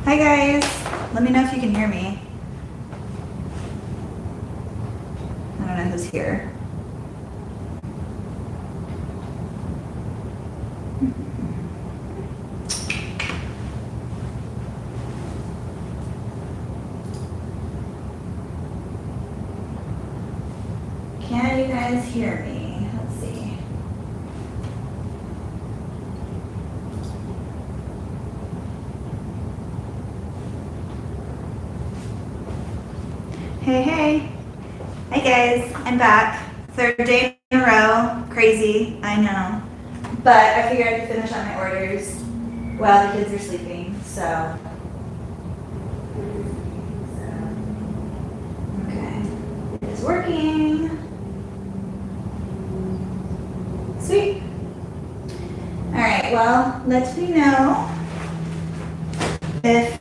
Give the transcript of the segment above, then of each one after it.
Hi guys, let me know if you can hear me. I don't know who's here. Can you guys hear me? Let's see. Hey, hey. Hi guys, I'm back. Third day in a row. Crazy, I know. But I figured I'd finish on my orders while the kids are sleeping, so. Okay, it is working. Sweet. All right, well, let me know if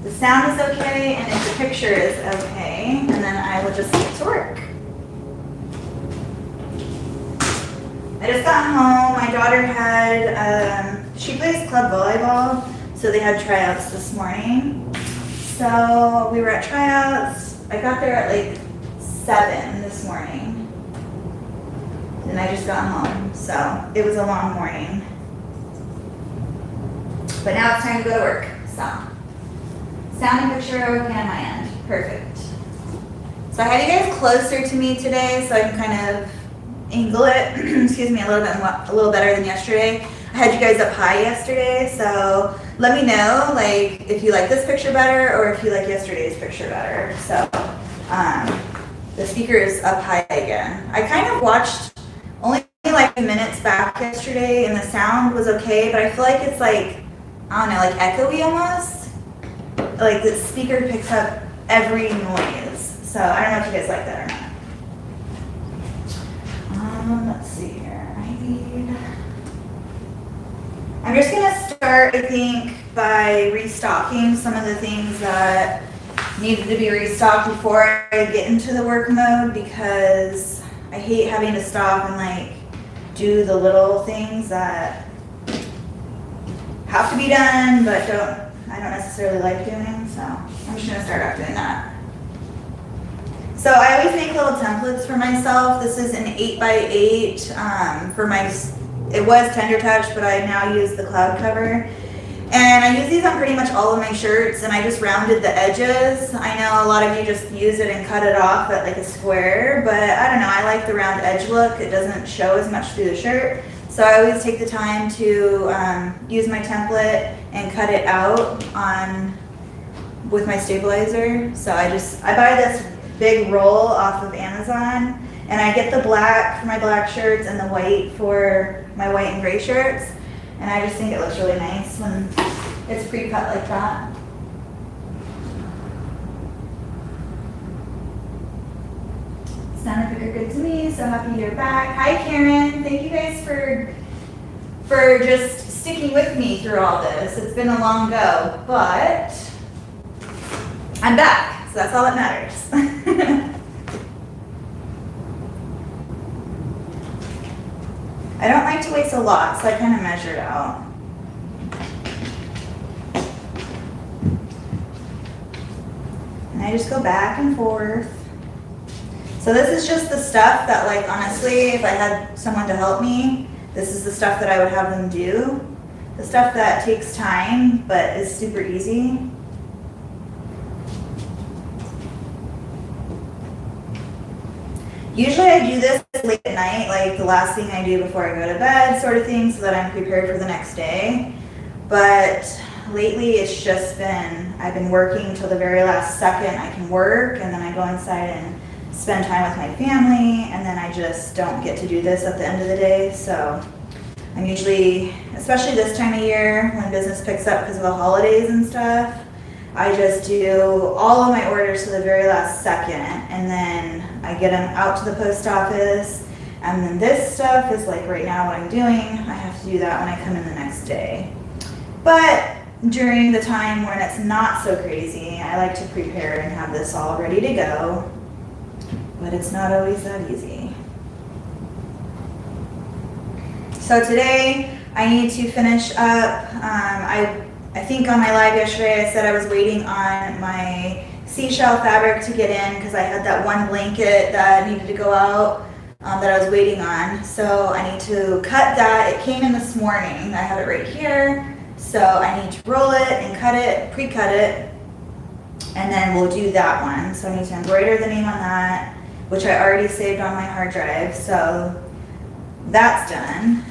the sound is okay and if the picture is okay, and then I will just get to work. I just got home. My daughter had, she plays club volleyball, so they had tryouts this morning. So we were at tryouts. I got there at like 7 this morning, and I just got home, so it was a long morning. But now it's time to go to work, so. Sound and picture okay on my end. Perfect. So I had you guys closer to me today so I can kind of angle it, excuse me, a little better than yesterday. I had you guys up high yesterday, so let me know like if you like this picture better or if you like yesterday's picture better. So the speaker is up high again. I kind of watched only like minutes back yesterday and the sound was okay, but I feel like it's like, I don't know, like echoey almost. Like the speaker picks up every noise. So I don't know if you guys like that or not. Let's see here. I'm just gonna start, I think, by restocking some of the things that needed to be restocked before I get into the work mode, because I hate having to stop and like do the little things that have to be done but I don't necessarily like doing, so I'm just gonna start out doing that. So I always make little templates for myself. This is an 8x8 for my, it was Tender Touch, but I now use the cloud cover. And I use these on pretty much all of my shirts, and I just rounded the edges. I know a lot of you just use it and cut it off at like a square, but I don't know, I like the round edge look. It doesn't show as much through the shirt. So I always take the time to use my template and cut it out with my stabilizer. So I buy this big roll off of Amazon, and I get the black for my black shirts and the white for my white and gray shirts. And I just think it looks really nice when it's pre-cut like that. Sounded good to me, so happy you're back. Hi Karen, thank you guys for just sticking with me through all this. It's been a long go, but I'm back, so that's all that matters. I don't like to waste a lot, so I kind of measured out. And I just go back and forth. So this is just the stuff that, like, honestly, if I had someone to help me, this is the stuff that I would have them do. The stuff that takes time, but is super easy. Usually I do this late at night, like the last thing I do before I go to bed sort of thing, so that I'm prepared for the next day. But lately it's just been, I've been working till the very last second I can work, and then I go inside and spend time with my family, and then I just don't get to do this at the end of the day. So I'm usually, especially this time of year when business picks up because of the holidays and stuff, I just do all of my orders to the very last second, and then I get them out to the post office, and then this stuff is like right now what I'm doing. I have to do that when I come in the next day. But during the time when it's not so crazy, I like to prepare and have this all ready to go, but it's not always that easy. So today I need to finish up, I think on my live yesterday I said I was waiting on my seashell fabric to get in because I had that one blanket that needed to go out that I was waiting on. So I need to cut that. It came in this morning. I have it right here. So I need to roll it and cut it, pre-cut it, and then we'll do that one. So I need to embroider the name on that, which I already saved on my hard drive. So that's done.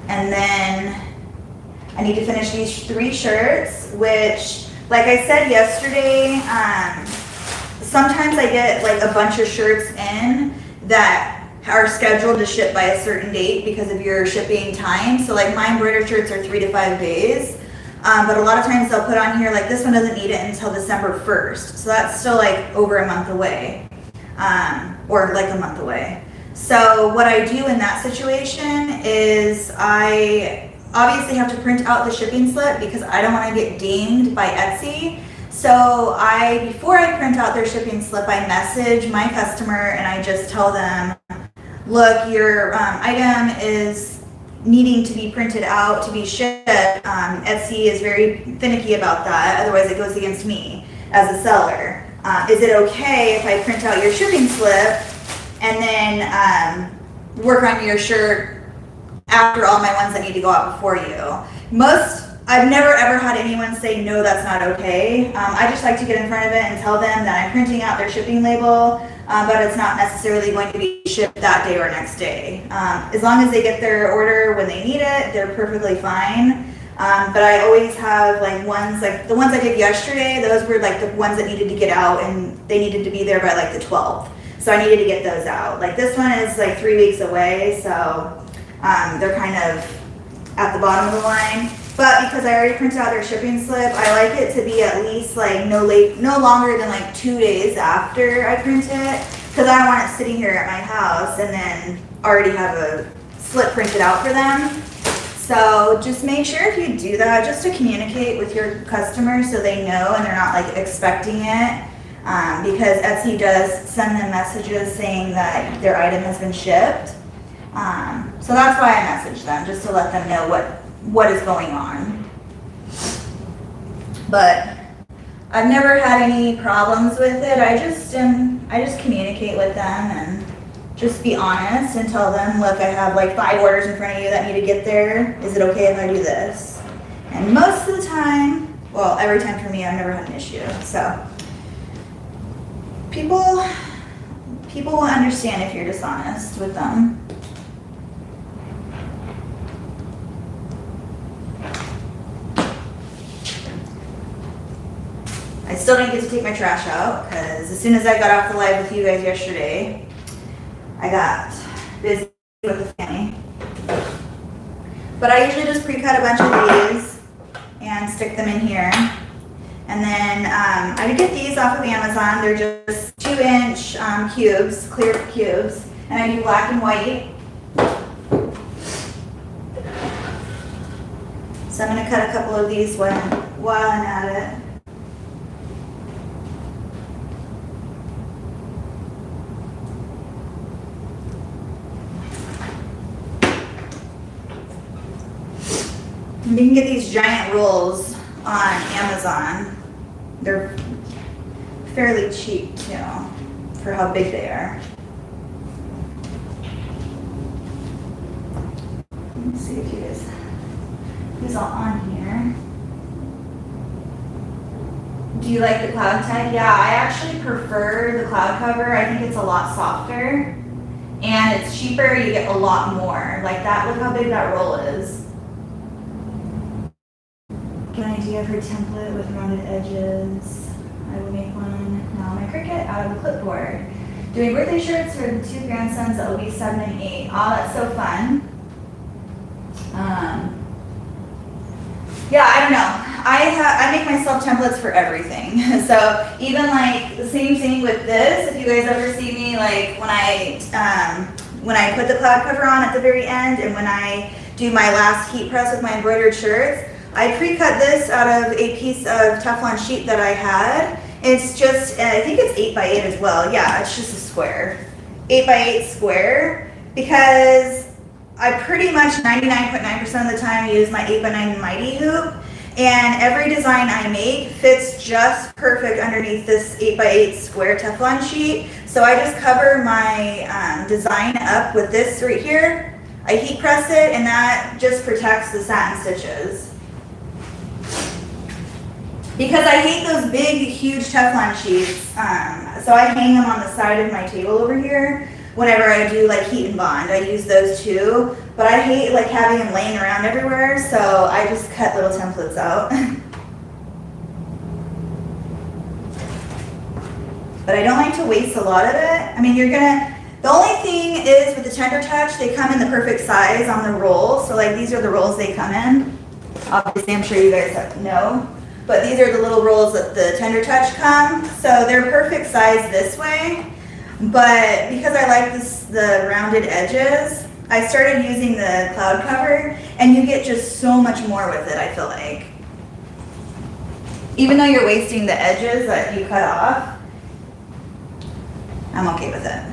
And then I need to finish these 3 shirts, which, like I said yesterday, sometimes I get like a bunch of shirts in that are scheduled to ship by a certain date because of your shipping time. So like my embroidered shirts are 3 to 5 days. But a lot of times they'll put on here, like this one doesn't need it until December 1st. So that's still like over a month away, or like a month away. So what I do in that situation is I obviously have to print out the shipping slip because I don't want to get dinged by Etsy. So before I print out their shipping slip, I message my customer and I just tell them, look, your item is needing to be printed out to be shipped. Etsy is very finicky about that, otherwise it goes against me as a seller. Is it okay if I print out your shipping slip and then work on your shirt after all my ones that need to go out before you? I've never ever had anyone say no, that's not okay. I just like to get in front of it and tell them that I'm printing out their shipping label, but it's not necessarily going to be shipped that day or next day. As long as they get their order when they need it, they're perfectly fine. But I always have like ones, like the ones I did yesterday, those were like the ones that needed to get out and they needed to be there by like the 12th. So I needed to get those out. Like this one is like 3 weeks away, so they're kind of at the bottom of the line. But because I already printed out their shipping slip, I like it to be at least like no longer than like 2 days after I print it, because I don't want it sitting here at my house and then already have a slip printed out for them. So just make sure if you do that, just to communicate with your customers so they know and they're not like expecting it, because Etsy does send them messages saying that their item has been shipped. So that's why I message them, just to let them know what is going on. But I've never had any problems with it. I just communicate with them and just be honest and tell them, look, I have like 5 orders in front of you that need to get there. Is it okay if I do this? And most of the time, well, every time for me, I've never had an issue. So people will understand if you're dishonest with them. I still didn't get to take my trash out because as soon as I got off the live with you guys yesterday, I got busy with the family. But I usually just pre-cut a bunch of these and stick them in here. And then I get these off of Amazon. They're just 2-inch cubes, clear cubes. And I do black and white. So I'm going to cut a couple of these while I'm at it. You can get these giant rolls on Amazon. They're fairly cheap too, for how big they are. Let's see if you guys, who's all on here. Do you like the cloud type? Yeah, I actually prefer the cloud cover. I think it's a lot softer and it's cheaper. You get a lot more. Like that, look how big that roll is. Get an idea of her template with rounded edges. I will make one. Now my Cricut out of a clipboard. Doing birthday shirts for the 2 grandsons that will be 7 and 8. Oh, that's so fun. Yeah, I don't know. I make myself templates for everything. So even like the same thing with this. If you guys ever see me, like when I put the cloud cover on at the very end, and when I do my last heat press with my embroidered shirts, I pre-cut this out of a piece of Teflon sheet that I had. It's just, I think it's 8x8 as well. Yeah, it's just a square. 8x8 square, because I pretty much 99.9% of the time use my 8x9 Mighty hoop, and every design I make fits just perfect underneath this 8x8 square Teflon sheet. So I just cover my design up with this right here. I heat press it, and that just protects the satin stitches. Because I hate those big, huge Teflon sheets, so I hang them on the side of my table over here. Whenever I do like heat and bond, I use those too. But I hate like having them laying around everywhere, so I just cut little templates out. But I don't like to waste a lot of it. I mean, the only thing is with the Tender Touch, they come in the perfect size on the roll. So like these are the rolls they come in. Obviously, I'm sure you guys know. But these are the little rolls that the Tender Touch come. So they're perfect size this way. But because I like the rounded edges, I started using the cloud cover, and you get just so much more with it, I feel like. Even though you're wasting the edges that you cut off, I'm okay with it.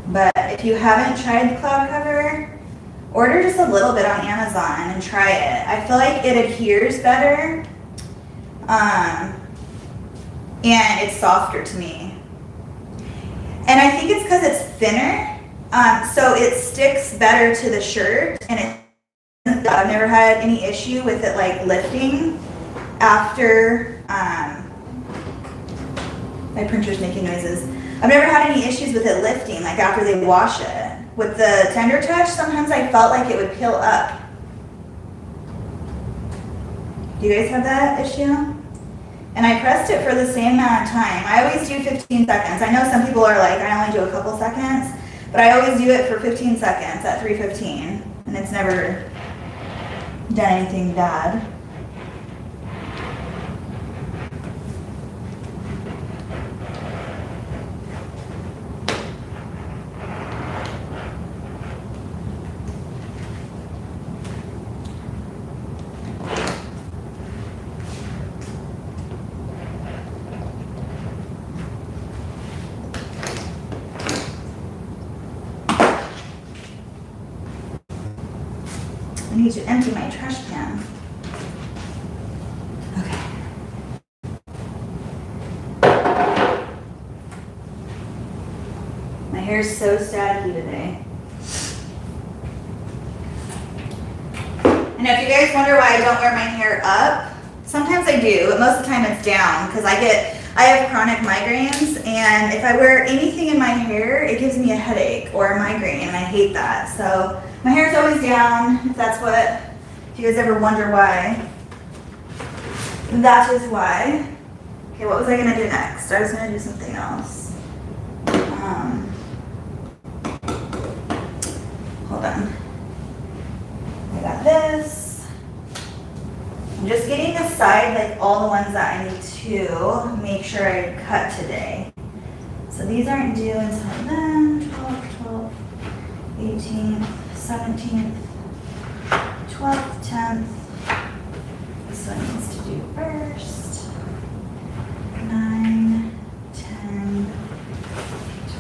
But if you haven't tried the cloud cover, order just a little bit on Amazon and try it. I feel like it adheres better, and it's softer to me. And I think it's because it's thinner, so it sticks better to the shirt, and I've never had any issue with it like lifting after, my printer's making noises. I've never had any issues with it lifting, like after they wash it. With the Tender Touch, sometimes I felt like it would peel up. Do you guys have that issue? And I pressed it for the same amount of time. I always do 15 seconds. I know some people are like, I only do a couple seconds, but I always do it for 15 seconds at 3:15, and it's never done anything bad. I need to empty my trash can. Okay. My hair is so staticky today. And if you guys wonder why I don't wear my hair up, sometimes I do, but most of the time it's down because I have chronic migraines, and if I wear anything in my hair, it gives me a headache or a migraine, and I hate that. So my hair's always down, if that's what, if you guys ever wonder why. That is why. Okay, what was I gonna do next? I was gonna do something else. Hold on. I got this. I'm just getting aside like all the ones that I need to make sure I cut today. So these aren't due until then, 12th, 18th, 17th, 12th, 10th. This one needs to do first. 9, 10,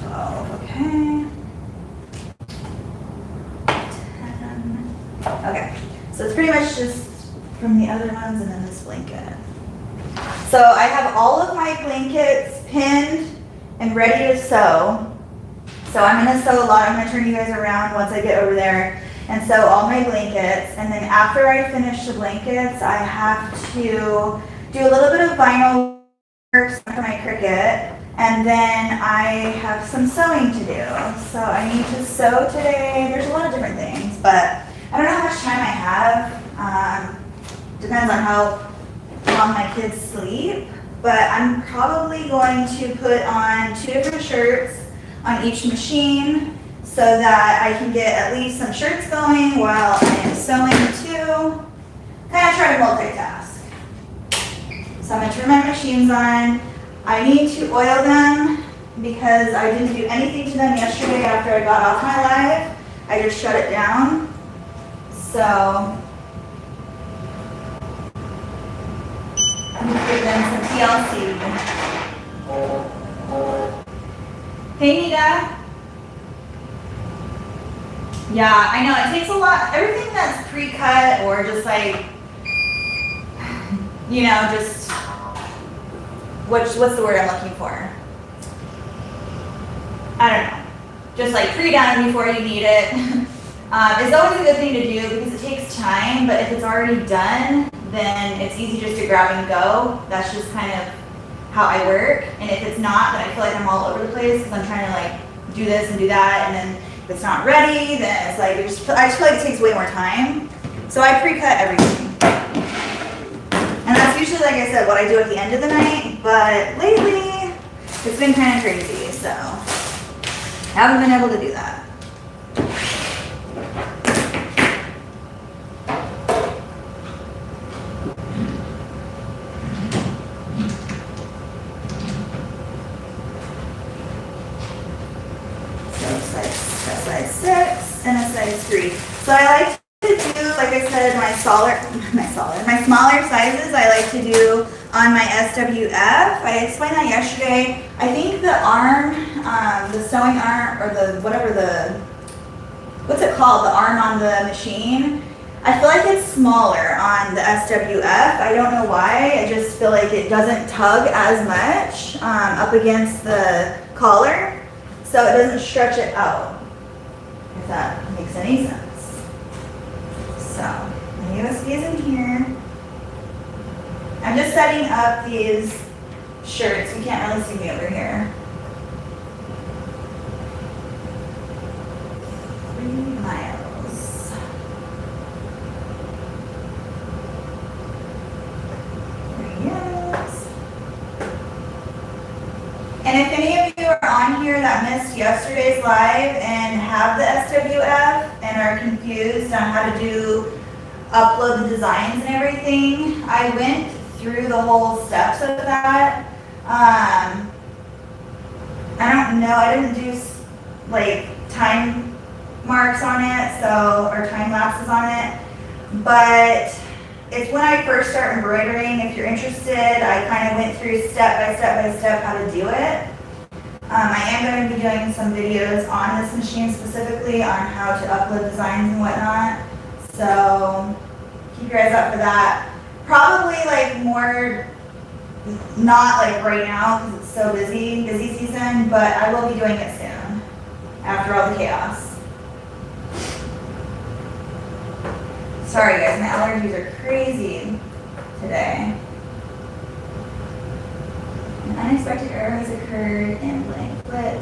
12, okay. 10. Okay, so it's pretty much just from the other ones and then this blanket. So I have all of my blankets pinned and ready to sew. So I'm gonna sew a lot. I'm gonna turn you guys around once I get over there and sew all my blankets. And then after I finish the blankets, I have to do a little bit of vinyl work for my Cricut. And then I have some sewing to do. So I need to sew today. There's a lot of different things, but I don't know how much time I have. Depends on how long my kids sleep. But I'm probably going to put on 2 different shirts on each machine so that I can get at least some shirts going while I am sewing too. Kind of try to multitask. So I'm going to turn my machines on. I need to oil them because I didn't do anything to them yesterday after I got off my live. I just shut it down. So I'm going to give them some TLC. Hey, Nita. Yeah, I know, it takes a lot, everything that's pre-cut or just like, you know, just, what's the word I'm looking for? I don't know. Just like pre-done before you need it. It's always a good thing to do because it takes time, but if it's already done, then it's easy just to grab and go. That's just kind of how I work. And if it's not, then I feel like I'm all over the place because I'm trying to like do this and do that, and then if it's not ready, then it's like, I just feel like it takes way more time. So I pre-cut everything. And that's usually, like I said, what I do at the end of the night, but lately, it's been kind of crazy, so I haven't been able to do that. Size 6 and a size 3. So I like to do, like I said, my smaller sizes I like to do on my SWF. I explained that yesterday. I think the arm, the sewing arm, or the, whatever the, what's it called? The arm on the machine. I feel like it's smaller on the SWF. I don't know why. I just feel like it doesn't tug as much up against the collar. So it doesn't stretch it out. If that makes any sense. So, the USB is in here. I'm just setting up these shirts. You can't really see me over here. 3 miles. Yes. And if any of you are on here that missed yesterday's live and have the SWF and are confused on how to upload the designs and everything, I went through the whole steps of that. I don't know, I didn't do like time marks on it, so, or time lapses on it, but it's when I first start embroidering. If you're interested, I kind of went through step by step how to do it. I am going to be doing some videos on this machine specifically on how to upload designs and whatnot. So keep your eyes out for that. Probably like more, not like right now because it's so busy season, but I will be doing it soon after all the chaos. Sorry guys, my allergies are crazy today. An unexpected error has occurred in blank.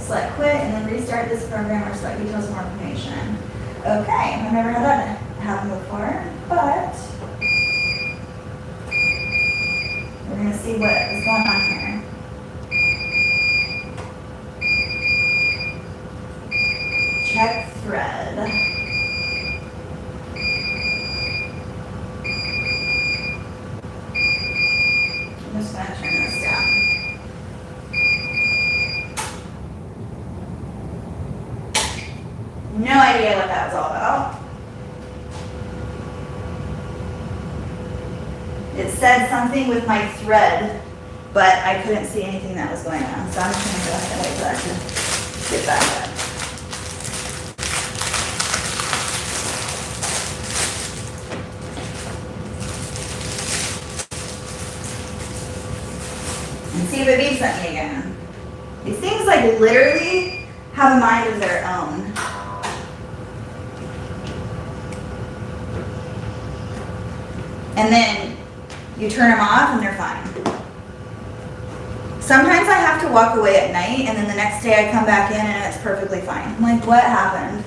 Select quit and then restart this program or select details for more information. Okay, I've never had that happen before, but we're gonna see what is going on here. Check thread. I'm just going to turn this down. No idea what that was all about. It said something with my thread, but I couldn't see anything that was going on. So I'm just going to go ahead and wait for that to get back up. And see if it beeps at me again. These things like literally have a mind of their own. And then you turn them off and they're fine. Sometimes I have to walk away at night and then the next day I come back in and it's perfectly fine. I'm like, what happened?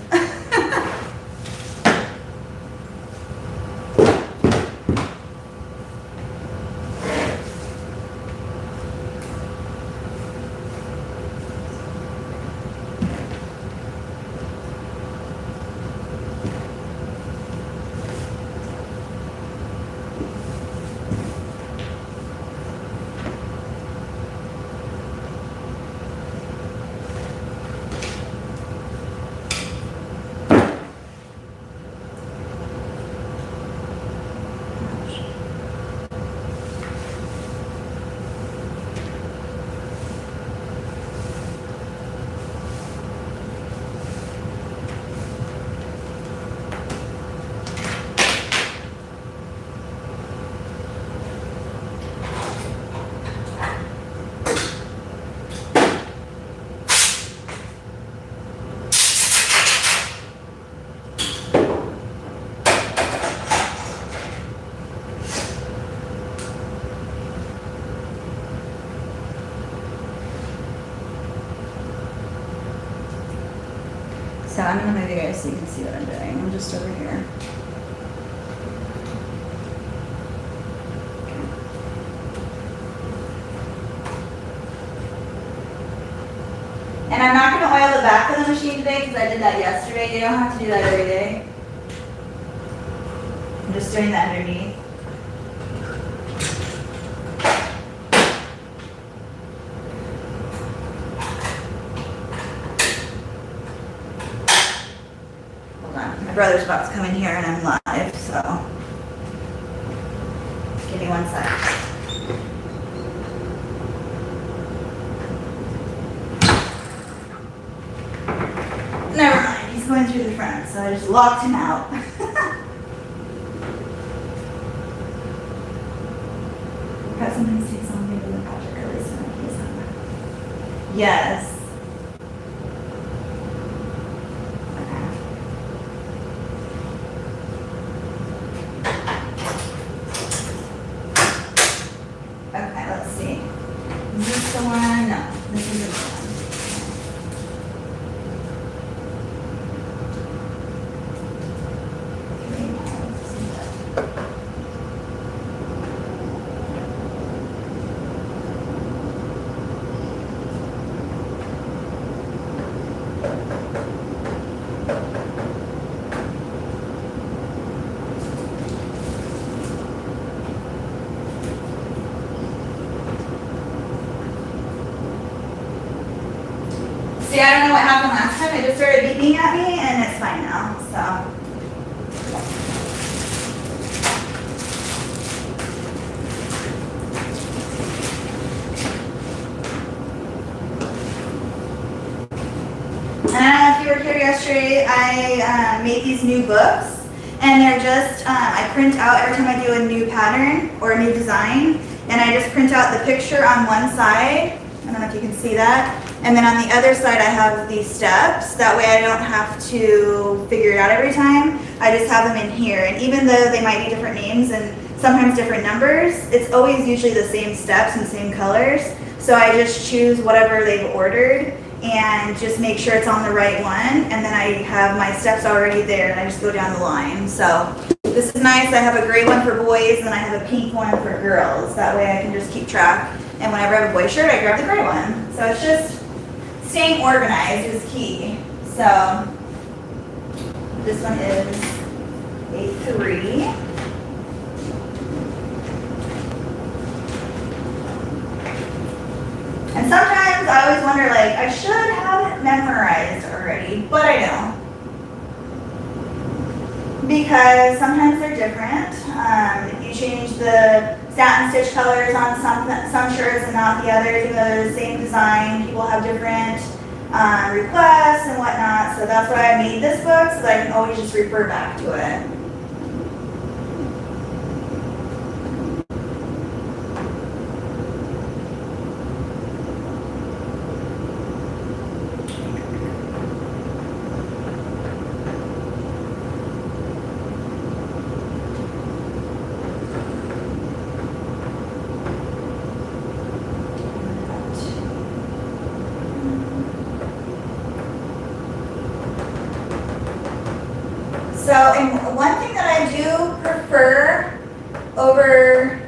I'm gonna move you guys so you can see what I'm doing. I'm just over here. And I'm not gonna oil the back of the machine today because I did that yesterday. You don't have to do that every day. I'm just doing that underneath. My brother's about to come in here and I'm live, so give me 1 sec. Never mind, he's going through the front, so I just locked him out. Got something to say something in the project early, so he's on. Yes. Okay, let's see. Is this the one? No, this isn't the one. See, I don't know what happened last time. It just started beeping at me, and it's fine now, so. And I don't know if you were here yesterday, I made these new books, and they're just, I print out every time I do a new pattern or a new design, and I just print out the picture on one side. I don't know if you can see that. And then on the other side, I have these steps. That way I don't have to figure it out every time. I just have them in here. And even though they might be different names and sometimes different numbers, it's always usually the same steps and same colors. So I just choose whatever they've ordered and just make sure it's on the right one. And then I have my steps already there and I just go down the line. So this is nice. I have a gray one for boys and then I have a pink one for girls. That way I can just keep track. And whenever I have a boy shirt, I grab the gray one. So it's just staying organized is key. So this one is a 3. And sometimes I always wonder, like, I should have it memorized already, but I don't. Because sometimes they're different. You change the satin stitch colors on some shirts and not the others, even though they're the same design. People have different requests and whatnot, so that's why I made this book, so that I can always just refer back to it. So, and one thing that I do prefer over,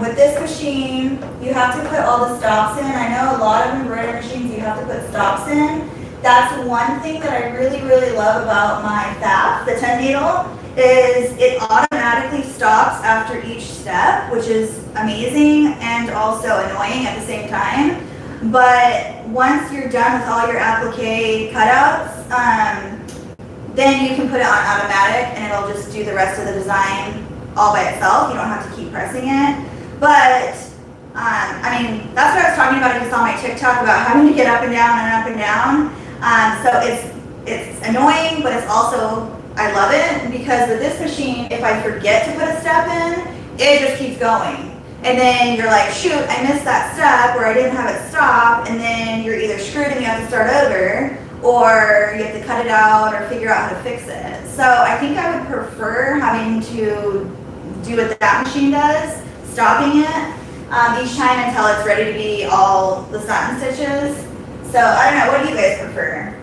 with this machine, you have to put all the stops in. I know a lot of embroidery machines, you have to put stops in. That's one thing that I really, really love about my FAF, the 10 needle, is it automatically stops after each step, which is amazing and also annoying at the same time. But once you're done with all your applique cutouts, then you can put it on automatic and it'll just do the rest of the design all by itself. You don't have to keep pressing it. But, I mean, that's what I was talking about if you saw my TikTok about having to get up and down and up and down. So it's annoying, but it's also, I love it because with this machine, if I forget to put a step in, it just keeps going. And then you're like, shoot, I missed that step where I didn't have it stop, and then you're either screwed and you have to start over, or you have to cut it out or figure out how to fix it. So I think I would prefer having to do what that machine does, stopping it each time until it's ready to be all the satin stitches. So I don't know, what do you guys prefer?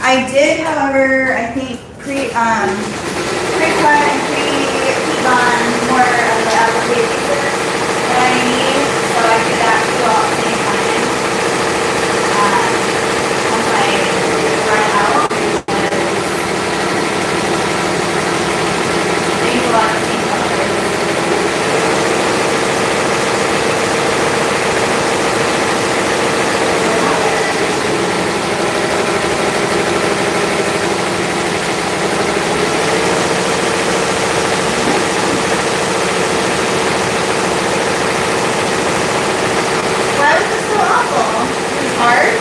I did, however, I think pre-cut and pre-heat on more of the applications that I need, so I do that too all at the same time. Once I run out, I use a lot of pink colors. Why was this so awful? It was hard.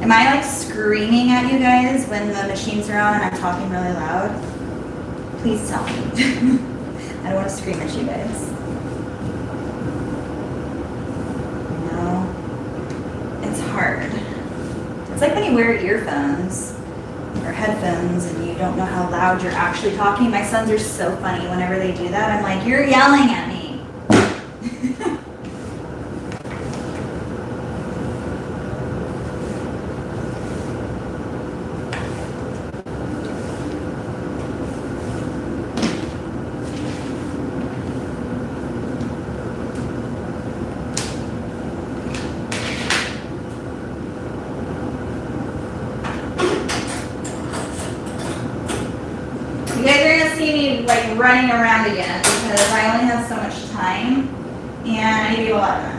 Am I like screaming at you guys when the machines are on and I'm talking really loud? Please tell me. I don't want to scream at you guys. No. It's hard. It's like when you wear earphones or headphones and you don't know how loud you're actually talking. My sons are so funny whenever they do that. I'm like, you're yelling at me. You guys are gonna see me like running around again because I only have so much time and I need to get a lot done.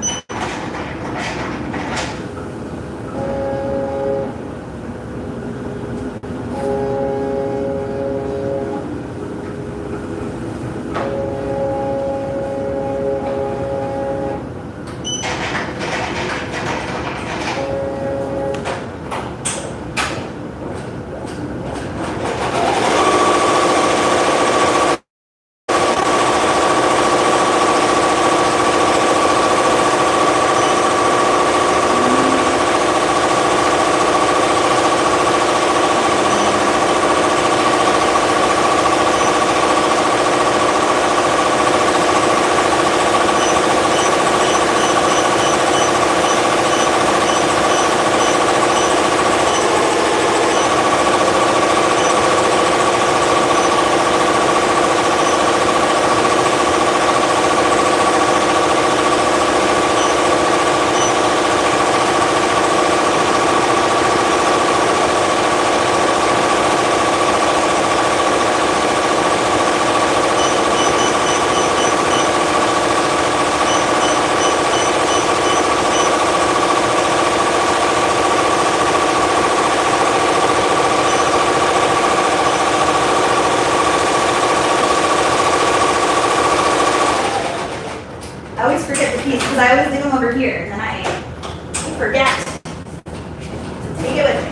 I always forget the piece because I always leave them over here and I forget to take it with me.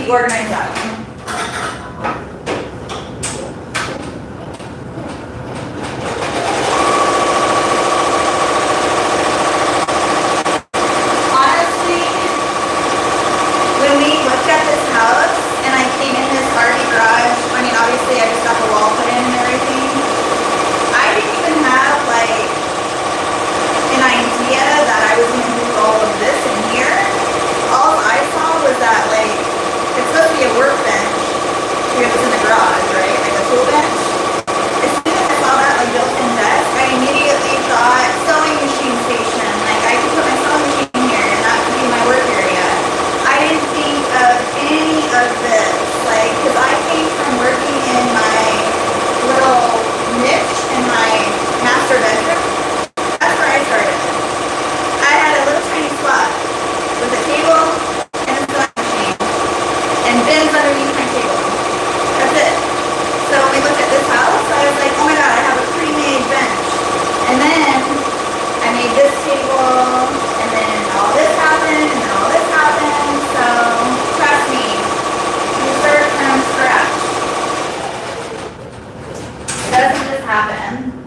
pretty organized out. Honestly, when we looked at this house and I came in this RV garage, I mean, obviously I just got the wall put in and everything. I didn't even have like an idea that I was going to do all of this in here. All I saw was that like, it's supposed to be a workbench because it's in the garage, right? Like a tool bench. As soon as I saw that like built-in desk, I immediately thought sewing machine station. Like I could put my sewing machine here and that could be my work area. I didn't think of any of this, like, because I came from working in my little niche in my master bedroom. That's where I started. I had a little tiny slot with a table and a sewing machine and bins underneath my table. That's it. So when we looked at this house, I was like, oh my god, I have a pre-made bench. And then I made this table, and then all this happened, and then all this happened. So trust me, you start from scratch. It doesn't just happen.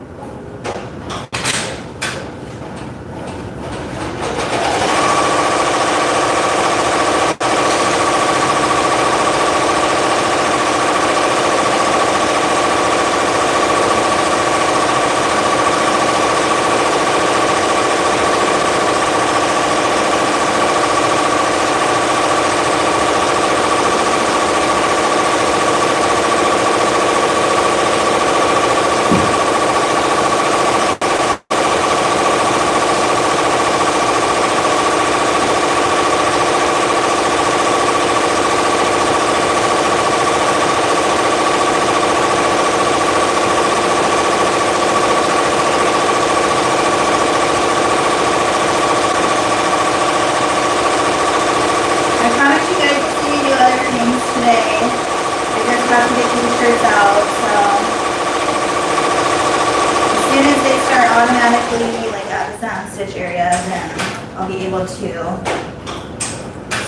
Stitch area, then I'll be able to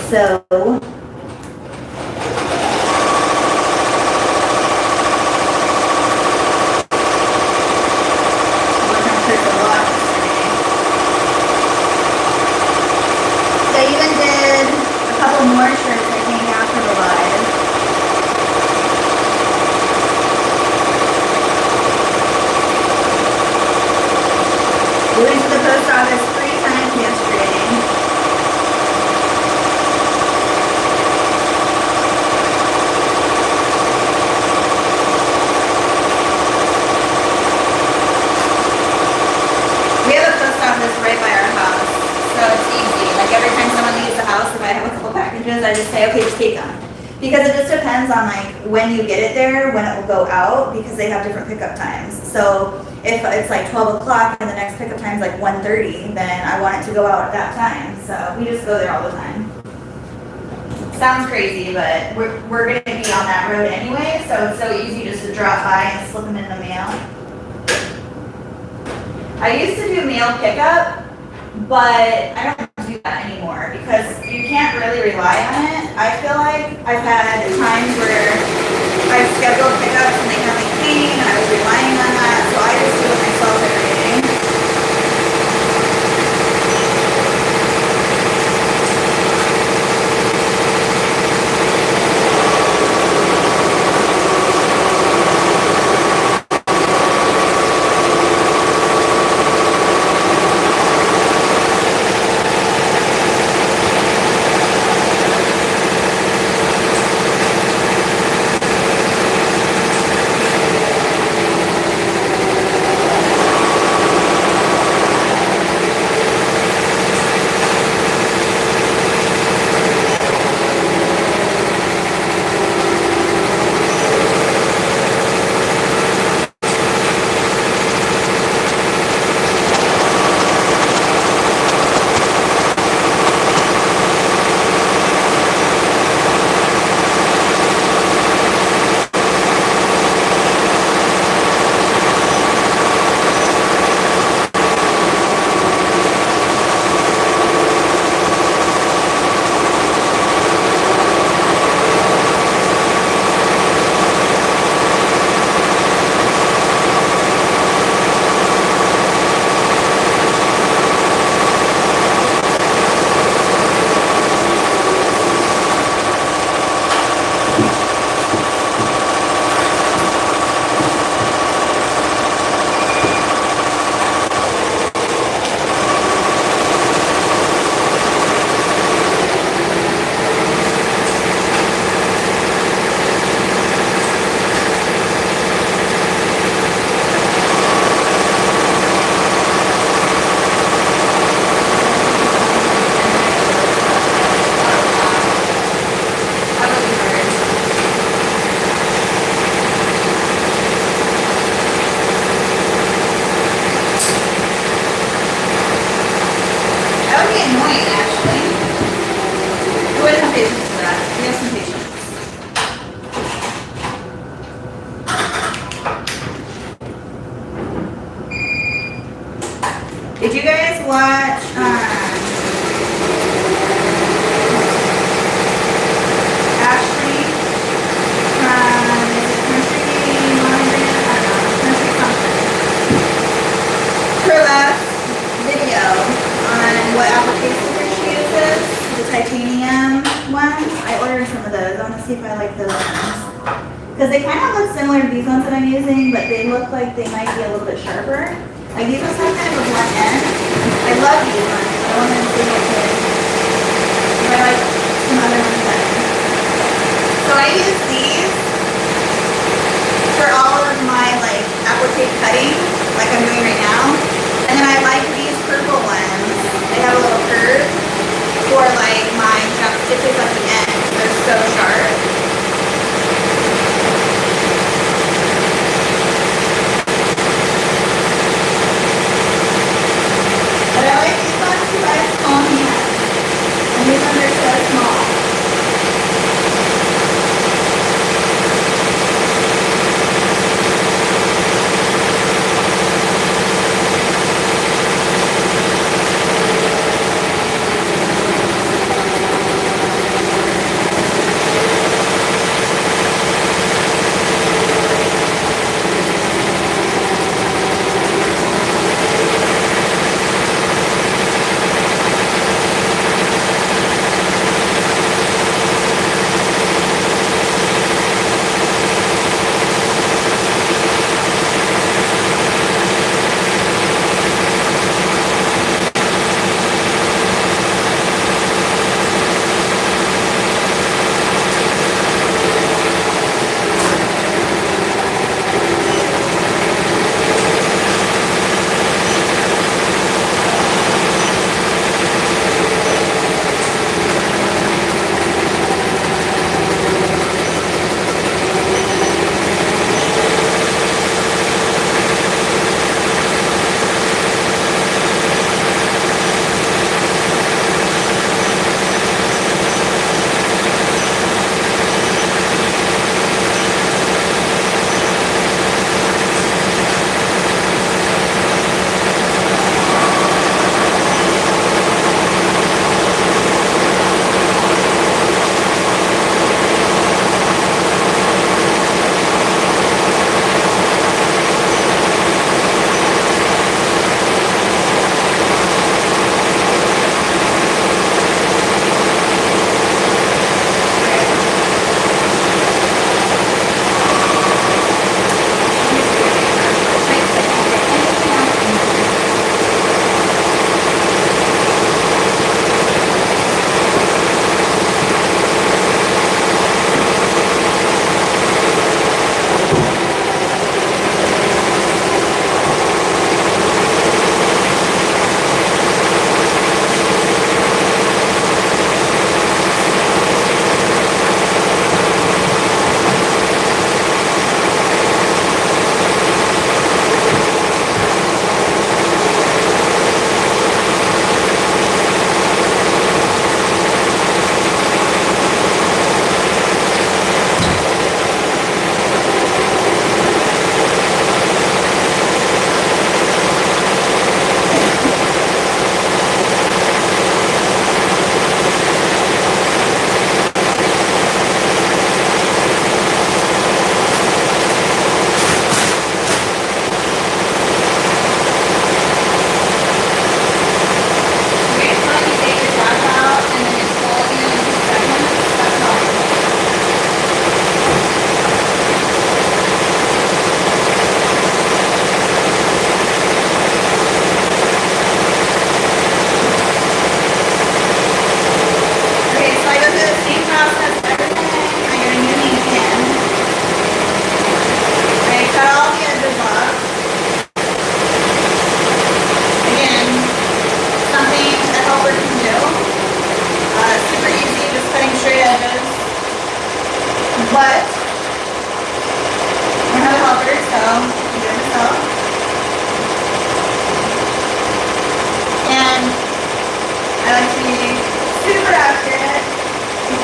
sew. I even did a couple more shirts, I think, after the live. We went to the post office 3 times yesterday. We have a post office right by our house, so it's easy. Like every time someone leaves the house, if I have a couple packages, I just say, okay, just take them. Because it just depends on like when you get it there, when it will go out, because they have different pickup times. So if it's like 12 o'clock and the next pickup time is like 1:30, then I want it to go out at that time. So we just go there all the time. Sounds crazy, but we're going to be on that road anyway, so it's so easy just to drop by and slip them in the mail. I used to do mail pickup, but I don't do that anymore because you can't really rely on it. I feel like I've had times where I've scheduled pickups and they never came and I was relying on that, so I just do it myself every day. you guys watch Ashley from Country Monitoring? I don't know, Country something. Her last video on what applicator she uses, the titanium ones. I ordered some of those. I want to see if I like those ones. Because they kind of look similar to these ones that I'm using, but they look like they might be a little bit sharper. Like these ones have kind of a blunt end. I love these ones. I want to see what they but I like some other ones better. So I use these for all of my like applique cutting, like I'm doing right now. And then I like these purple ones. They have a little curve for like my jump stitches at the end. They're so sharp. But I like these ones because I have small hands. And these ones are so small.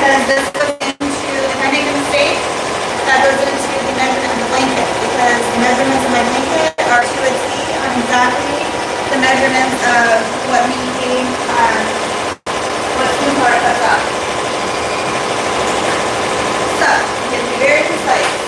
because this goes into, if I make a mistake, that goes into the measurement of the blanket, because the measurements of my blanket are to a T on exactly the measurements of You have to be very precise.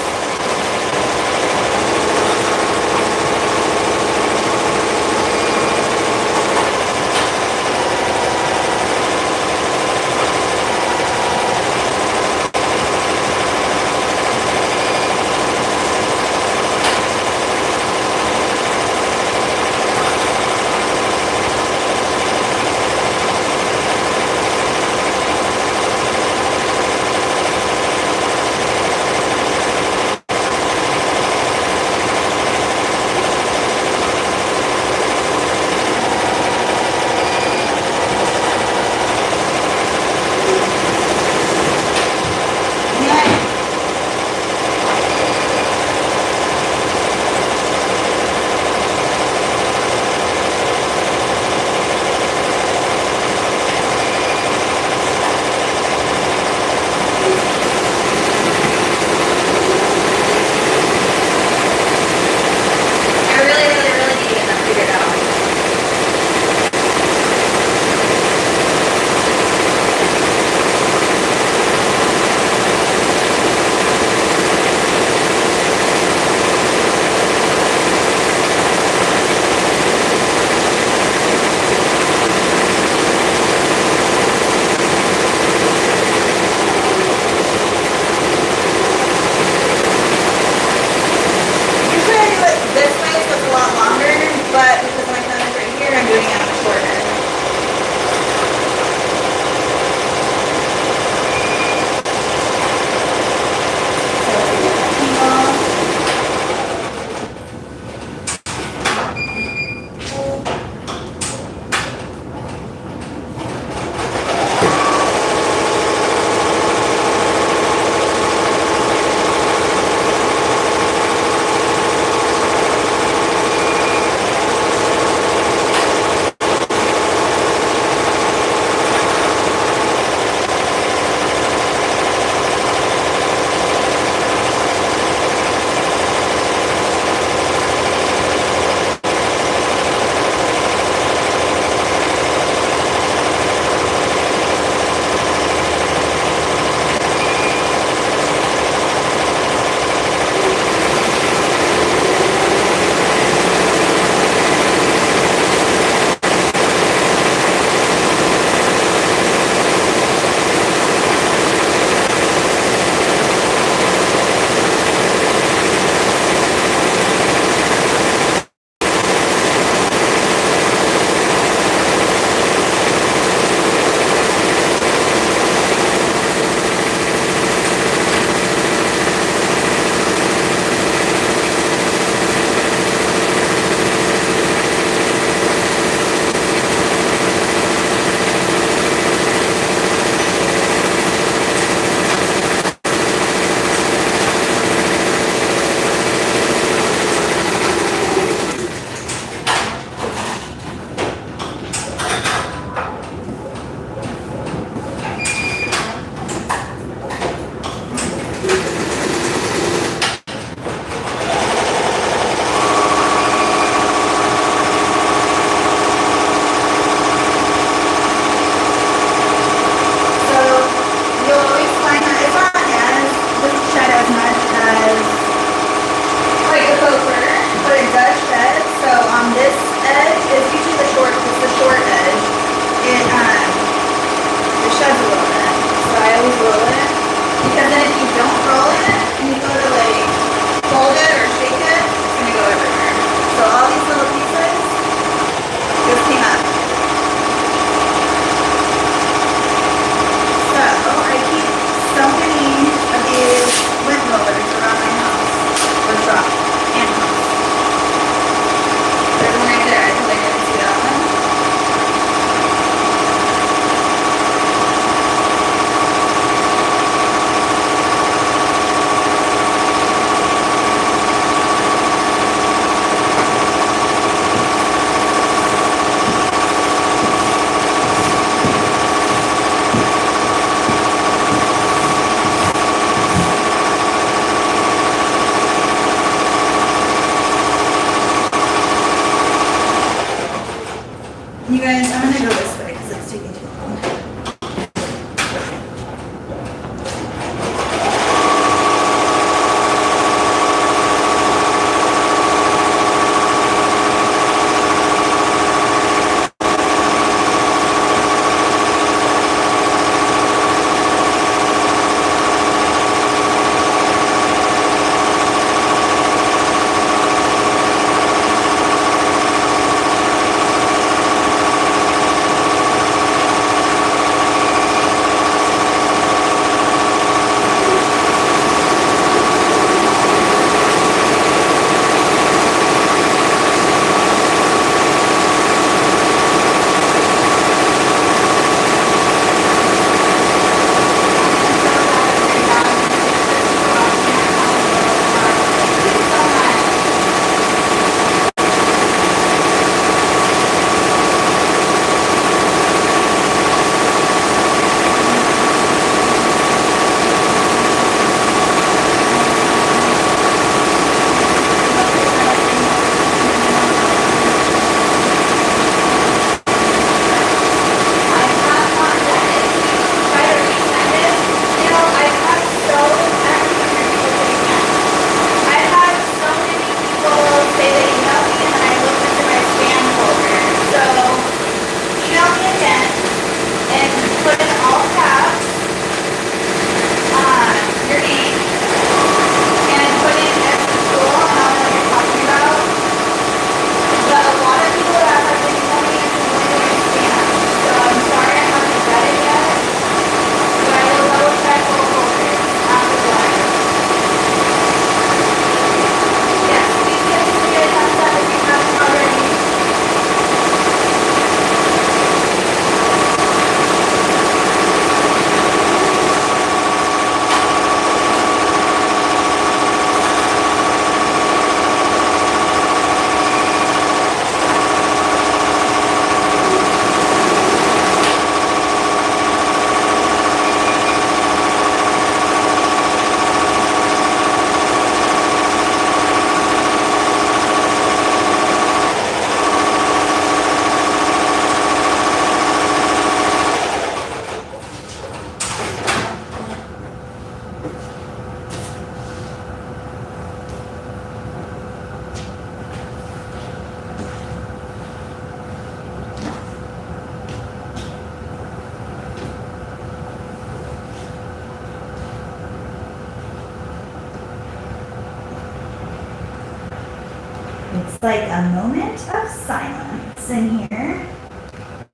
It's like a moment of silence in here.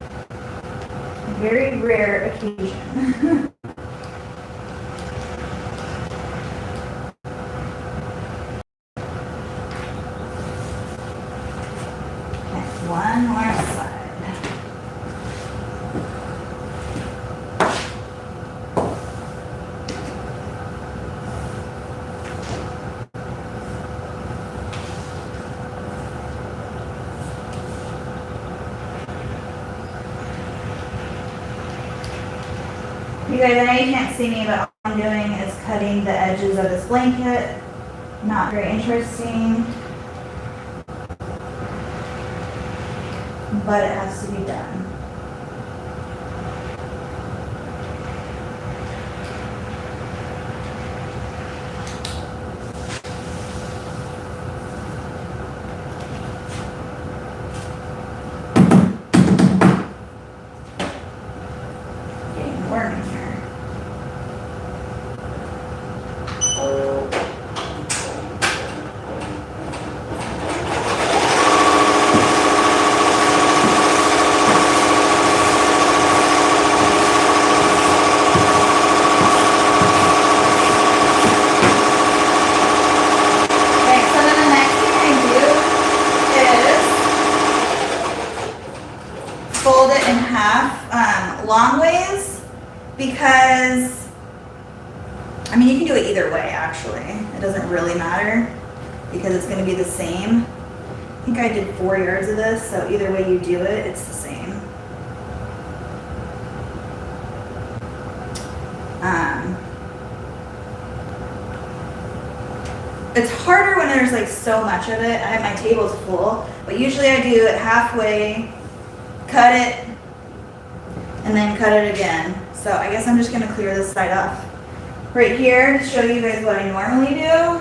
A very rare occasion. One more side. You guys, I know you can't see me, but all I'm doing is cutting the edges of this blanket. Not very interesting, but it has to be done. Getting warm in here. Fold it in half long ways, because I mean, you can do it either way actually. It doesn't really matter because it's going to be the same. I think I did 4 yards of this, so either way you do it, it's the same. It's harder when there's like so much of it. My table's full, but usually I do it halfway, cut it, and then cut it again. So I guess I'm just gonna clear this side off right here to show you guys what I normally do,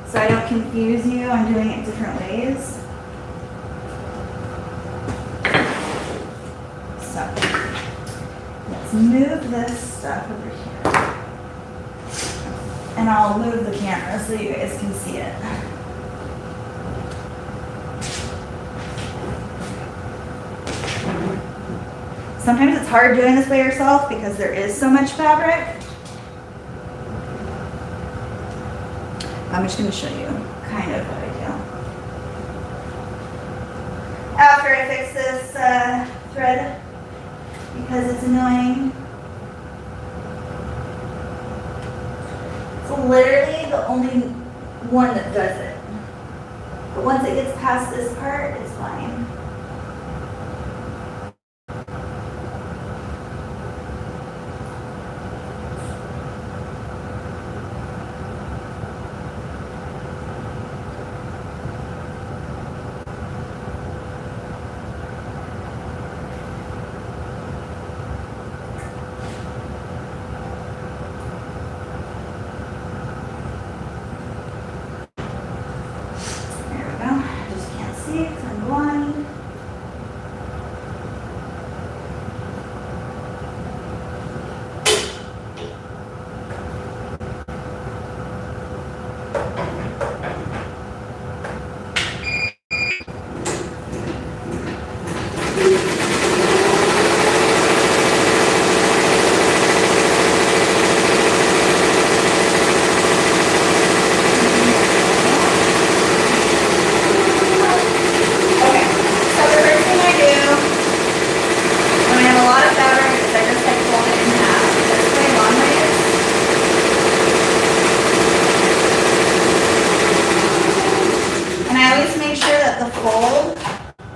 so I don't confuse you. I'm doing it different ways. So let's move this stuff over here. And I'll move the camera so you guys can see it. Sometimes it's hard doing this by yourself because there is so much fabric. I'm just going to show you kind of what I do. After I fix this thread, because it's annoying. It's literally the only one that does it. But once it gets past this part, it's fine.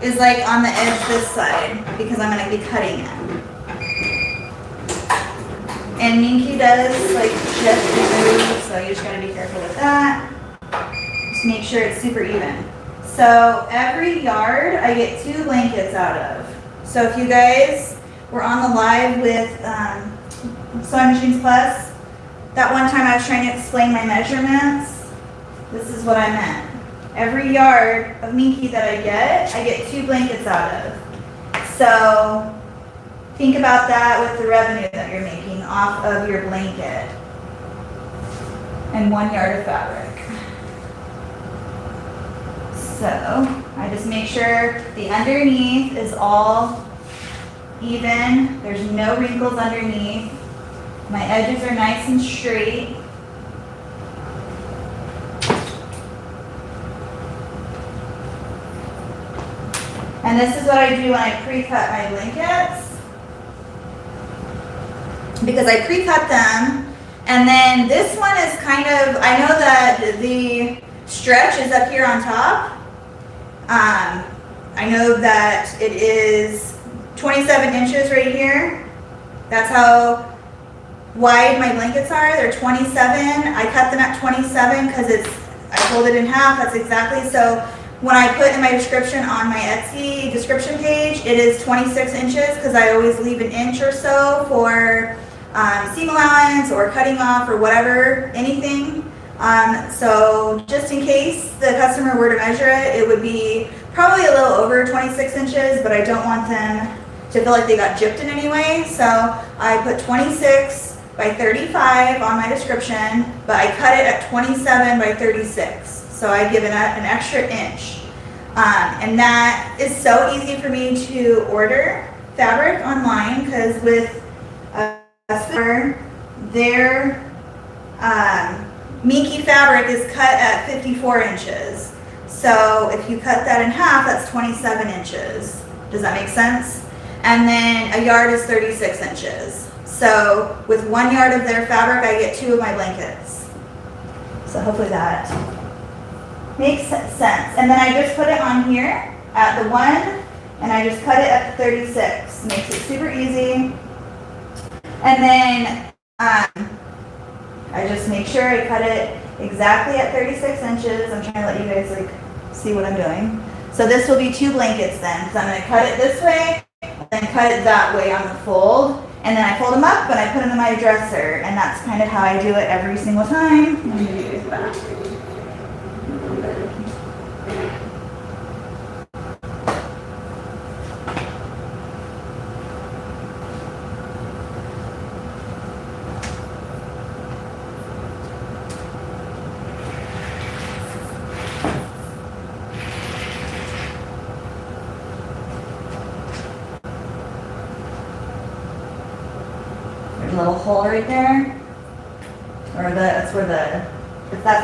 Is like on the edge this side because I'm going to be cutting it. And Minky does like shift and move, so you just got to be careful with that. Just make sure it's super even. So every yard I get 2 blankets out of. So if you guys were on the live with Sewing Machines Plus, that one time I was trying to explain my measurements, this is what I meant. Every yard of Minky that I get 2 blankets out of. So think about that with the revenue that you're making off of your blanket. And 1 yard of fabric. So I just make sure the underneath is all even. There's no wrinkles underneath. My edges are nice and straight. And this is what I do when I pre-cut my blankets, because I pre-cut them. And then this one is kind of, I know that the stretch is up here on top. I know that it is 27 inches right here. That's how wide my blankets are. They're 27. I cut them at 27 because I fold it in half. That's exactly. So when I put in my description on my Etsy description page, it is 26 inches because I always leave an inch or so for seam allowance or cutting off or whatever, anything. So just in case the customer were to measure it, it would be probably a little over 26 inches, but I don't want them to feel like they got gypped in any way. So I put 26 by 35 on my description, but I cut it at 27 by 36. So I give it an extra inch. And that is so easy for me to order fabric online, because with their Minky fabric is cut at 54 inches. So if you cut that in half, that's 27 inches. Does that make sense? And then a yard is 36 inches. So with 1 yard of their fabric, I get 2 of my blankets. So hopefully that makes sense. And then I just put it on here at the 1, and I just cut it at the 36. Makes it super easy. And then I just make sure I cut it exactly at 36 inches. I'm trying to let you guys see what I'm doing. So this will be 2 blankets then, because I'm going to cut it this way, then cut it that way on the fold. And then I fold them up and I put them in my dresser. And that's kind of how I do it every single time. Let me give you guys back. A little hole right there, or that's where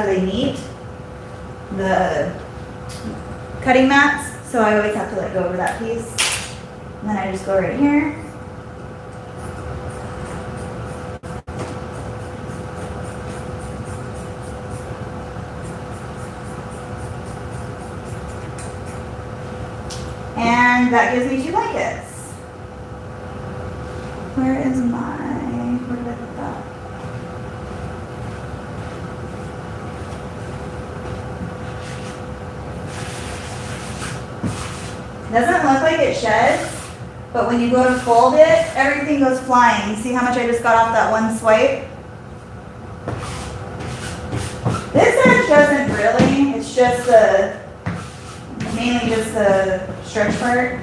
they meet the cutting mats. So I always have to let go over that piece, and then I just go right here. And that gives me 2 blankets. Where is where did I put that? Doesn't look like it sheds, but when you go to fold it, everything goes flying. You see how much I just got off that one swipe? This edge doesn't really, it's just mainly just the stretch part.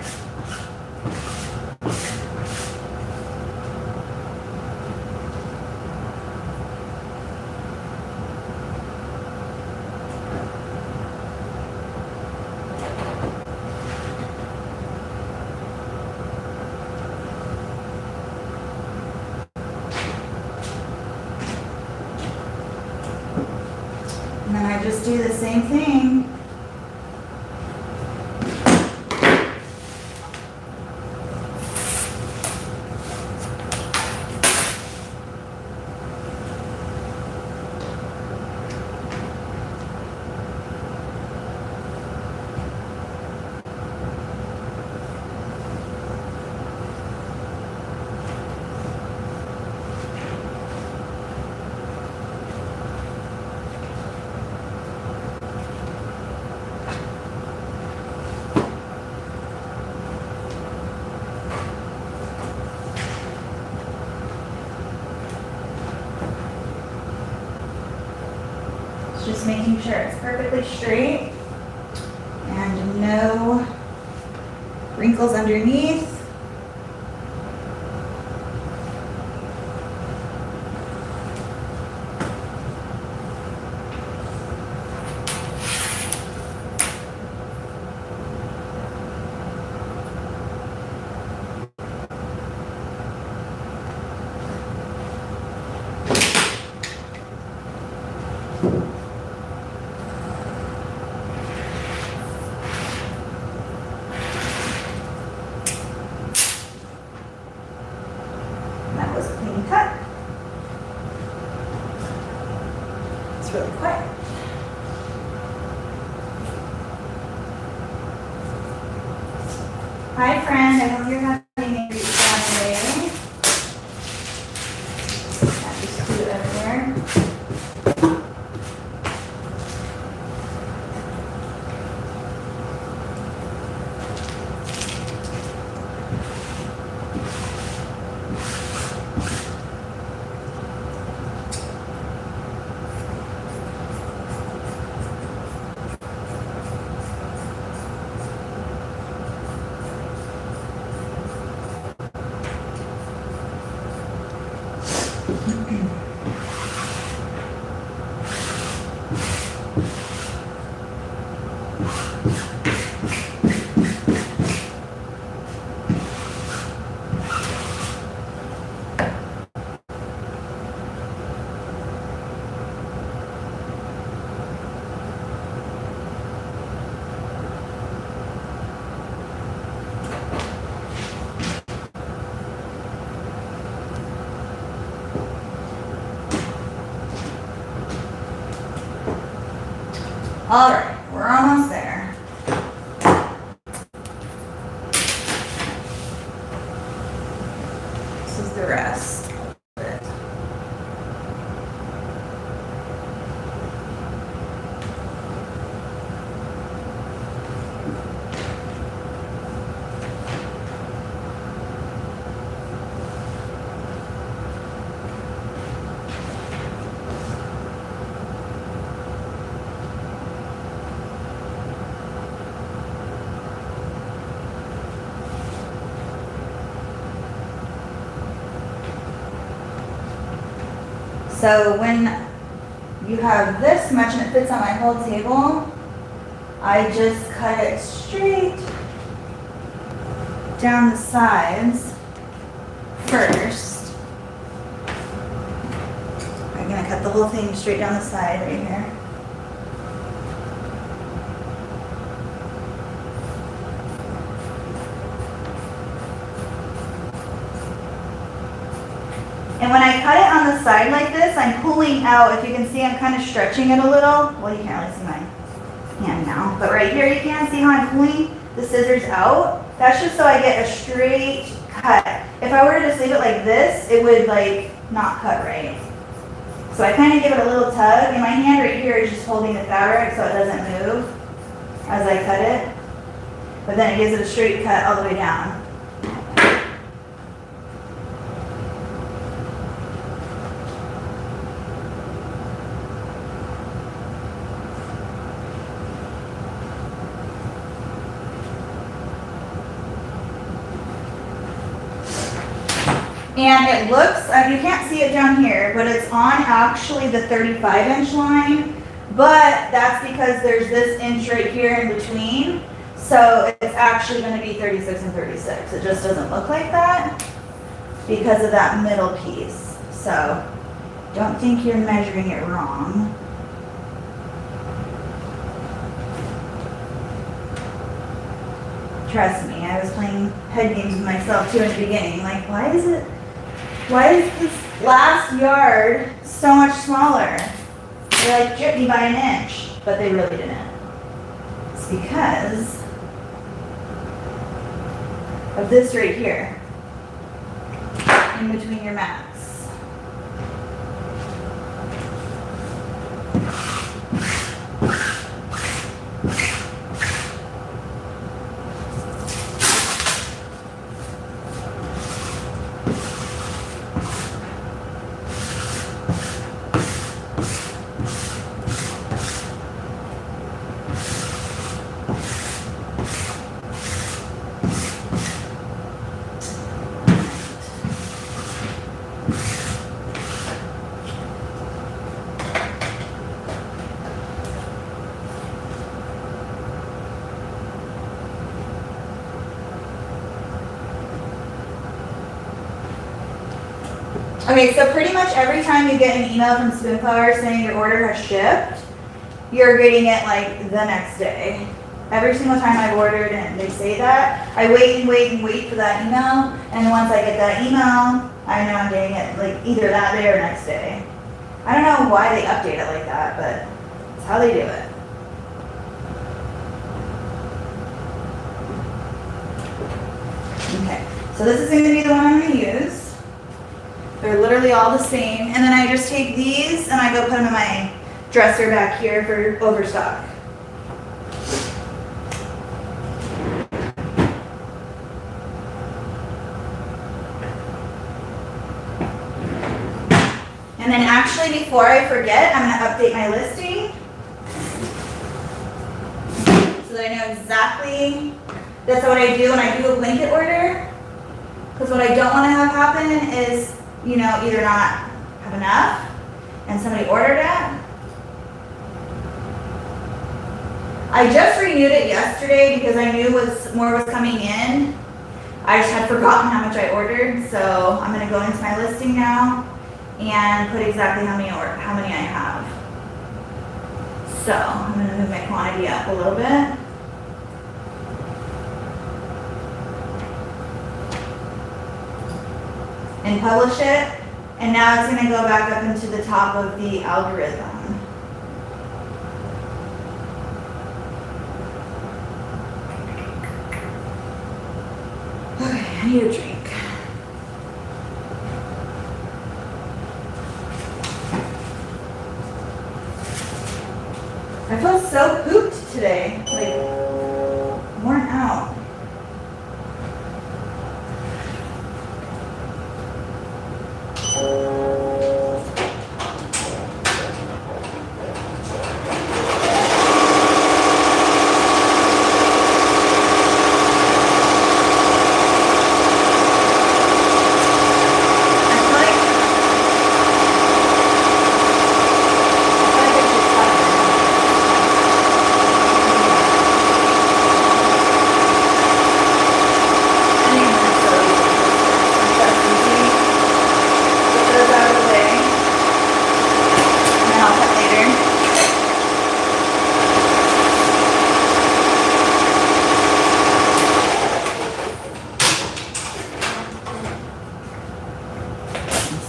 And then I just do the same thing. Just making sure it's perfectly straight and no wrinkles underneath. That was a clean cut. It's really quiet. Hi friend, I hope you're having a great Saturday. Got this glue everywhere. All right, we're almost there. This is the rest of it. So when you have this much and it fits on my whole table, I just cut it straight down the sides first. I'm gonna cut the whole thing straight down the side right here. And when I cut it on the side like this, I'm pulling out, if you can see, I'm kind of stretching it a little. Well, you can't really see my hand now, but right here you can see how I'm pulling the scissors out. That's just so I get a straight cut. If I were to just leave it like this, it would like not cut right. So I kind of give it a little tug, and my hand right here is just holding the fabric so it doesn't move as I cut it. But then it gives it a straight cut all the way down. And it looks, you can't see it down here, but it's on actually the 35-inch line, but that's because there's this inch right here in between, so it's actually going to be 36 and 36. It just doesn't look like that because of that middle piece. So don't think you're measuring it wrong. Trust me, I was playing head games with myself too in the beginning, like why is this last yard so much smaller? They like gypped me by an inch, but they really didn't. It's because of this right here, in between your mats. Okay, so pretty much every time you get an email from Spoonflower saying your order has shipped, you're getting it like the next day. Every single time I've ordered and they say that, I wait and wait and wait for that email, and once I get that email, I know I'm getting it like either that day or next day. I don't know why they update it like that, but it's how they do it. Okay, so this is going to be the one I'm going to use. They're literally all the same, and then I just take these and I go put them in my dresser back here for overstock. And then actually, before I forget, I'm gonna update my listing so that I know exactly, that's what I do when I do a blanket order. Because what I don't wanna have happen is, you know, either not have enough and somebody ordered it. I just renewed it yesterday because I knew more was coming in. I just had forgotten how much I ordered, so I'm gonna go into my listing now and put exactly how many I have. So I'm gonna move my quantity up a little bit. And publish it, and now it's gonna go back up into the top of the algorithm. Okay, I need a drink. I feel so pooped today, like worn out.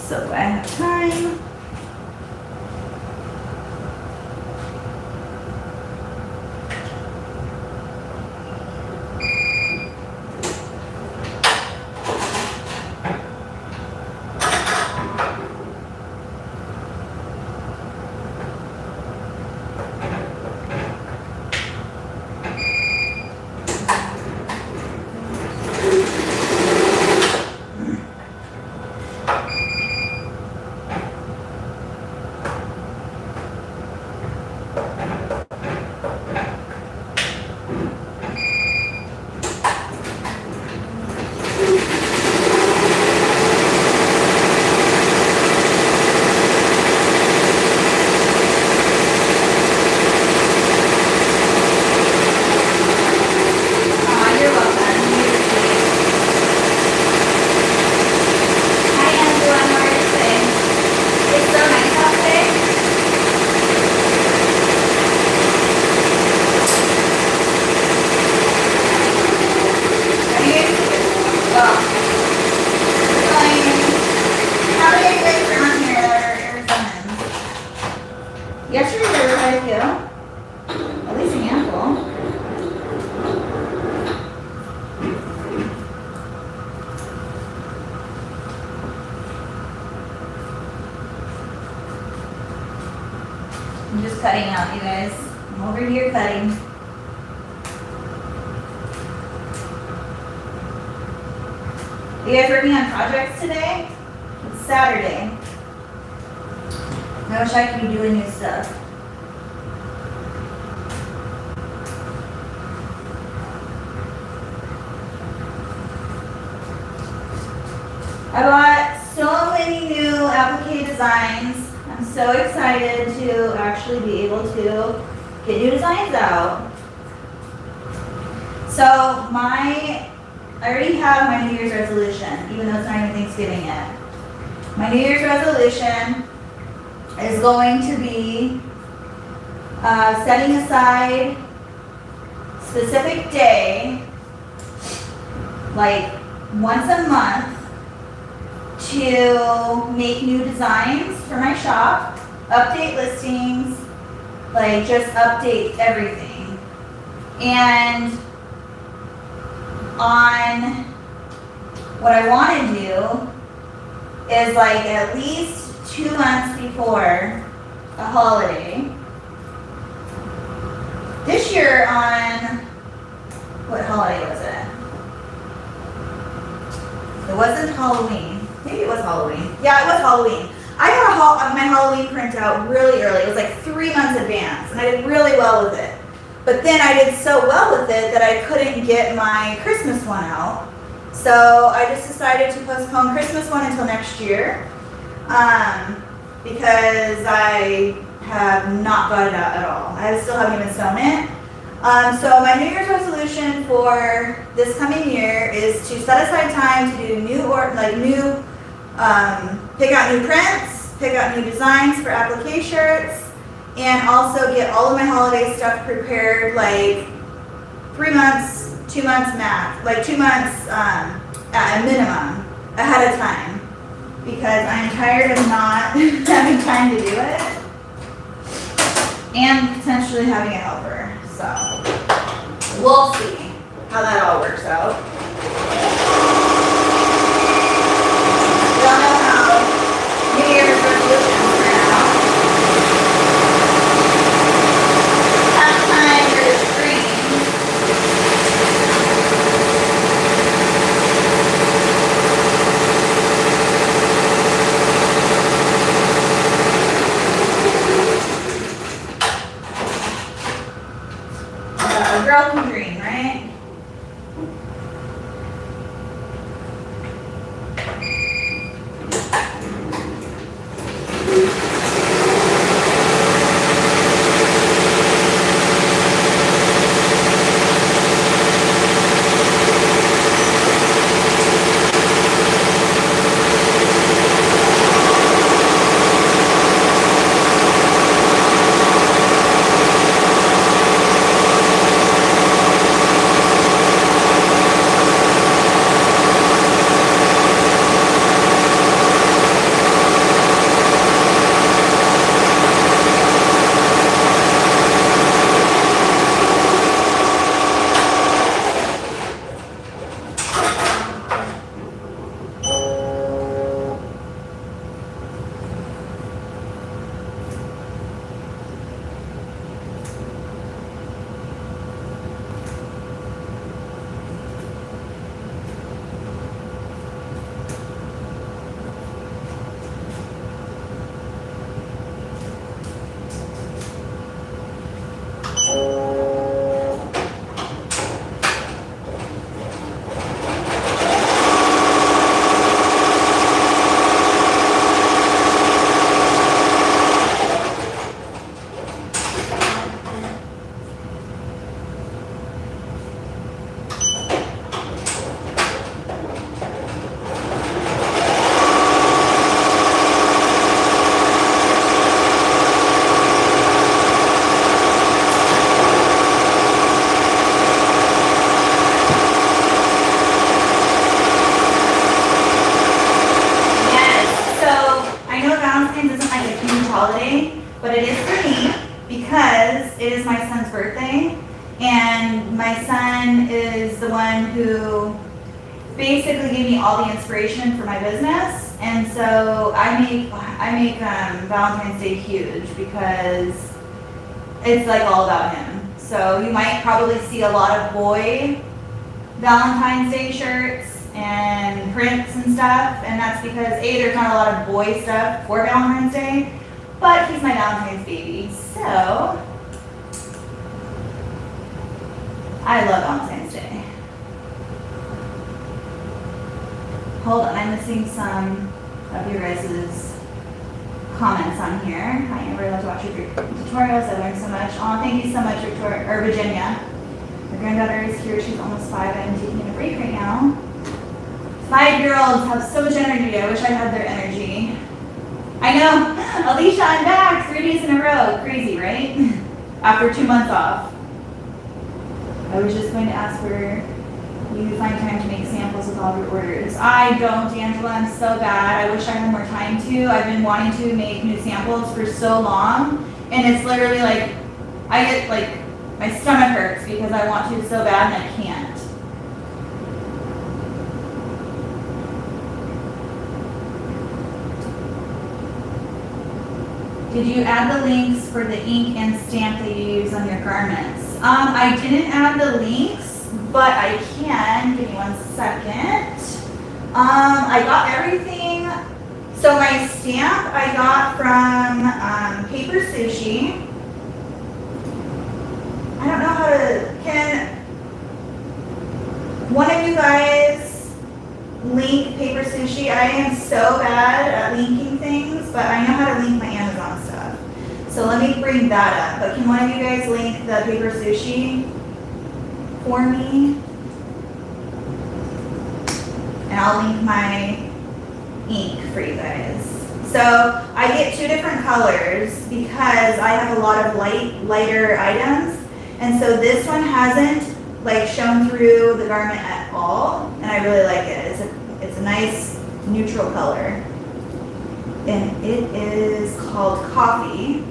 So I have time. Yesterday there were quite a few, at least a handful. I'm just cutting out, you guys. I'm over here cutting. You guys working on projects today? It's Saturday. I wish I could be doing new stuff. I bought so many new applique designs. I'm so excited to actually be able to get new designs out. So I already have my New Year's resolution, even though it's not even Thanksgiving yet. My New Year's resolution is going to be setting aside specific day, like once a month, to make new designs for my shop, update listings, like just update everything. And on what I want to do is like at least 2 months before a holiday. This year on, what holiday was it? It wasn't Halloween. Maybe it was Halloween. Yeah, it was Halloween. I got my Halloween print out really early. It was like 3 months advance, and I did really well with it. But then I did so well with it that I couldn't get my Christmas one out. So I just decided to postpone Christmas one until next year, because I have not got it out at all. I still haven't even sewn it. So my New Year's resolution for this coming year is to set aside time to do pick out new prints, pick out new designs for applique shirts, and also get all of my holiday stuff prepared like 3 months, 2 months max, like 2 months at a minimum ahead of time, because I'm tired of not having time to do it and potentially having a helper. So we'll see how that all works out. We all know how New Year's resolutions turn out. Last time for the screen. A girl can dream, right? Holiday, but it is for me because it is my son's birthday, and my son is the one who basically gave me all the inspiration for my business, and so I make Valentine's Day huge because it's like all about him. So you might probably see a lot of boy Valentine's Day shirts and prints and stuff, and that's because A, there's not a lot of boy stuff for Valentine's Day, but he's my Valentine's baby, so I love Valentine's Day. Hold on, I'm missing some of your guys' comments on here. I am really love to watch your tutorials. I learned so much. Oh, thank you so much, Victoria or Virginia. My granddaughter is here. She's almost 5 and I'm taking a break right now. 5-year-olds have so much energy. I wish I had their energy. I know. Alicia, I'm back 3 days in a row. Crazy, right? After 2 months off. I was just going to ask where you find time to make samples with all your orders. I don't, Angela. I'm so bad. I wish I had more time to. I've been wanting to make new samples for so long. And it's literally like, I get like, my stomach hurts because I want to so bad and I can't. Did you add the links for the ink and stamp that you use on your garments? I didn't add the links, but I can. Give me 1 second. I got everything. So my stamp I got from Paper Sushi. I don't know how to, can one of you guys link Paper Sushi? I am so bad at linking things, but I know how to link my Amazon stuff. So let me bring that up. But can one of you guys link the Paper Sushi for me? And I'll link my ink for you guys. So I get 2 different colors because I have a lot of lighter items. And so this one hasn't like shown through the garment at all, and I really like it. It's a nice neutral color, and it is called Coffee.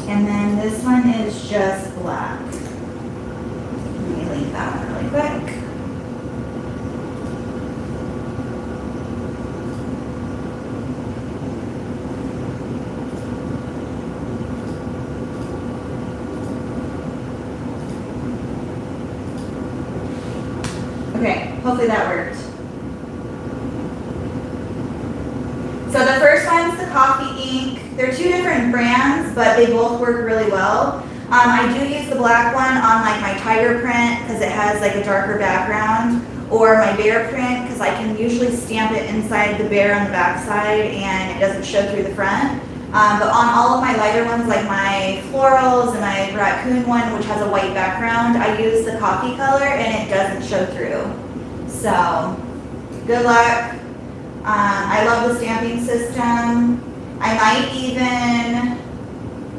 And then this one is just black. Let me link that one really quick. Okay, hopefully that worked. So the first one's the Coffee ink. They're 2 different brands, but they both work really well. I do use the black one on like my tiger print because it has like a darker background, or my bear print because I can usually stamp it inside the bear on the back side and it doesn't show through the front. But on all of my lighter ones, like my florals and my raccoon one, which has a white background, I use the coffee color and it doesn't show through. So, good luck. I love the stamping system. I might even,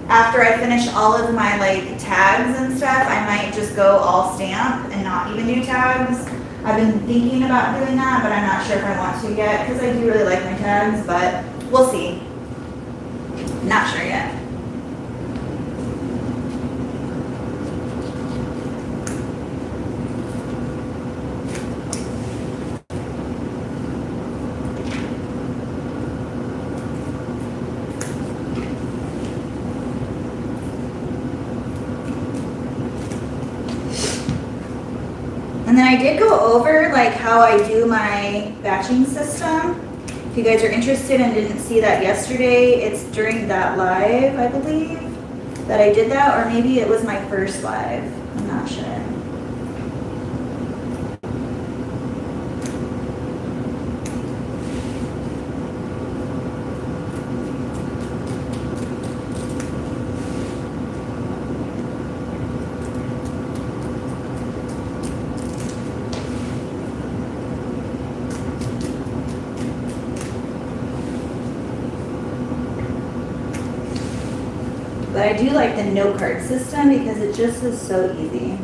after I finish all of my like tags and stuff, I might just go all stamp and not even do tags. I've been thinking about doing that, but I'm not sure if I want to yet because I do really like my tags, but we'll see. Not sure yet. And then I did go over like how I do my batching system. If you guys are interested and didn't see that yesterday, it's during that live, I believe, that I did that, or maybe it was my first live. I'm not sure. But I do like the note card system because it just is so easy.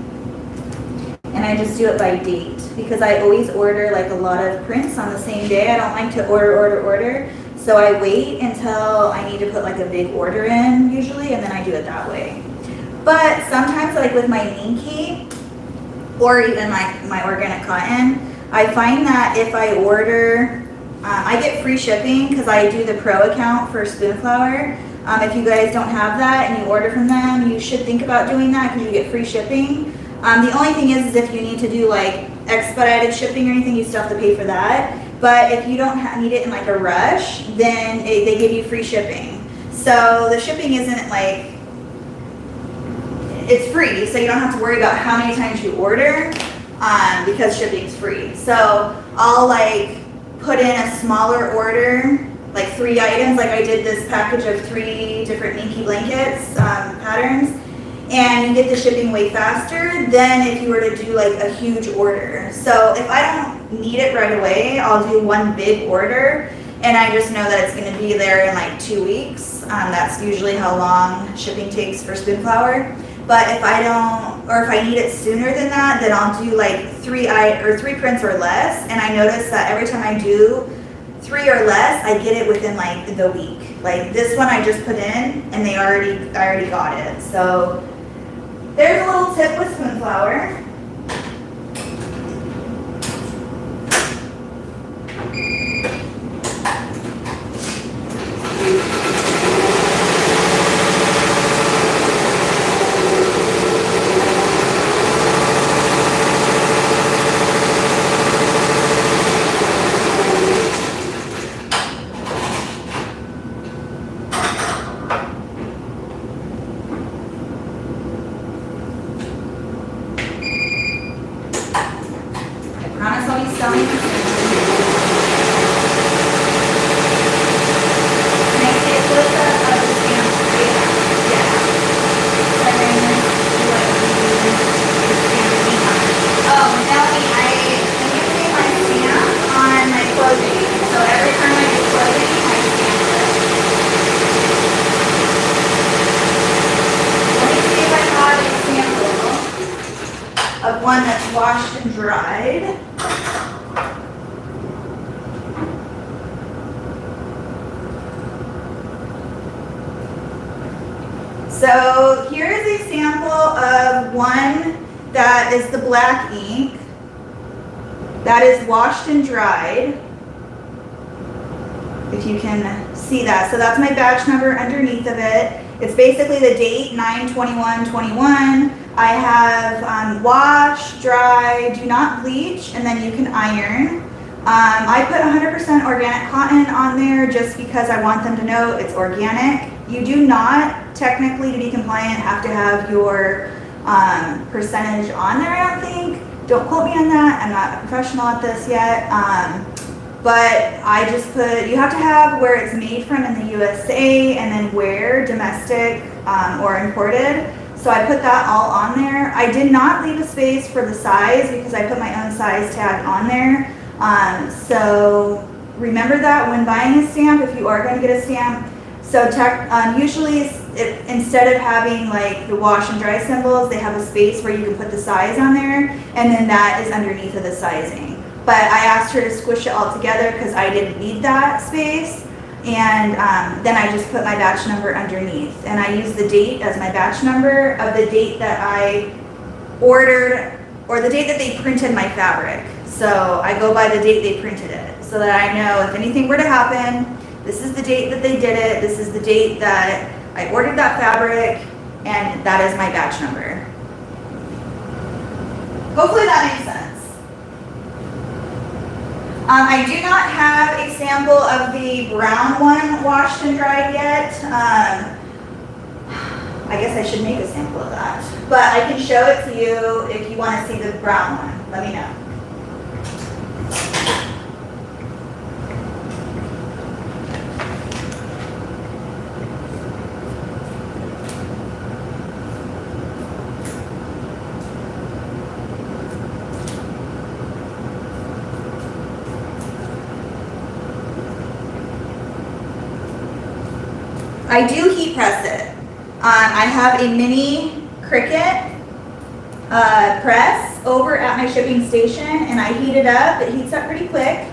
And I just do it by date because I always order like a lot of prints on the same day. I don't like to order. So I wait until I need to put like a big order in usually, and then I do it that way. But sometimes like with my Minky or even like my organic cotton, I find that if I order, I get free shipping because I do the pro account for Spoonflower. If you guys don't have that and you order from them, you should think about doing that because you get free shipping. The only thing is if you need to do like expedited shipping or anything, you still have to pay for that. But if you don't need it in like a rush, then they give you free shipping. So the shipping isn't like, it's free, so you don't have to worry about how many times you order because shipping's free. So I'll like put in a smaller order like 3 items, like I did this package of 3 different Minky blankets patterns, and you get the shipping way faster than if you were to do like a huge order. So if I don't need it right away, I'll do one big order, and I just know that it's going to be there in like 2 weeks. That's usually how long shipping takes for Spoonflower. But if I don't, or if I need it sooner than that, then I'll do like 3 prints or less. And I notice that every time I do 3 or less, I get it within like the week. Like this one I just put in, and I already got it. So there's a little tip with Spoonflower. Of one that's washed and dried. So here's a sample of one that is the black ink that is washed and dried. If you can see that. So that's my batch number underneath of it. It's basically the date 9/21/21. I have wash, dry, do not bleach, and then you can iron. I put 100% organic cotton on there just because I want them to know it's organic. You do not, technically, to be compliant, have to have your percentage on there, I don't think. Don't quote me on that. I'm not a professional at this yet. But I just put, you have to have where it's made from in the USA, and then where, domestic or imported. So I put that all on there. I did not leave a space for the size because I put my own size tag on there. So remember that when buying a stamp, if you are going to get a stamp. So usually instead of having like the wash and dry symbols, they have a space where you can put the size on there, and then that is underneath of the sizing. But I asked her to squish it all together because I didn't need that space. And then I just put my batch number underneath. And I use the date as my batch number of the date that I ordered, or the date that they printed my fabric. So I go by the date they printed it, so that I know if anything were to happen, this is the date that they did it, this is the date that I ordered that fabric, and that is my batch number. Hopefully that makes sense. I do not have a sample of the brown one washed and dried yet. I guess I should make a sample of that. But I can show it to you if you want to see the brown one. Let me know. I do heat press it. I have a mini Cricut press over at my shipping station, and I heat it up. It heats up pretty quick.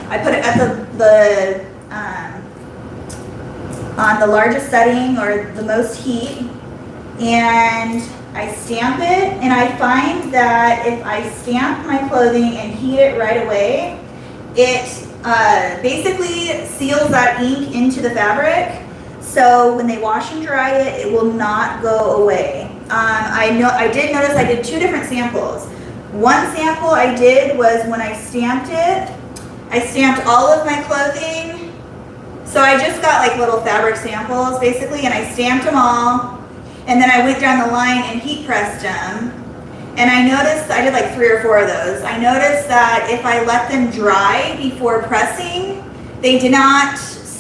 I put it at on the largest setting, or the most heat, and I stamp it. And I find that if I stamp my clothing and heat it right away, it basically seals that ink into the fabric. So when they wash and dry it, it will not go away. I did notice I did 2 different samples. One sample I did was when I stamped it, I stamped all of my clothing. So I just got like little fabric samples basically, and I stamped them all. And then I went down the line and heat pressed them. And I noticed, I did like 3 or 4 of those. I noticed that if I let them dry before pressing, they did not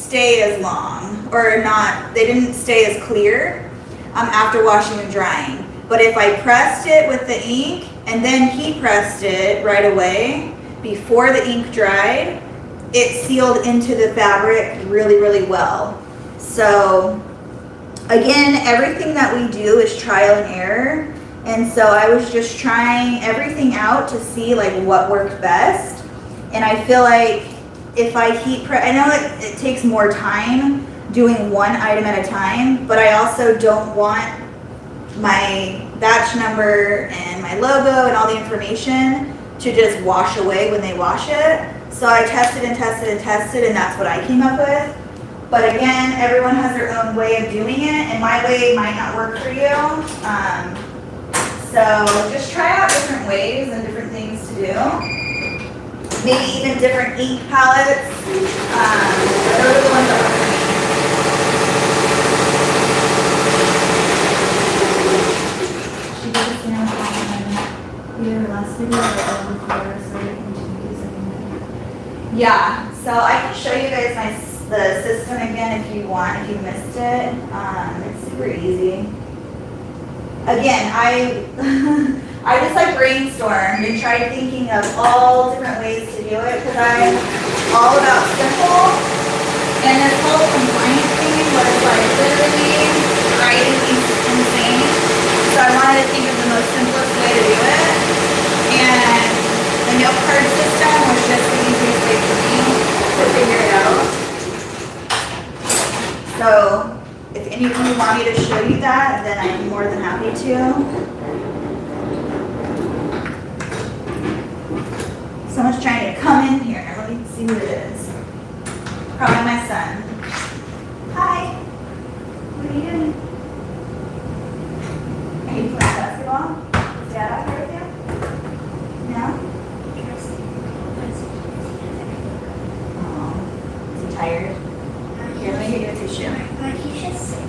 stay as long, or not, they didn't stay as clear after washing and drying. But if I pressed it with the ink and then heat pressed it right away before the ink dried, it sealed into the fabric really, really well. So again, everything that we do is trial and error. And so I was just trying everything out to see like what worked best. And I feel like if I heat press, I know it takes more time doing one item at a time, but I also don't want my batch number and my logo and all the information to just wash away when they wash it. So I tested and tested and tested, and that's what I came up with. But again, everyone has their own way of doing it, and my way might not work for you. So just try out different ways and different things to do. Maybe even different ink palettes. Those are the ones that work for me. She did the same on either last video or before, so we can do something. Yeah, so I can show you guys the system again if you want, if you missed it. It's super easy. Again, I just like brainstormed and tried thinking of all different ways to do it because I'm all about simple. And this whole compliance thing was like literally driving me insane. So I wanted to think of the most simplest way to do it. And the note card system was just the easiest way for me to figure it out. So if any of you want me to show you that, then I'm more than happy to. Someone's trying to come in here. Let me see who it is. Probably my son. Hi. What are you doing? Are you playing basketball? Is Dad out here with you? No? Oh. Is he tired? Here, let me get you a tissue. He's just sick.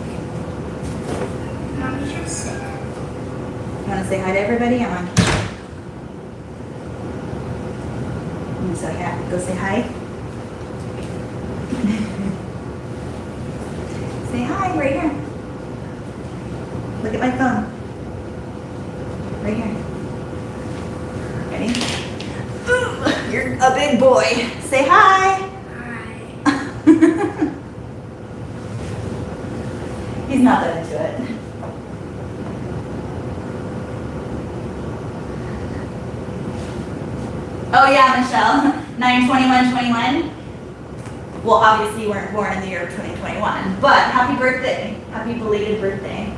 Mommy's just sick. You want to say hi to everybody? I'm on camera. So yeah, go say hi. Say hi right here. Look at my phone. Right here. Ready? Ooh, you're a big boy. Say hi. Hi. He's not that into it. Oh yeah, Michelle, 9/21/21. Well, obviously you weren't born in the year of 2021, but happy birthday. Happy belated birthday.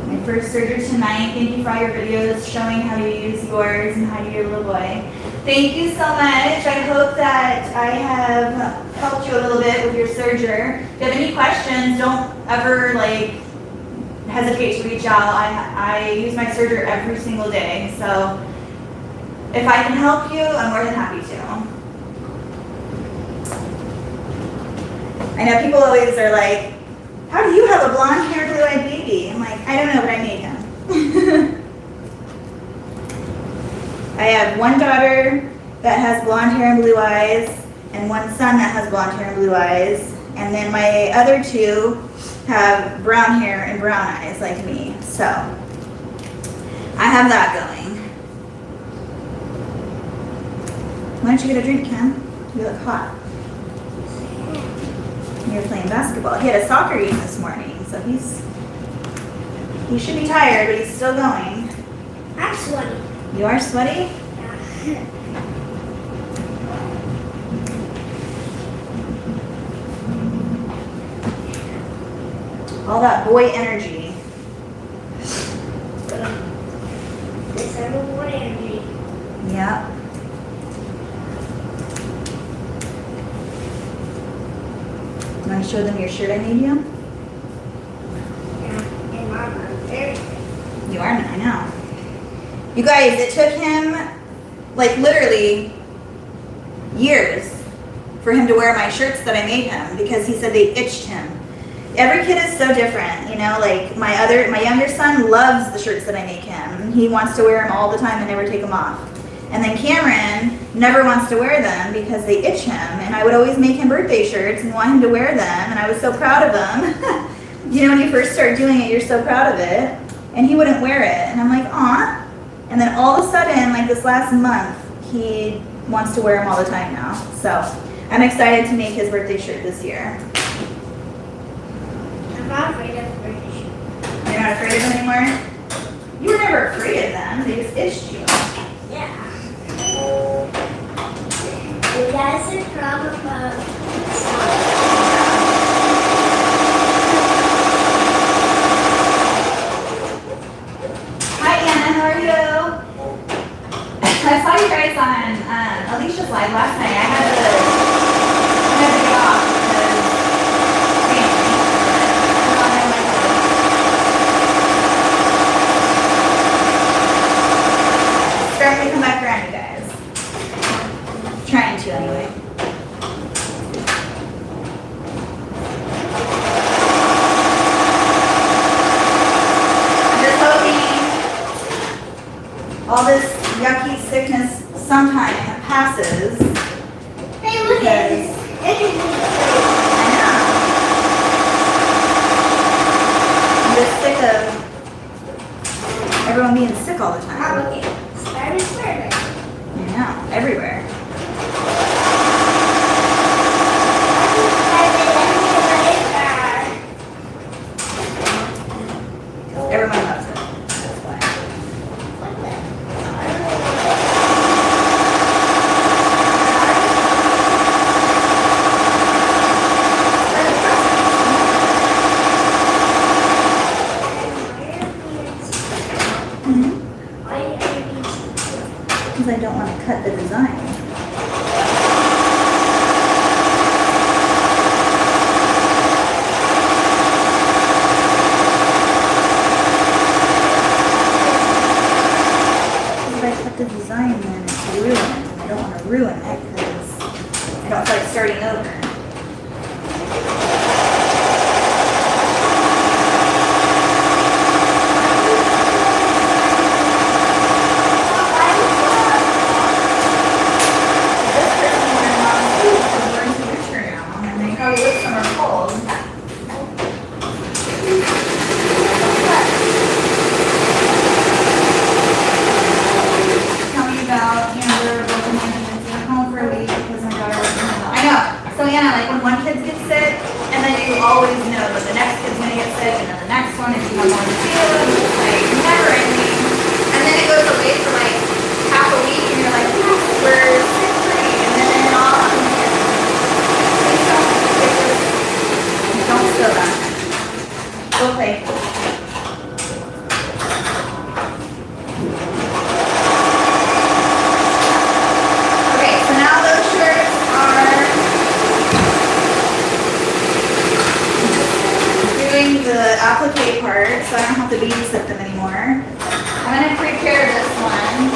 My first SERGER tonight. Thank you for all your videos showing how to use yours and how to your little boy. Thank you so much. I hope that I have helped you a little bit with your SERGER. If you have any questions, don't ever hesitate to reach out. I use my SERGER every single day, so if I can help you, I'm more than happy to. I know people always are like, how do you have a blonde hair, blue-eyed baby? I'm like, I don't know, but I made him. I have one daughter that has blonde hair and blue eyes, and one son that has blonde hair and blue eyes, and then my other two have brown hair and brown eyes like me. So I have that going. Why don't you get a drink, Ken? You look hot. You're playing basketball. He had a soccer game this morning, so he should be tired, but he's still going. I'm sweaty. You are sweaty? Yeah. All that boy energy. This everyone energy. Yep. You want to show them your shirt I made you? Yeah. And Mama, everything. You are, I know. You guys, it took him, literally years for him to wear my shirts that I made him because he said they itched him. Every kid is so different, you know, my younger son loves the shirts that I make him. He wants to wear them all the time and never take them off. And then Cameron never wants to wear them because they itch him. And I would always make him birthday shirts and want him to wear them. And I was so proud of him. You know, when you first start doing it, you're so proud of it. And he wouldn't wear it. And I'm like, aw. And then all of a sudden, like this last month, he wants to wear them all the time now. So I'm excited to make his birthday shirt this year. I'm not afraid of British. You're not afraid of them anymore? You were never afraid of them. They just itched you. Yeah. And that's the problem of Hi, Anna. How are you? I saw you guys on Alicia's live last night. I had to get off because starting to come back around, you guys. Trying to, anyway. I'm just hoping all this yucky sickness sometime passes. Hey, look at this. I know. I'm just sick of everyone being sick all the Oh, time. look at Spider Spider. I know, everywhere. Everyone loves it. That's why. Because I don't want to cut the design. If I cut the design, then it's ruined. And I don't want to ruin it because I don't feel like starting over. This person wanted mom's food because we're into winter now, and they probably live somewhere cold. Tell me about Amber working in home for a week because my daughter works from home. I know. So Anna, like when one kid gets sick, and then you always know that the next kid's gonna get sick, and then the next one, if you have more to do, it's like never ending. And then it goes away for like half a week, and you're like, yes, we're sick free, and then it all happens again. Don't spill that. Go play. Okay, so now those shirts are doing the applique part, so I don't have to babysit them anymore. I'm gonna prepare this one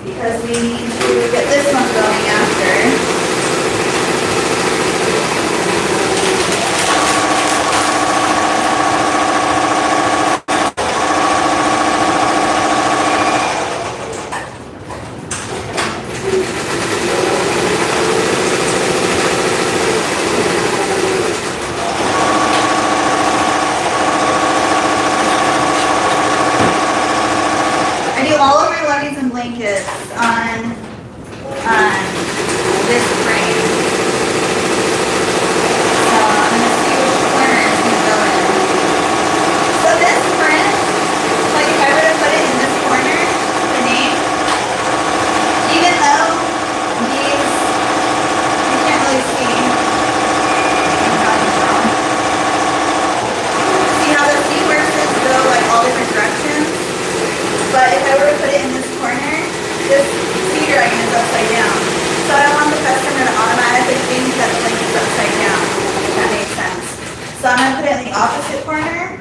because we need to get this one going after. I do all of my luggage and blankets on this frame. So I'm gonna see which corner it's gonna go in. So this print, like if I were to put it in this corner, the name, even though these, you can't really see. I'm probably wrong. See how the sequences go like all different directions? But if I were to put it in this corner, this seat dragon is upside down. So I don't want the customer to automatically think that the link is upside down, if that makes sense. So I'm gonna put it in the opposite corner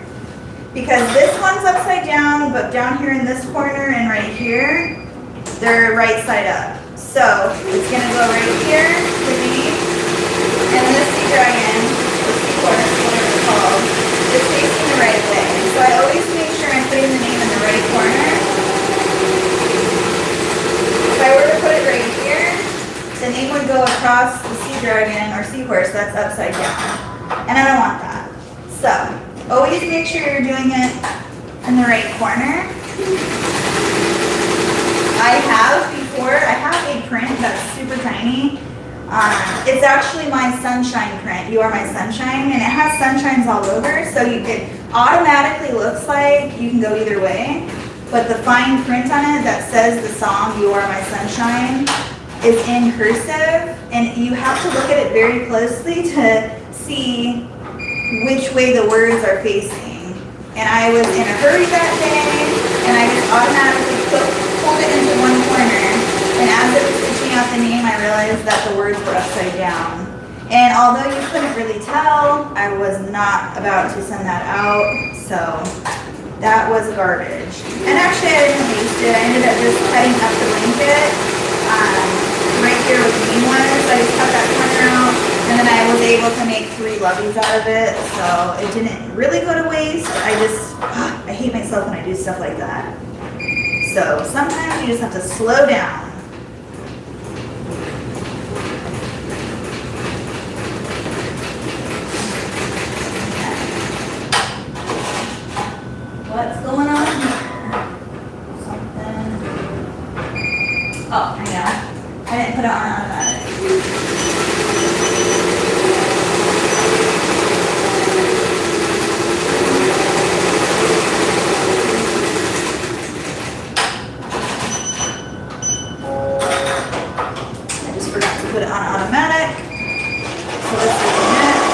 because this one's upside down, but down here in this corner and right here, they're right side up. So it's gonna go right here, the name, and this sea dragon, the seahorse, whatever it's called, is facing the right way. So I always make sure I'm putting the name in the right corner. dragon or seahorse that's upside down. And I don't want that. So, always make sure you're doing it in the right corner. I have a print that's super tiny. It's actually my sunshine print, You Are My Sunshine, and it has sunshines all over, so it automatically looks like you can go either way. But the fine print on it that says the song You Are My Sunshine is in cursive, and you have to look at it very closely to see which way the words are facing. And I was in a hurry that day, and I just automatically pulled it into one corner, and as it was stitching out the name, I realized that the words were upside down. And although you couldn't really tell, I was not about to send that out, so that was garbage. And actually, I didn't waste it. I ended up just cutting up the blanket right here where the name was. I just cut that corner out, and then I was able to make 3 loveys out of it, so it didn't really go to waste. I hate myself when I do stuff like that. So sometimes you just have to slow down. What's going on here? Something. Oh, I know. I didn't put it on automatic. I just forgot to put it on automatic. So let's do the next.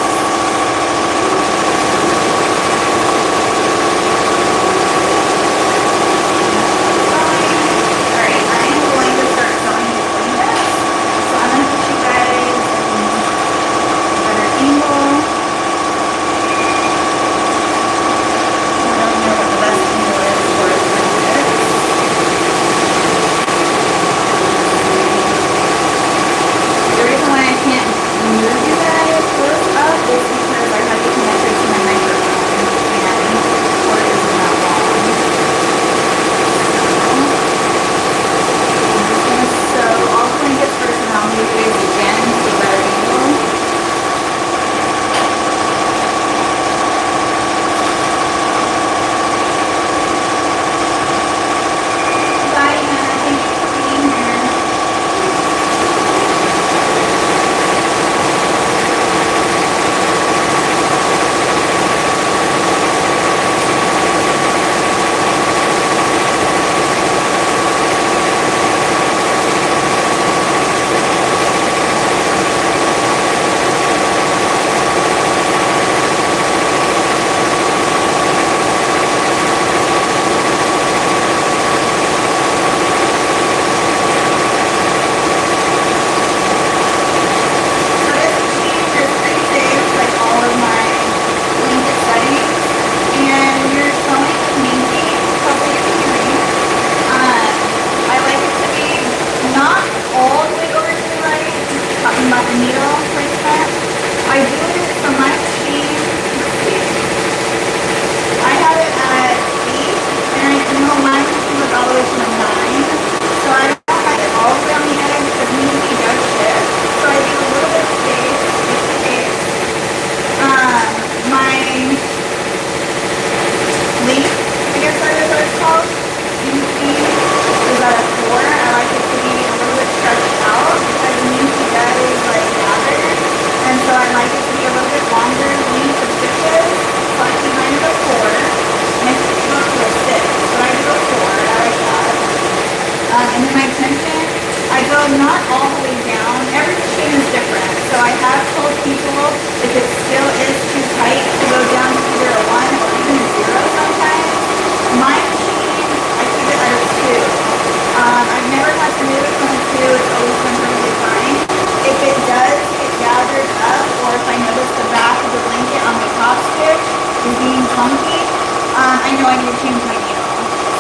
I know I need to change my needle.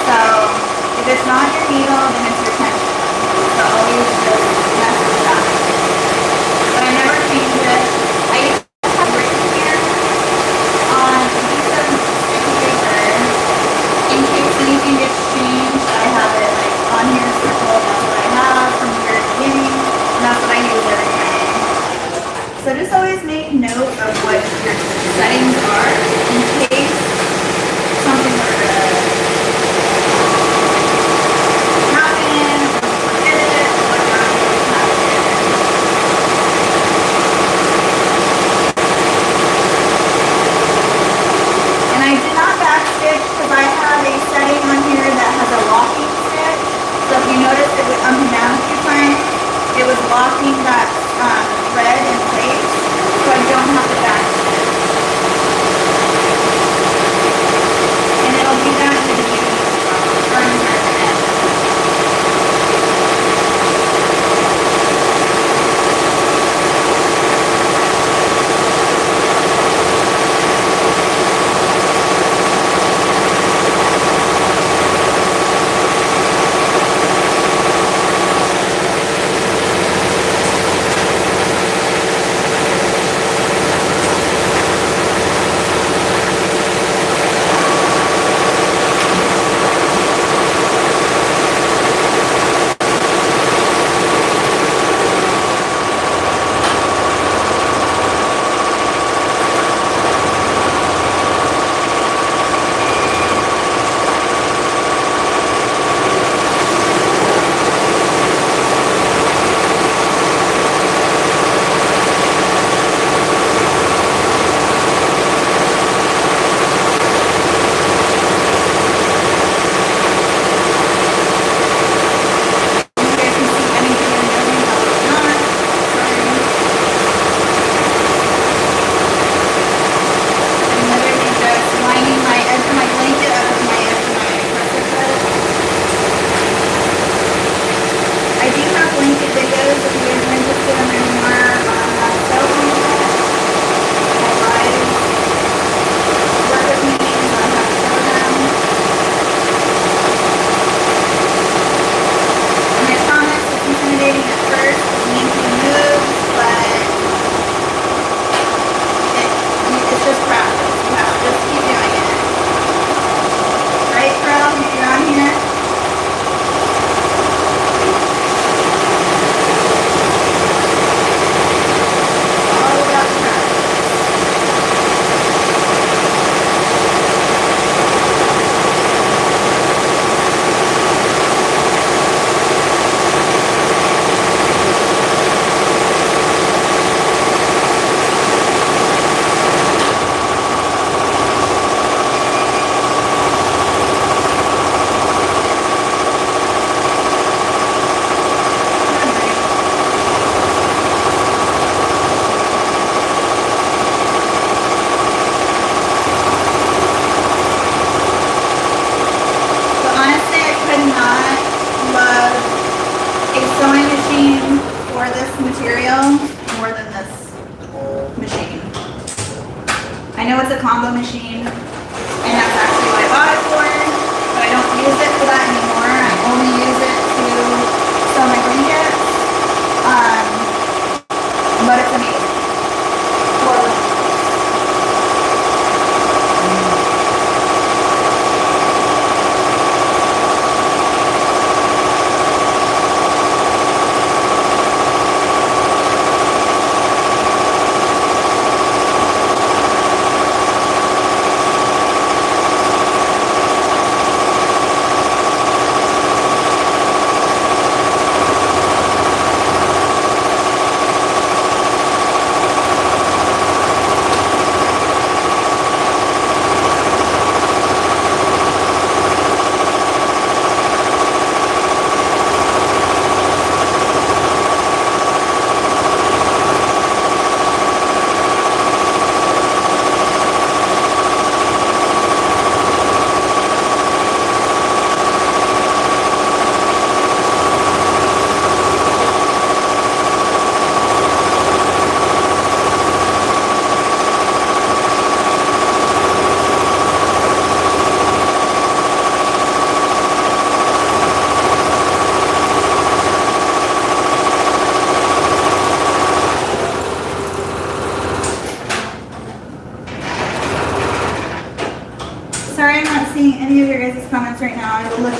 So if it's not your needle, then it's your tension. So always just mess with that. But I never change it. I used to have written here on a piece of sticky paper in case anything gets changed. I have it like on here circled. That's what I have from the very beginning. And that's what I use every time.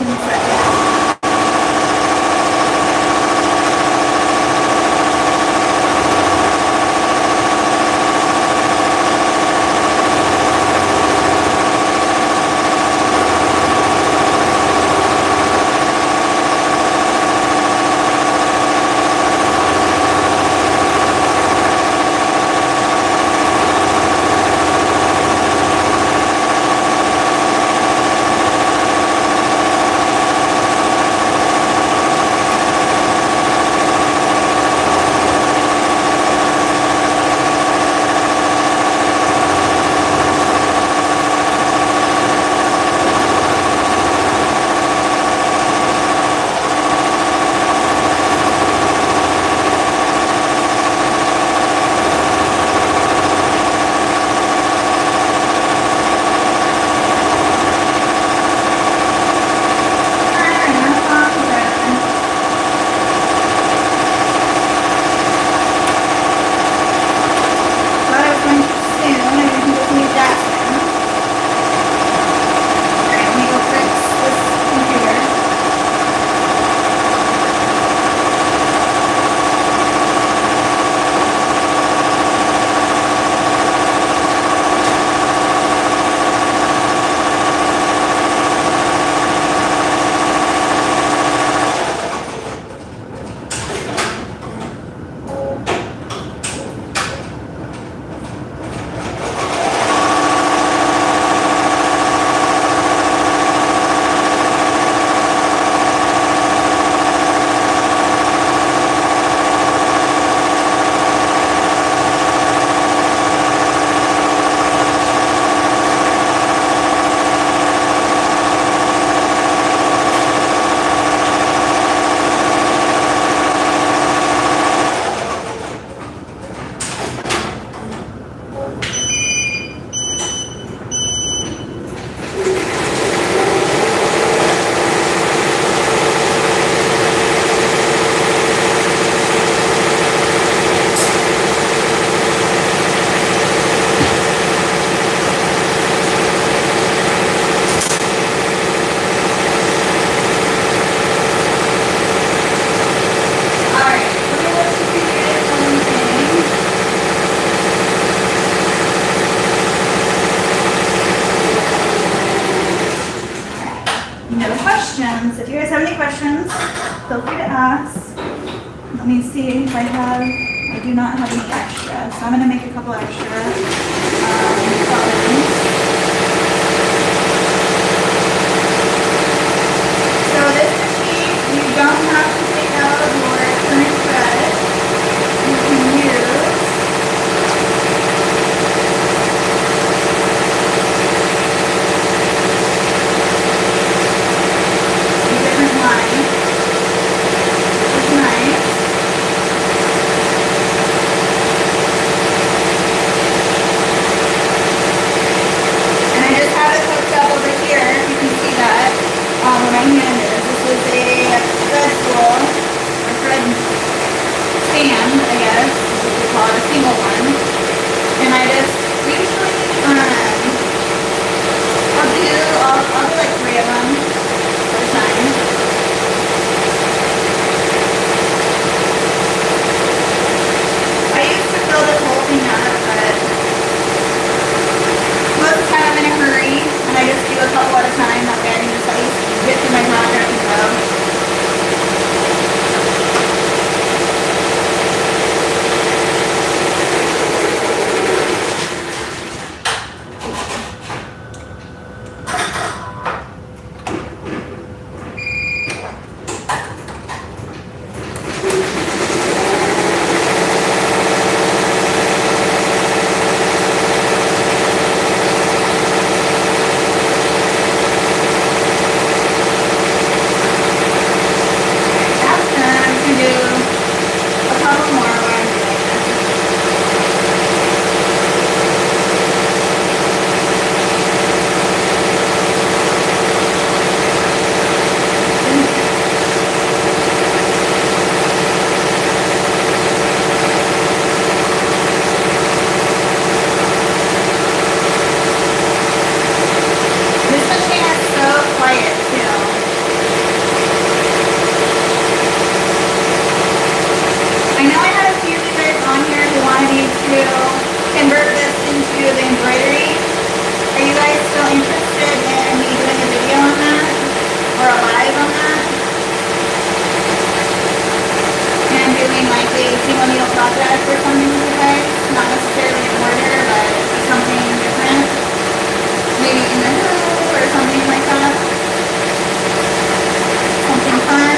questions that you have. questions. If you guys have any questions, feel free to ask. Let me see if I have, I do not have any extra, so I'm gonna make a couple extra bobbins. So this machine, you don't have to take out your current thread. You can use different lines, which is nice. And I just have it hooked up over here, if you can see that, where my hand is. This is a thread spool, or thread stand, I guess, is what we call it, a single one. And I just usually, I'll do like 3 of them at a time. I used to fill this whole thing up, but most of the time I'm in a hurry, and I just do a couple at a time. That way I can just at least get through my project and go. embroidery. Are you guys still interested in me doing a video on that? Or a live on that? And doing like a single needle project or something with you guys? Not necessarily an order, but something different. Maybe in the hood or something like that. Something fun.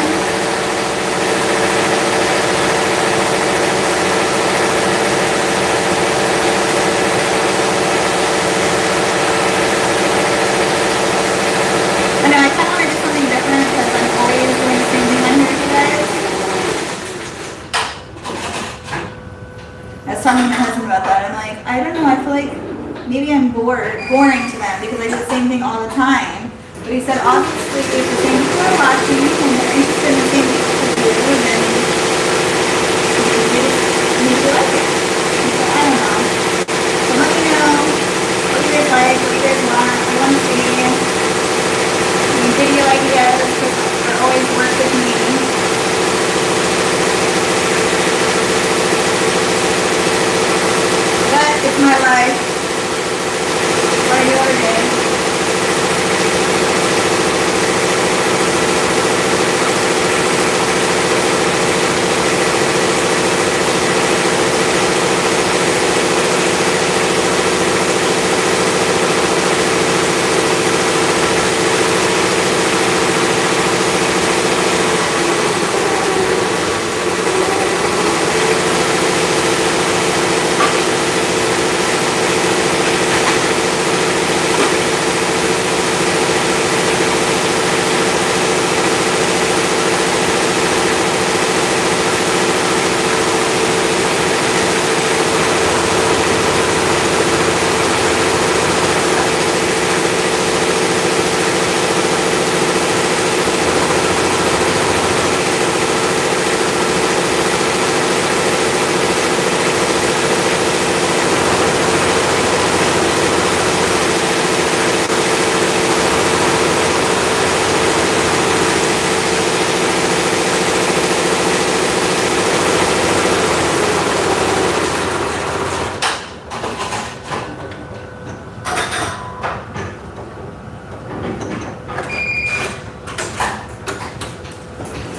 I know, I kind of want to do something different because I'm always doing the same thing on here with you guys. I was talking to my husband about that. I'm like, I don't know, I feel like maybe I'm boring to them because I do the same thing all the time. But he said, obviously, if the same people are watching and they're interested in the same things as you, then you just like it. So I don't know. So let me know what you guys like, what you guys want, what you want to see. Video ideas are always work with me. But it's my life. What I do every day.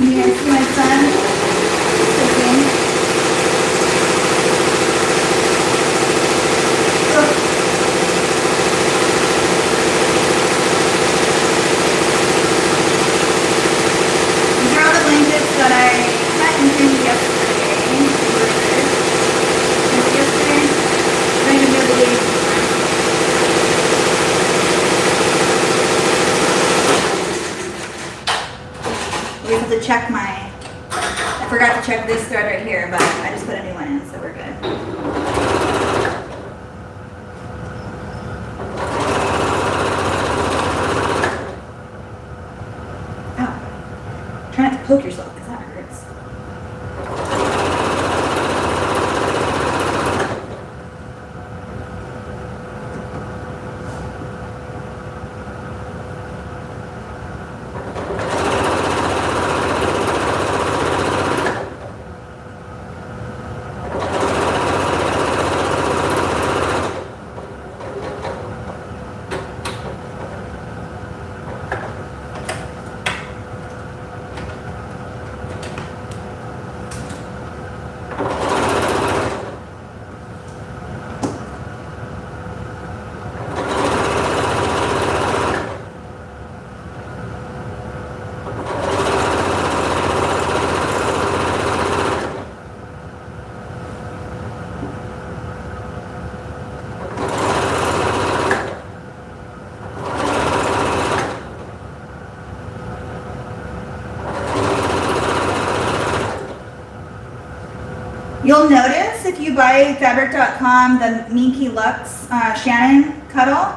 You guys see my son cooking? These are all the blankets that I cut and trimmed yesterday. Yesterday? I don't even know the date. We have to check I forgot to check this thread right here, but I just put a new one in, so we're good. Oh. Try not to poke yourself, because that hurts. You'll notice if you buy fabric.com the Minky Lux Shannon cuddle,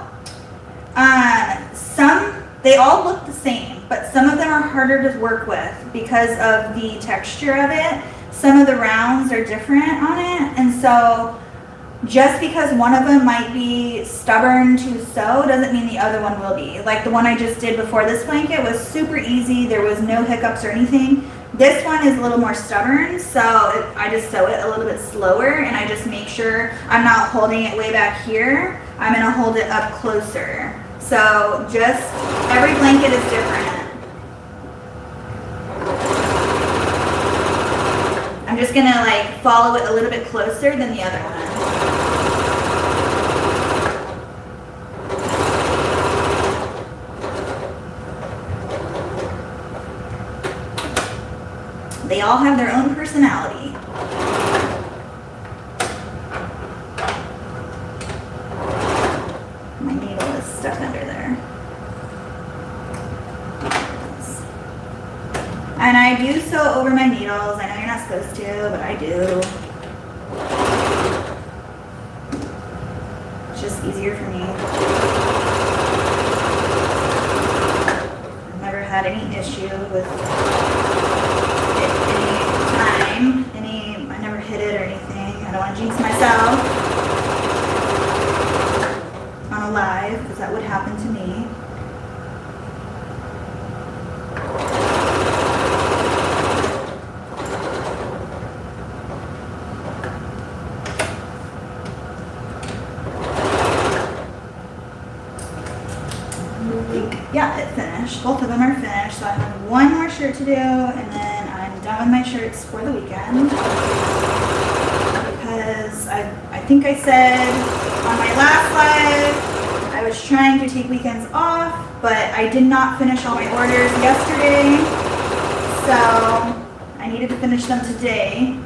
they all look the same, but some of them are harder to work with because of the texture of it. Some of the rounds are different on it, and so just because one of them might be stubborn to sew doesn't mean the other one will be. Like the one I just did before this blanket was super easy. There was no hiccups or anything. This one is a little more stubborn, so I just sew it a little bit slower, and I just make sure I'm not holding it way back here. I'm gonna hold it up closer. So just, every blanket is different. I'm just gonna like follow it a little bit closer than the other one. They all have their own personality. My needle is stuck under there. And I do sew over my needles. I know you're not supposed to, but I do. It's just easier for me. I've never had any issue with it any time. I never hit it or anything. I don't want to jinx myself on a live, because that would happen to me. Yeah, it finished. Both of them are finished, so I have one more shirt to do, and then I'm done with my shirts for the weekend. Because I think I said on my last live, I was trying to take weekends off, but I did not finish all my orders yesterday, so I needed to finish them today.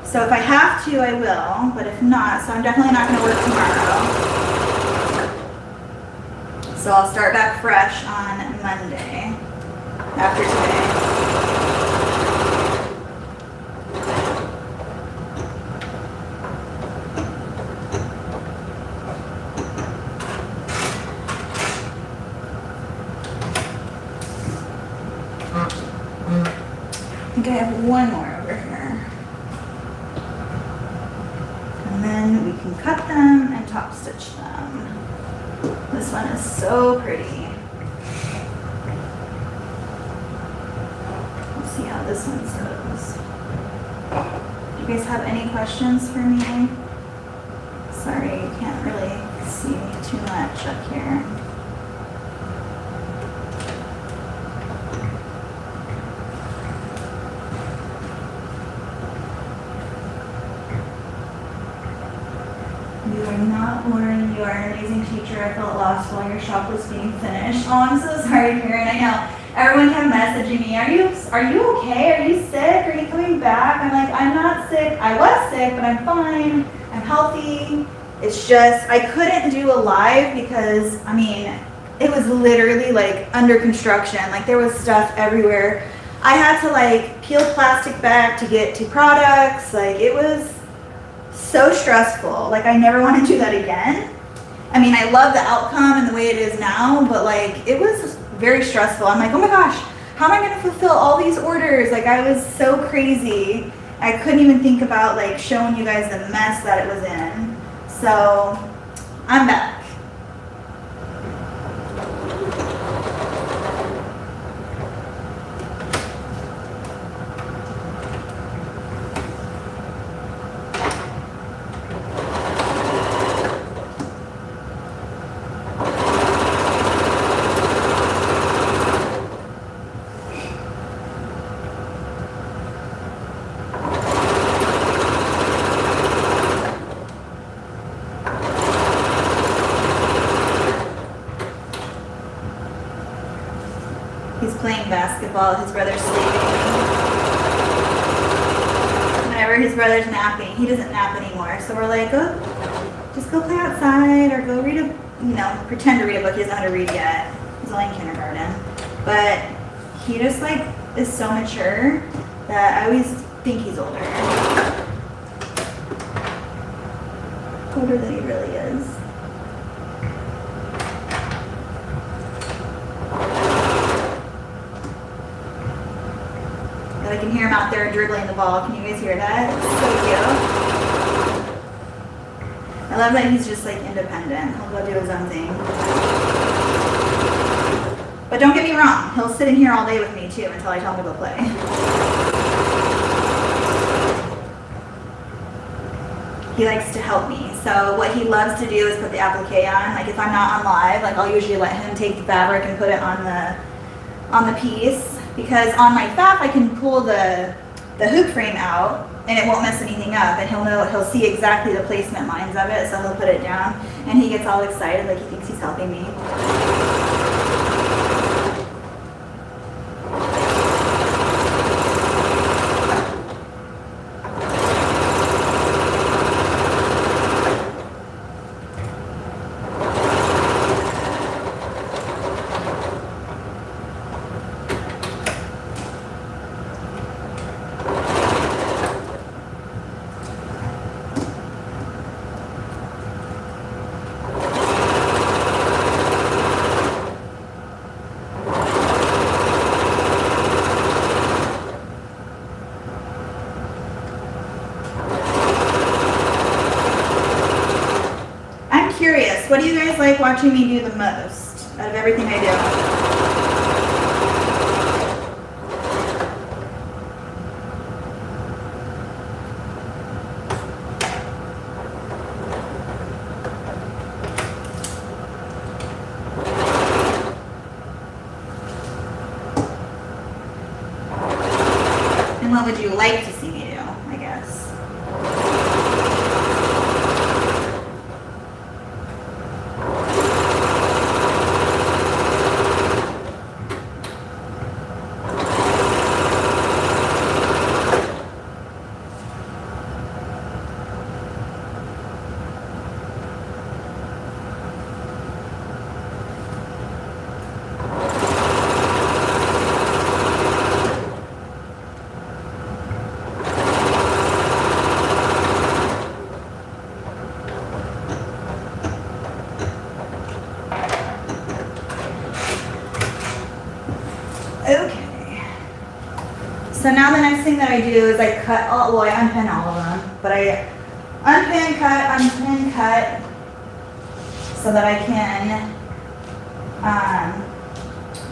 So if I have to, I will, but if not, so I'm definitely not going to work tomorrow. So I'll start back fresh on Monday, after today. I think I have one more over here. And then we can cut them and top stitch them. This one is so pretty. Let's see how this one sews. Do you guys have any questions for me? Sorry, you can't really see too much up here. You are not boring. You are an amazing teacher. I felt lost while your shop was being finished. Oh, I'm so sorry to hear it. I know everyone kept messaging me. Are you okay? Are you sick? Are you coming back? I'm like, I'm not sick. I was sick, but I'm fine. I'm healthy. It's just, I couldn't do a live because, I mean, it was literally like under construction. Like there was stuff everywhere. I had to like peel plastic back to get to products. Like it was so stressful. Like I never want to do that again. I mean, I love the outcome and the way it is now, but like it was very stressful. I'm like, oh my gosh, how am I going to fulfill all these orders? Like I was so crazy. I couldn't even think about like showing you guys the mess that it was in. So I'm back. He's playing basketball, his brother's sleeping. Whenever his brother's napping, he doesn't nap anymore. So we're like, oh, just go play outside or go read a, pretend to read a book. He doesn't know how to read yet. He's only in kindergarten. But he just like is so mature that I always think he's older. Older than he really is. I can hear him out there dribbling the ball. Can you guys hear that? It's so cute. I love that he's just like independent. He'll go do his own thing. But don't get me wrong, he'll sit in here all day with me too until I tell him to go play. he likes to help me. So what he loves to do is put the applique on. Like if I'm not on live, like I'll usually let him take the fabric and put it on the piece, because on my FAF I can pull the hoop frame out and it won't mess anything up, and he'll see exactly the placement lines of it, so he'll put it down and he gets all excited like he thinks he's helping me. Curious, what do you guys like watching me do the most out of everything I do? And what would you like to see me do, I guess? Okay. So now the next thing that I do is I cut all, well, I unpin all of them, but I unpin, cut, so that I can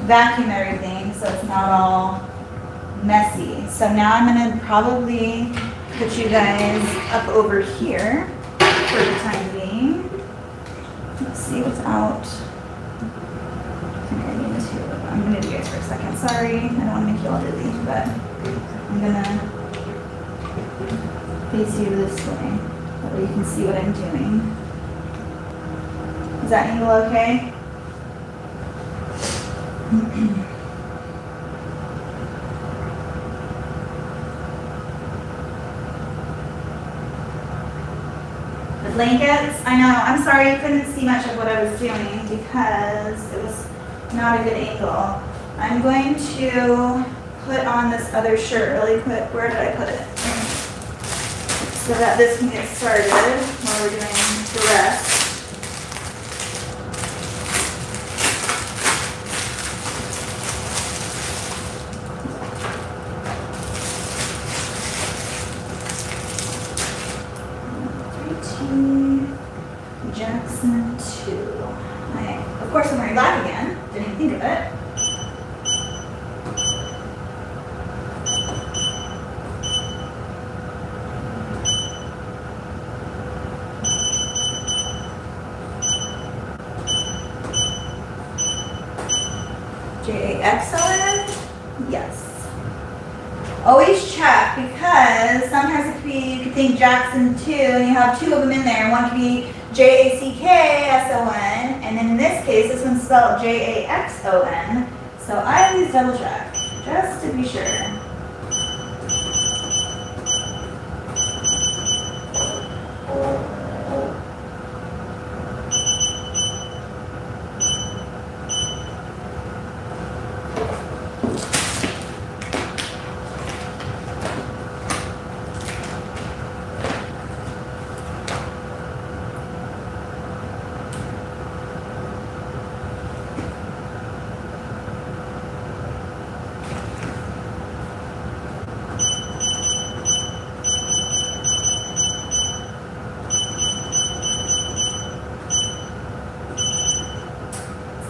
vacuum everything so it's not all messy. So now I'm gonna probably put you guys up over here for the time being. Let's see what's out. I'm gonna do you guys for a second. Sorry, I don't want to make you all dizzy, but I'm gonna face you this way. That way you can see what I'm doing. Is that angle okay? The blankets, I know, I'm sorry you couldn't see much of what I was doing because it was not a good angle. I'm going to put on this other shirt really quick. Where did I put it? So that this can get started while we're doing the rest. Jackson 2. Of course I'm wearing black again. Didn't even think of it. JAXON? Yes. Always check, because sometimes it could be, you could think Jackson 2 and you have two of them in there. One could be JACKSON, and then in this case, this one's spelled JAXON. So I always double check, just to be sure.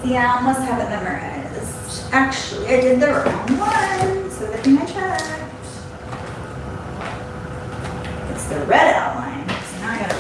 Yeah, I almost have it memorized. Actually, I did the wrong one, so good thing I checked. It's the red outline, so now I gotta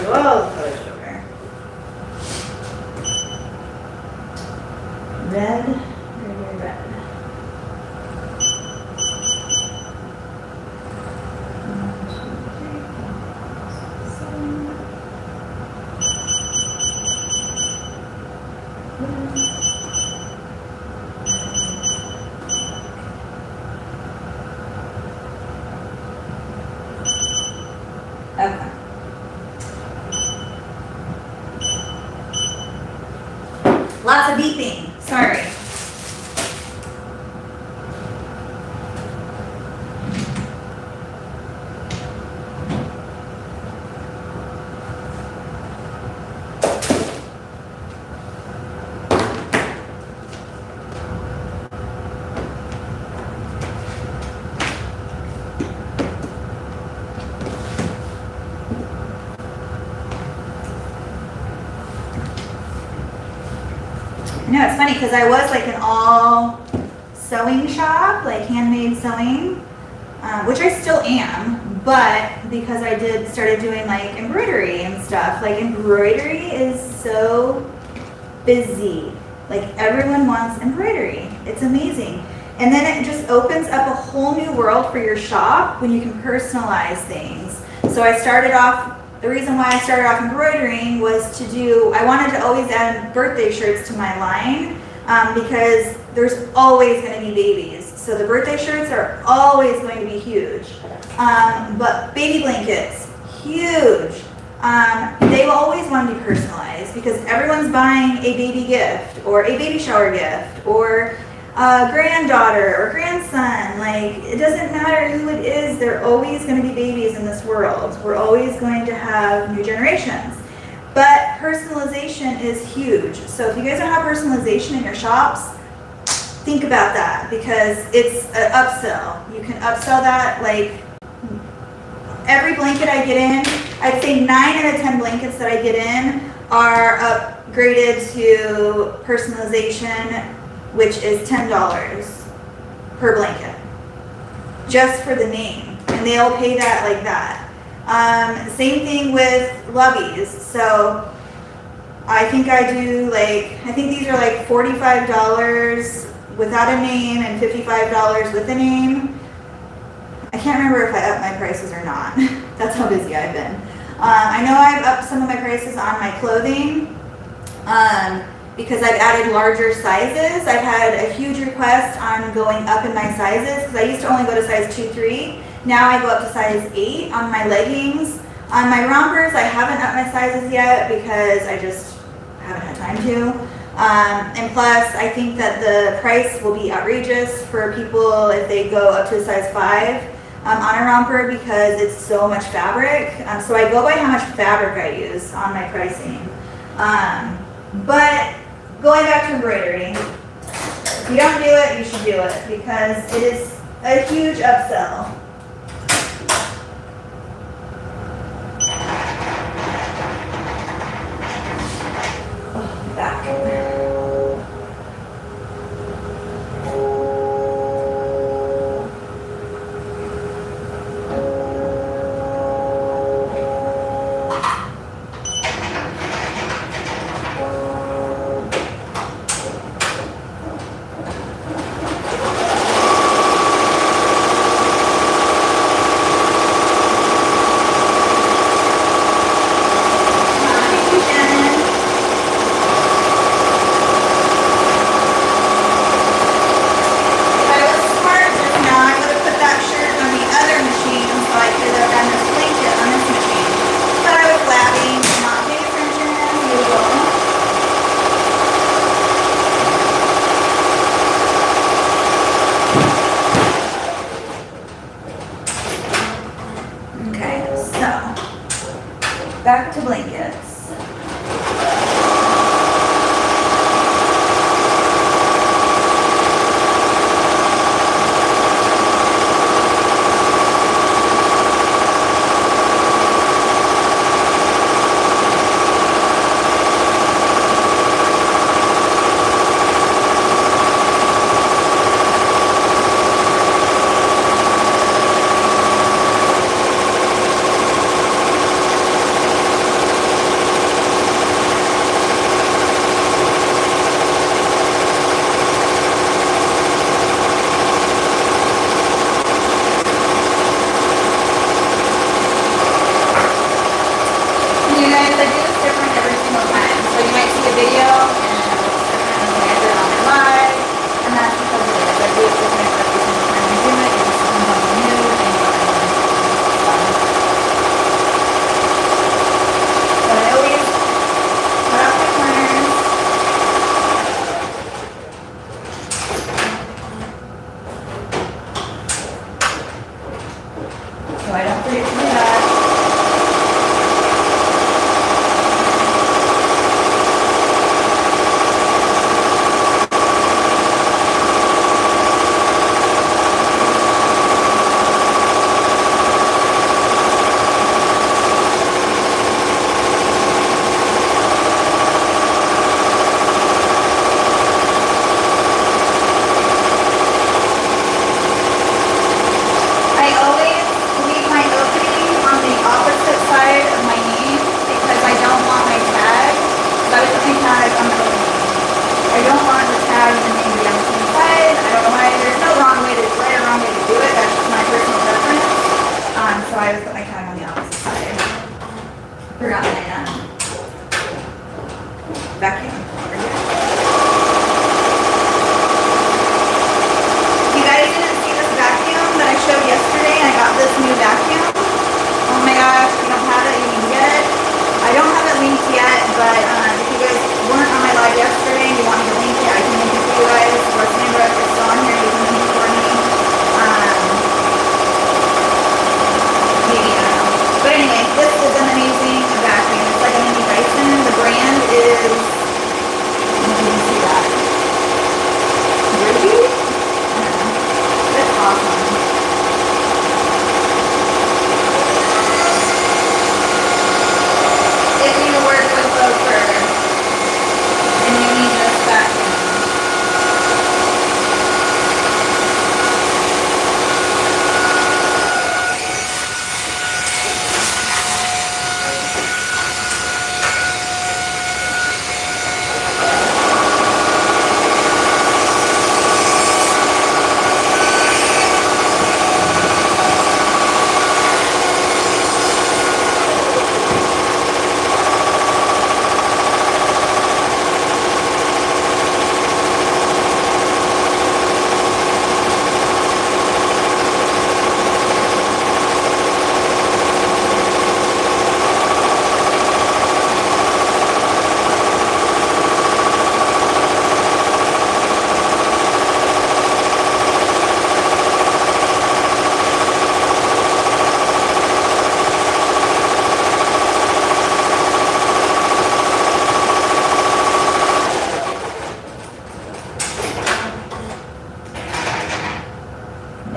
Lots of beeping, sorry. No, it's funny because I was like an all sewing shop, like handmade sewing, which I still am, but because I started doing like embroidery and stuff, like embroidery is so busy. Like everyone wants embroidery. It's amazing. And then it just opens up a whole new world for your shop when you can personalize things. So the reason why I started off embroidering was I wanted to always add birthday shirts to my line because there's always going to be babies. So the birthday shirts are always going to be huge. But baby blankets, huge. They will always want to be personalized because everyone's buying a baby gift or a baby shower gift or a granddaughter or grandson. Like, it doesn't matter who it is, there are always going to be babies in this world. We're always going to have new generations. But personalization is huge. So if you guys don't have personalization in your shops, think about that because it's an upsell. You can upsell that. Like, every blanket I get in, I'd say 9 out of 10 blankets that I get in are upgraded to personalization, which is $10 per blanket, just for the name, and they'll pay that like that. Same thing with lubbies. So I think these are like $45 without a name and $55 with a name. I can't remember if I upped my prices or not. That's how busy I've been. I know I've upped some of my prices on my clothing because I've added larger sizes. I've had a huge request on going up in my sizes because I used to only go to size 2-3. Now I go up to size 8 on my leggings. On my rompers, I haven't upped my sizes yet because I just haven't had time to. And plus, I think that the price will be outrageous for people if they go up to a size 5 on a romper because it's so much fabric. So I go by how much fabric I use on my pricing. But going back to embroidery, if you don't do it, you should do it because it is a huge upsell. Oh, back.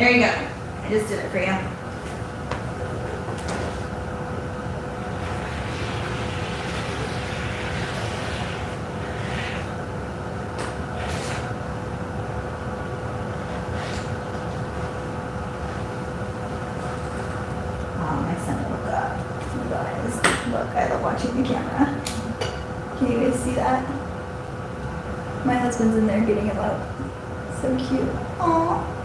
There you go. I just did it for you. My son woke up. You guys, look, I love watching the camera. Can you guys see that? My husband's in there getting him up. So cute. Aww.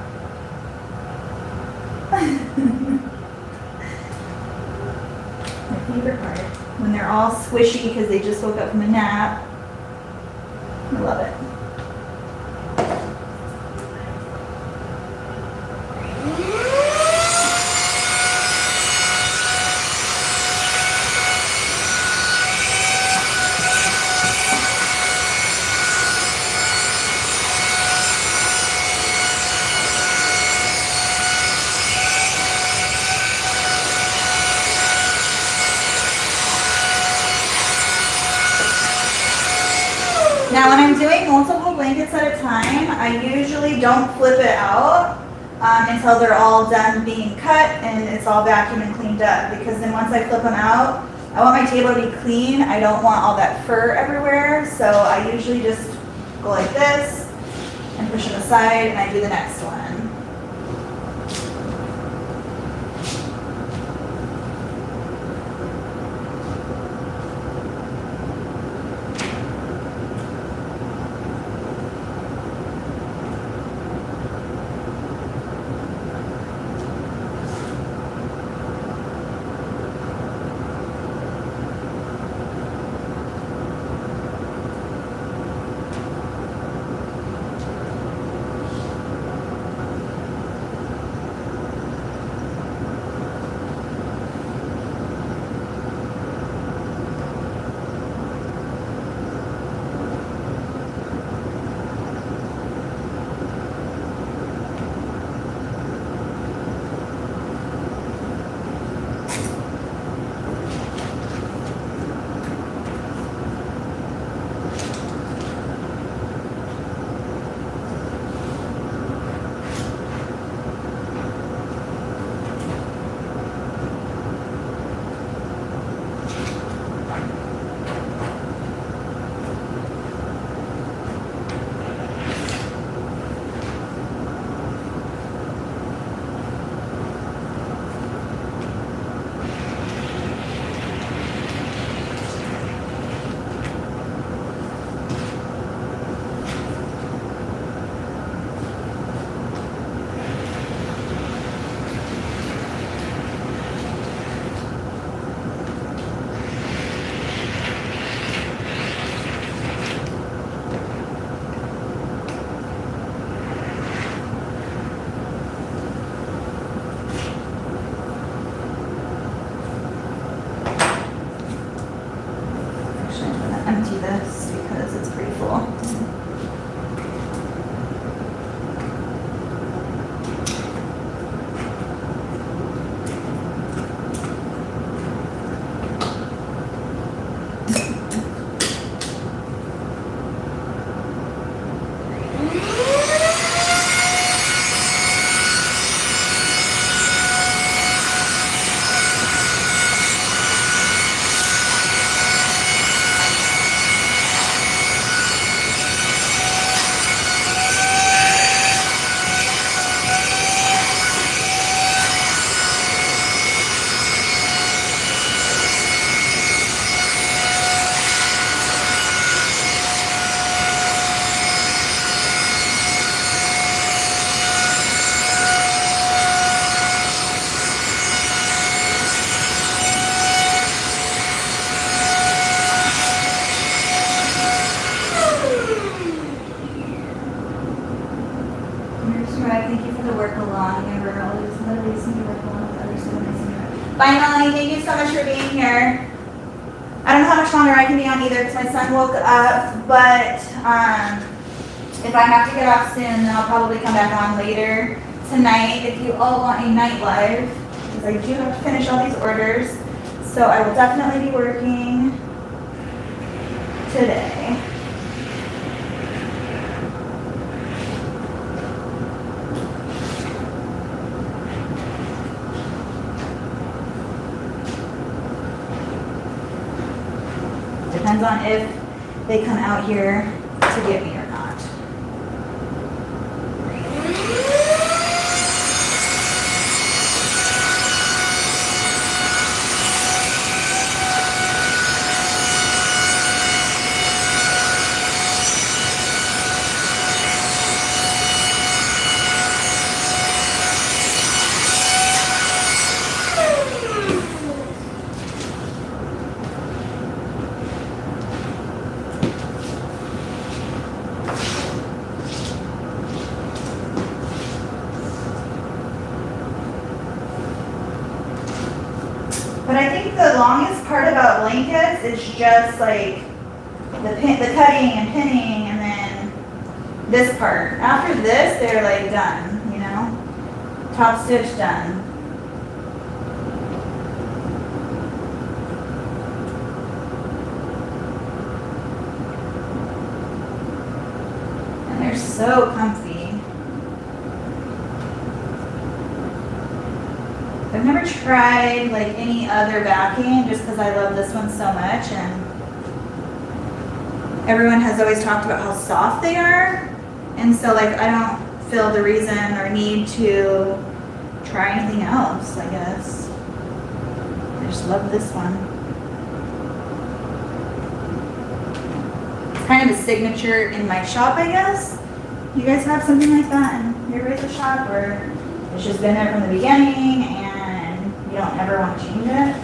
My favorite part, when they're all squishy because they just woke up from a nap. I love it. Now when I'm doing multiple blankets at a time, I usually don't flip it out until they're all done being cut and it's all vacuumed and cleaned up, because then once I flip them out, I want my table to be clean. I don't want all that fur everywhere, so I usually just go like this and push them aside and I do the next one. Empty this because it's pretty full. Thank you for the work along, EMBROIDERY. There's another reason to work along with others. Bye, Melanie. Thank you so much for being here. I don't know how much longer I can be on either because my son woke up, but if I have to get off soon, then I'll probably come back on later tonight if you all want a night live, because I do have to finish all these orders. So I will definitely be working today. depends on if they come out here to get me or not. But I think the longest part about blankets is just like the cutting and pinning, and then this part. After this, they're like done, you know? Top stitch done. And they're so comfy. I've never tried like any other backing just because I love this one so much, and everyone has always talked about how soft they are, and so like I don't feel the reason or need to try anything else, I guess. I just love this one. It's kind of a signature in my shop, I guess. You guys have something like that in your razor shop, or it's just been there from the beginning and you don't ever want to change it?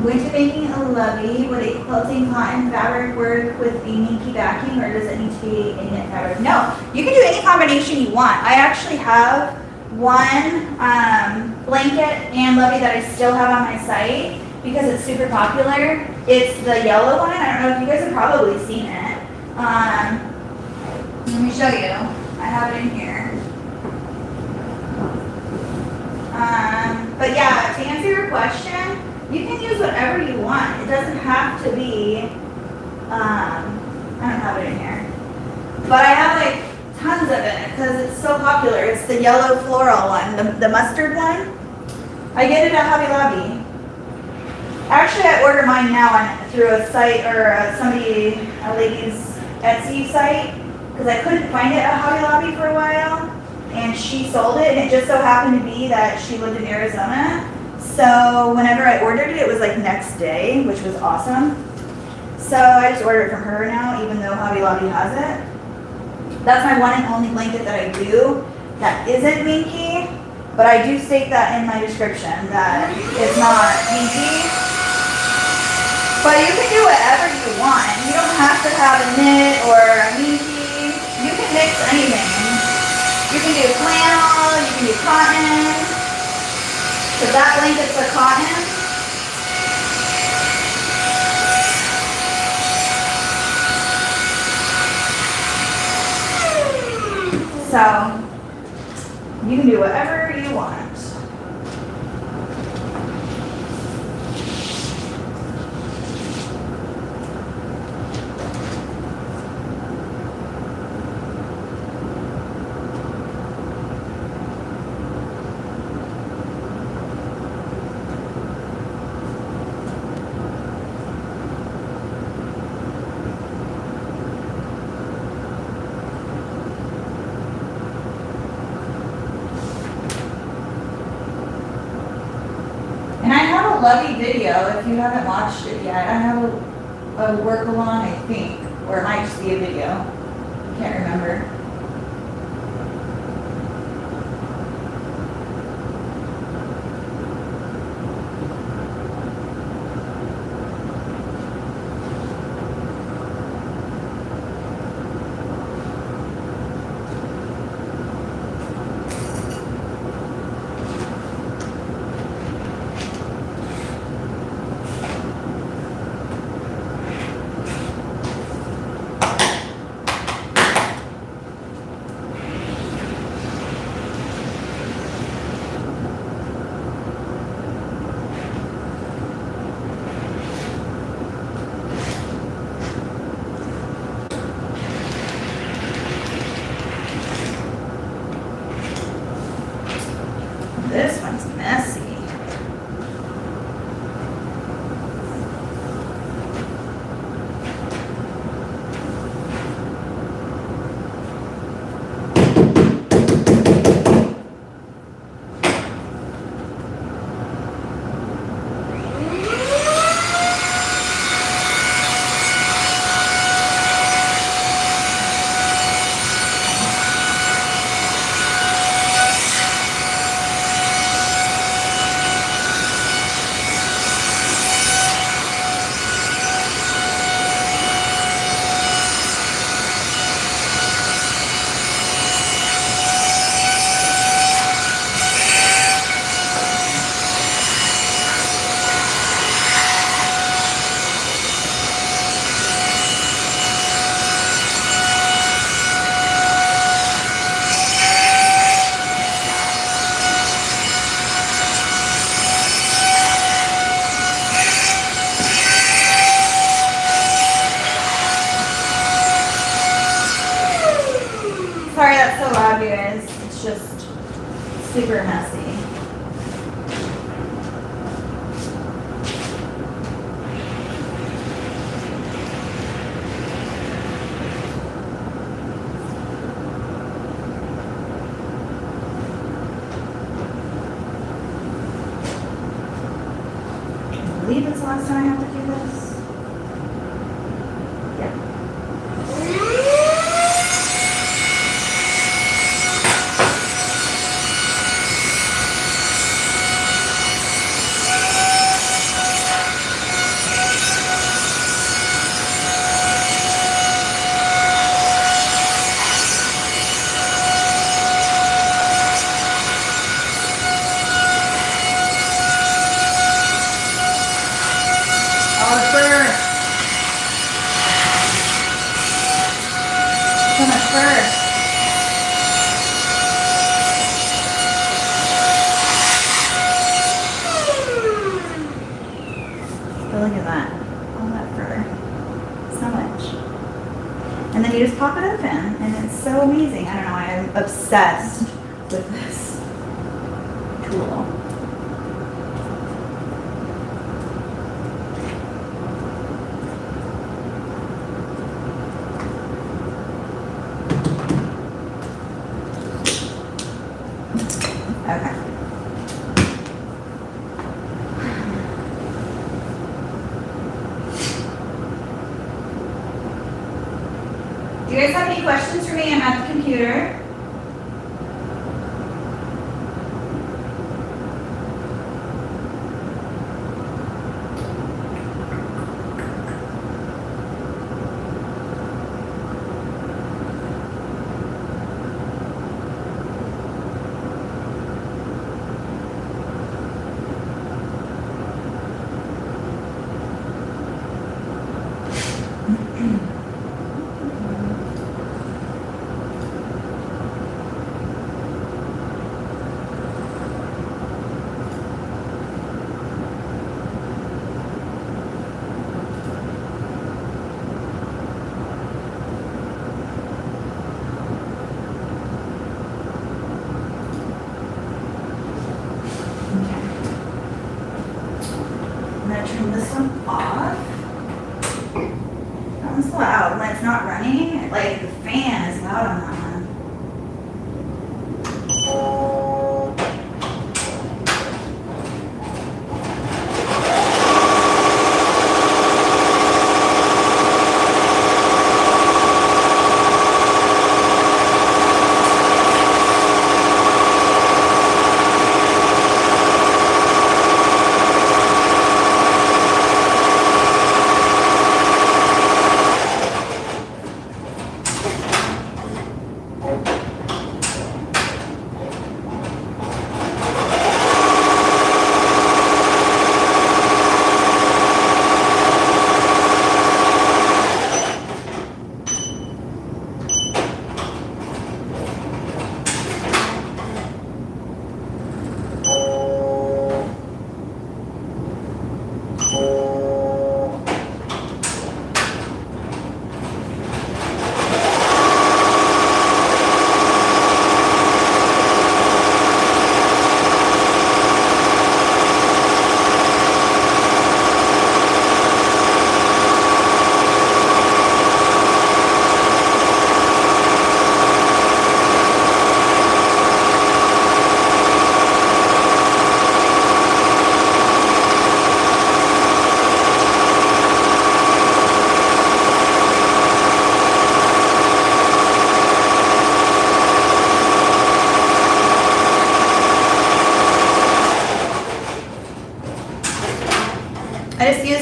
Winter making a lovey, would a quilting cotton fabric work with a minky backing, or does it need to be a knit fabric? No, you can do any combination you want. I actually have one blanket and lovey that I still have on my site because it's super popular. It's the yellow one. I don't know if you guys have probably seen it. Let me show you. I have it in here. But yeah, to answer your question, you can use whatever you want. It doesn't have to be, I don't have it in here. But I have like tons of it because it's so popular. It's the yellow floral one, the mustard one. I get it at Hobby Lobby. Actually, I order mine now through a site or a lady's Etsy site because I couldn't find it at Hobby Lobby for a while. And she sold it, and it just so happened to be that she lived in Arizona. So whenever I ordered it, it was like next day, which was awesome. So I just ordered it from her now, even though Hobby Lobby has it. That's my one and only blanket that I do that isn't minky, but I do state that in my description that it's not minky. But you can do whatever you want. You don't have to have a knit or a minky. You can mix anything. You can do flannel, you can do cotton. So that blanket's a cotton. So you can do whatever you want. a lovely video if you haven't watched it yet. I have a work along, I think, or it might just be a video. Can't remember. This one's messy. Sorry that's so loud, you guys. It's just super messy. I believe it's the last time I have to do this. Yeah. So much fur. But look at that. All that fur. So much. And then you just pop it open and it's so amazing. I don't know, I'm obsessed with this tool. Okay. Do you guys have any questions for me? I'm at the computer.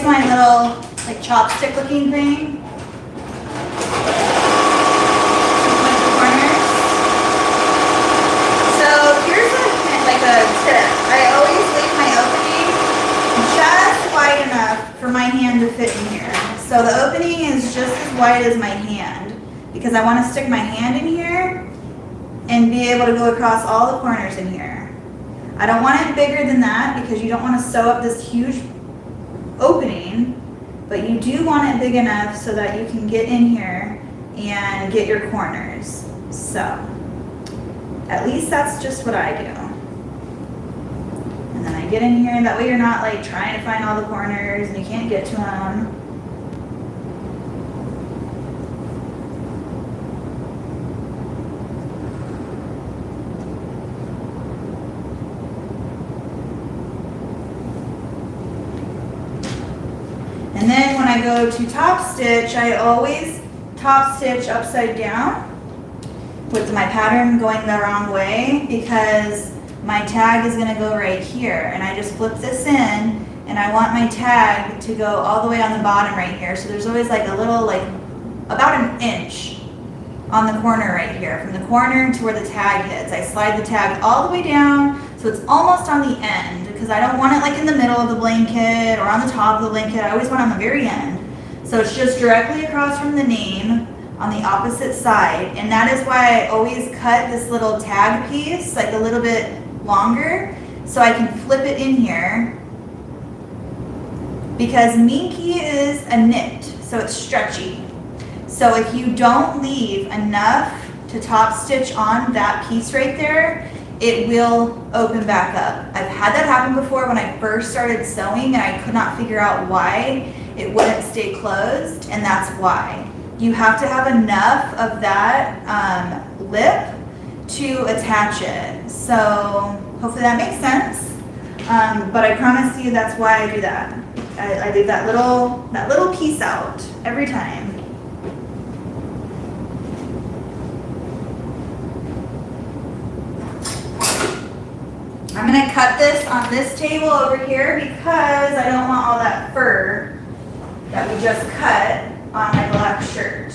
my little like chopstick looking thing. With the corners. So here's like a tip. I always leave my opening just wide enough for my hand to fit in here. So the opening is just as wide as my hand because I want to stick my hand in here and be able to go across all the corners in here. I don't want it bigger than that because you don't want to sew up this huge opening, but you do want it big enough so that you can get in here and get your corners. So at least that's just what I do. And then I get in here, and that way you're not like trying to find all the corners and you can't get to them. And then when I go to top stitch, I always top stitch upside down with my pattern going the wrong way because my tag is going to go right here. And I just flip this in and I want my tag to go all the way on the bottom right here. So there's always like a little, like about an inch on the corner right here, from the corner to where the tag hits. I slide the tag all the way down so it's almost on the end because I don't want it like in the middle of the blanket or on the top of the blanket. I always want it on the very end. So it's just directly across from the name on the opposite side. And that is why I always cut this little tag piece like a little bit longer so I can flip it in here, because Minky is a knit, so it's stretchy. So if you don't leave enough to top stitch on that piece right there, it will open back up. I've had that happen before when I first started sewing and I could not figure out why it wouldn't stay closed, and that's why. You have to have enough of that lip to attach it. So hopefully that makes sense. But I promise you that's why I do that. I leave that little piece out every time. I'm gonna cut this on this table over here because I don't want all that fur that we just cut on my black shirt.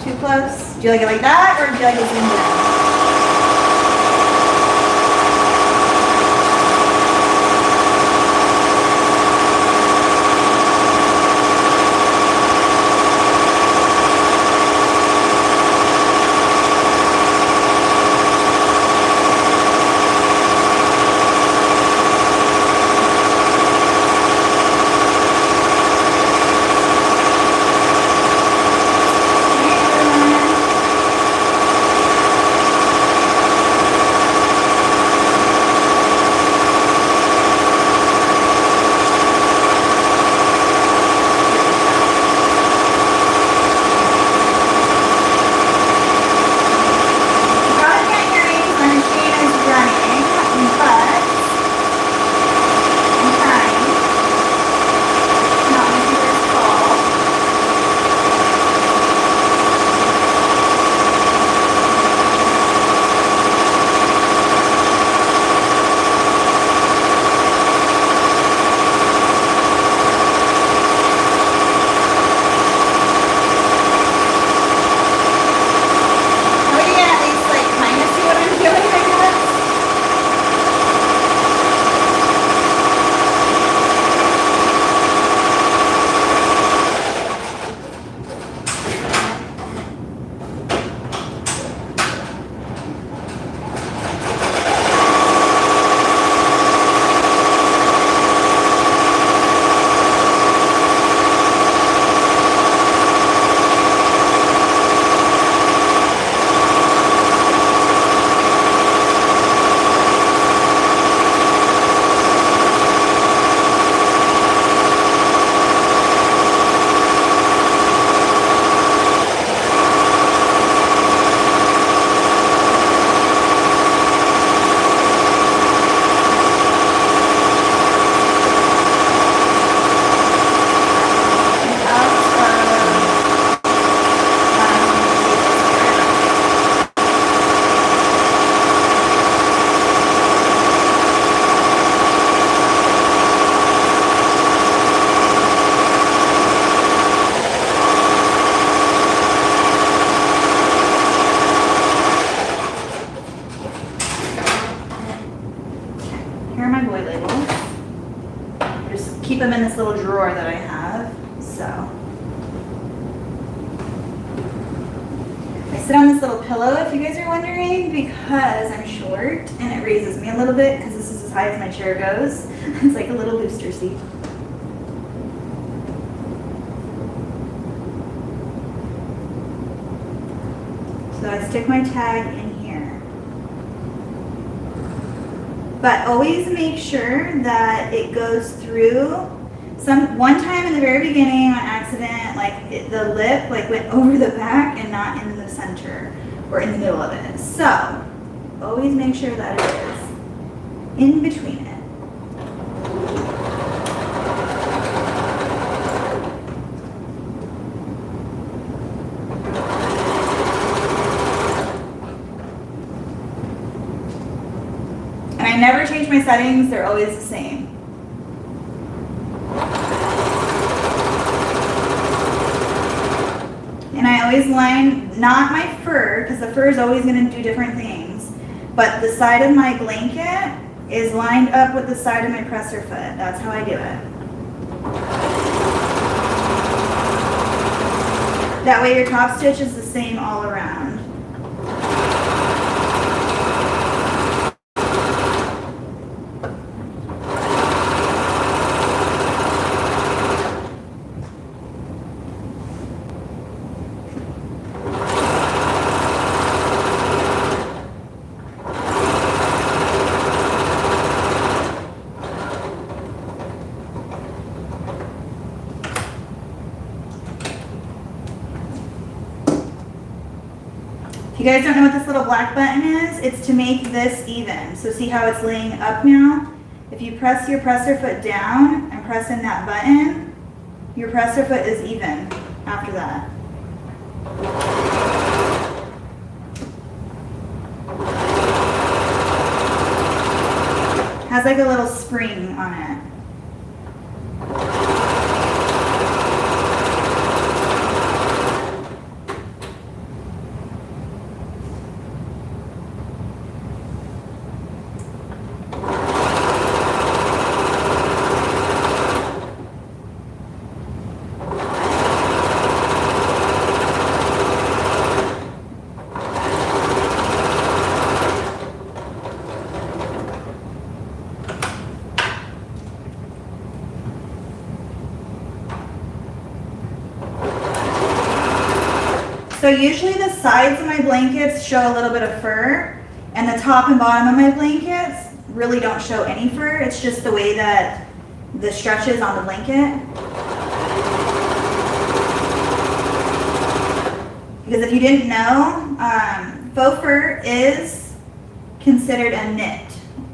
Too close? Do you like it like that, or do you like it zoomed in? Keep them in this little drawer that I have, so. I sit on this little pillow, if you guys are wondering, because I'm short and it raises me a little bit because this is as high as my chair goes. It's like a little booster seat. So I stick my tag in here. But always make sure that it goes through. One time in the very beginning on accident, like the lip went over the back and not in the center or in the middle of it. So always make sure that it is in between it. And I never change my settings, they're always the same. And I always line, not my fur, because the fur is always going to do different things, but the side of my blanket is lined up with the side of my presser foot. That's how I do it. That way your top stitch is the same all around. If you guys don't know what this little black button is, it's to make this even. So see how it's laying up now? If you press your presser foot down and press in that button, your presser foot is even after that. Has like a little spring on it. So usually the sides of my blankets show a little bit of fur, and the top and bottom of my blankets really don't show any fur. It's just the way that the stretch is on the blanket. Because if you didn't know, faux fur is considered a knit.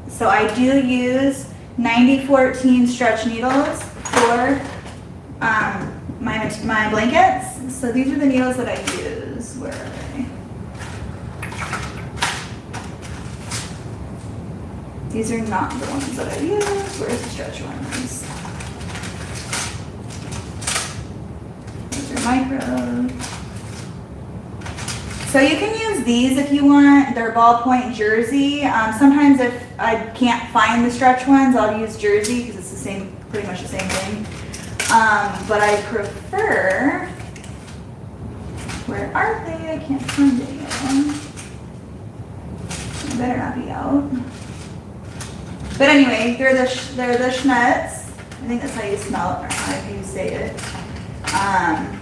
So I do use 90-14 stretch needles for my blankets. So these are the needles that I use. Where are they? These are not the ones that I use. Where's the stretch ones? These are micro. So you can use these if you want. They're ballpoint jersey. Sometimes if I can't find the stretch ones, I'll use jersey because it's the same, pretty much the same thing. But I prefer, where are they? I can't find any of them. They better not be out. But anyway, they're the Schmetz. I think that's how you smell it or how you say it. I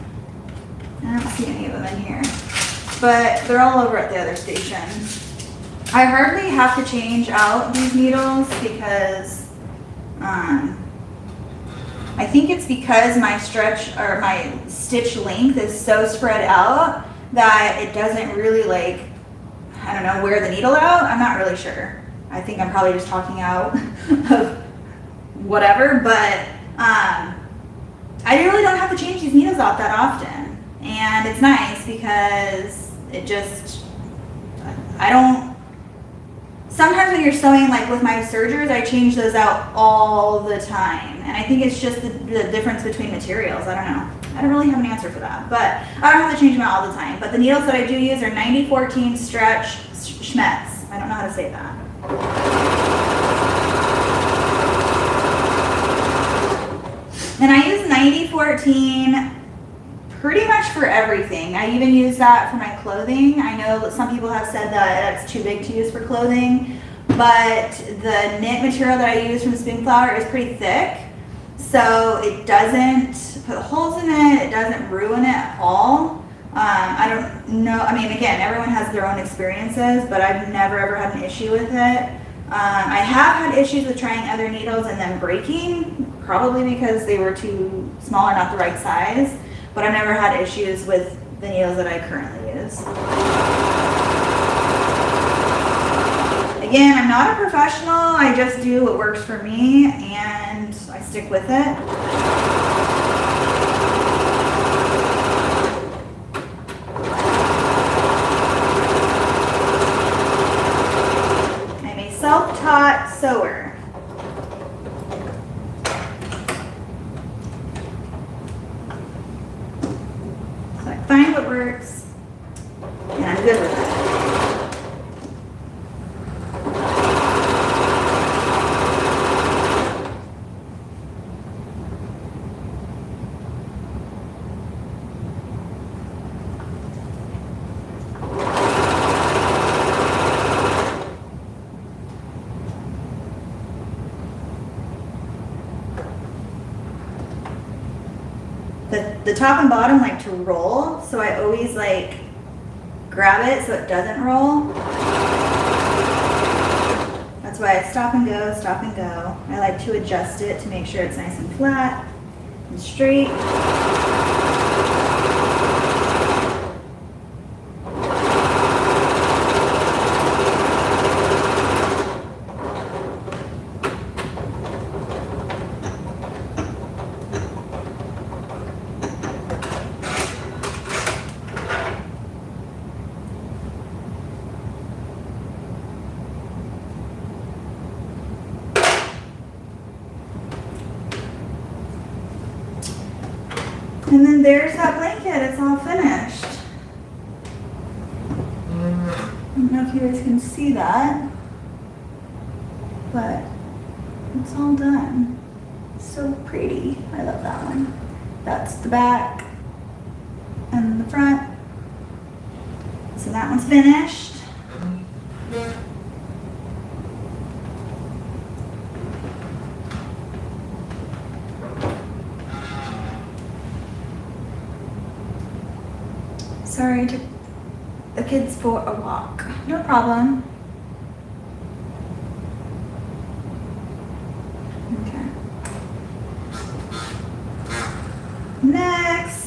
don't see any of them in here. But they're all over at the other station. I hardly have to change out these needles because I think it's because my stretch or my stitch length is so spread out that it doesn't really like, I don't know, wear the needle out. I'm not really sure. I think I'm probably just talking out of whatever, but I really don't have to change these needles out that often. And it's nice because it just, I don't, sometimes when you're sewing, like with my sergers, I change those out all the time. And I think it's just the difference between materials. I don't know. I don't really have an answer for that, but I don't have to change them out all the time. But the needles that I do use are 90-14 stretch Schmetz. I don't know how to say that. And I use 90-14 pretty much for everything. I even use that for my clothing. I know that some people have said that it's too big to use for clothing, but the knit material that I use from Spoonflower is pretty thick, so it doesn't put holes in it, it doesn't ruin it at all. I don't know, I mean, again, everyone has their own experiences, but I've never ever had an issue with it. I have had issues with trying other needles and them breaking, probably because they were too small or not the right size, but I've never had issues with the needles that I currently use. Again, I'm not a professional, I just do what works for me and I stick with it. I'm a self-taught sewer. So I find what works and I'm good with it. The top and bottom like to roll, so I always like grab it so it doesn't roll. That's why I stop and go, stop and go. I like to adjust it to make sure it's nice and flat and straight. And then there's that blanket, it's all finished. I don't know if you guys can see that, but it's all done. So pretty, I love that one. That's the back and the front. So that one's finished. Sorry, I took the kids for a walk. No problem. Okay. Next.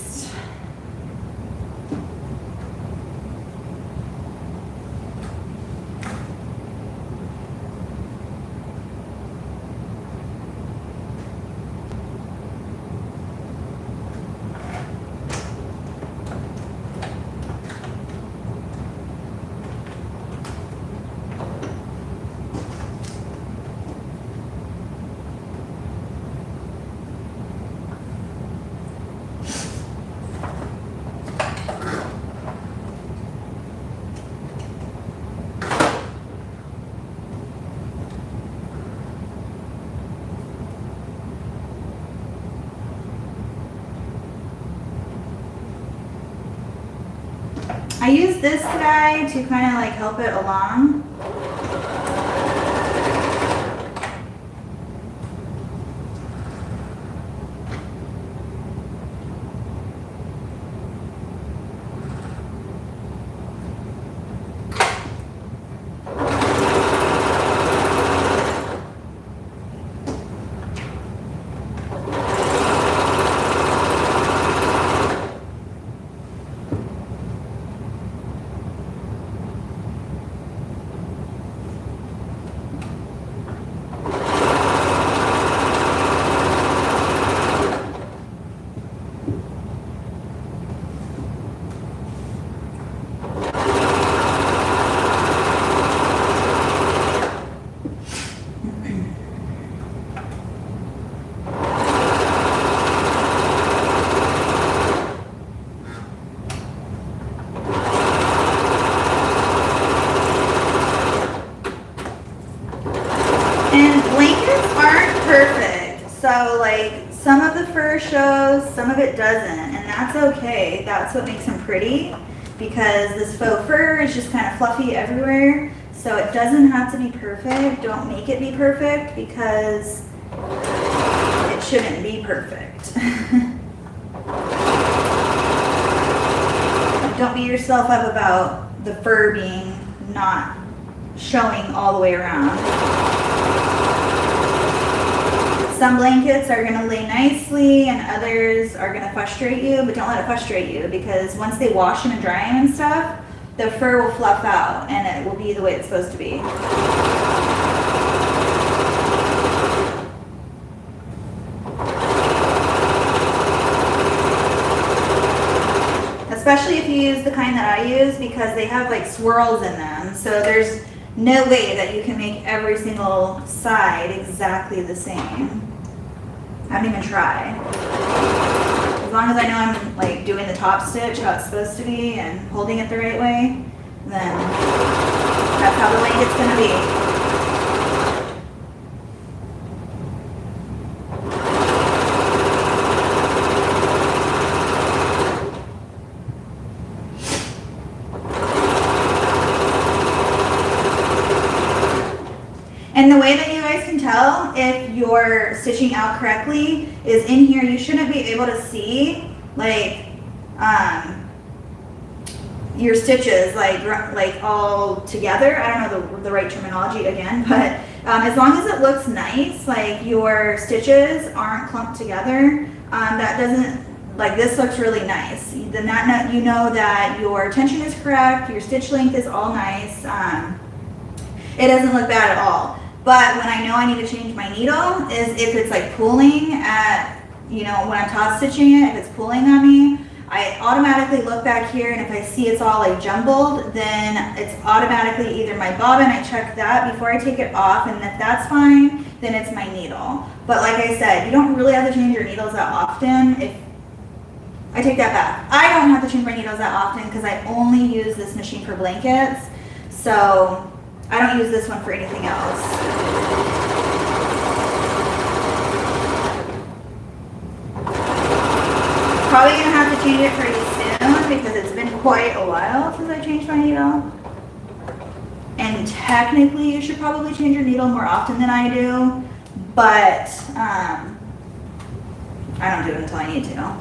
I use this guy to kind of like help it along. And blankets aren't perfect. So like some of the fur shows, some of it doesn't, and that's okay. That's what makes them pretty, because this faux fur is just kind of fluffy everywhere. So it doesn't have to be perfect. Don't make it be perfect, because it shouldn't be perfect. Don't beat yourself up about the fur being not showing all the way around. Some blankets are gonna lay nicely and others are gonna frustrate you, but don't let it frustrate you, because once they wash them and dry them and stuff, the fur will fluff out and it will be the way it's supposed to be. Especially if you use the kind that I use, because they have like swirls in them, so there's no way that you can make every single side exactly the same. I don't even try. As long as I know I'm like doing the top stitch how it's supposed to be and holding it the right way, then that's how the blanket's gonna be. And the way that you guys can tell if you're stitching out correctly is in here. You shouldn't be able to see like your stitches like all together. I don't know the right terminology again, but as long as it looks nice, like your stitches aren't clumped together, that doesn't, like this looks really nice. Then that you know that your tension is correct, your stitch length is all nice. It doesn't look bad at all. But when I know I need to change my needle is if it's like pulling at, you know, when I'm top stitching it, if it's pulling on me, I automatically look back here, and if I see it's all like jumbled, then it's automatically either my bobbin, I check that before I take it off, and if that's fine, then it's my needle. But like I said, you don't really have to change your needles that often. I take that back. I don't have to change my needles that often because I only use this machine for blankets. So I don't use this one for anything else. Probably gonna have to change it pretty soon because it's been quite a while since I changed my needle. And technically you should probably change your needle more often than I do, but I don't do it until I need to.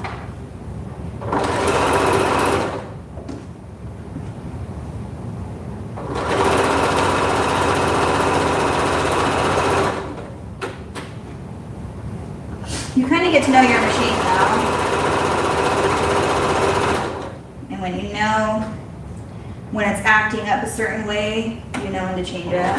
when you know when it's acting up a certain way, you know when to change it.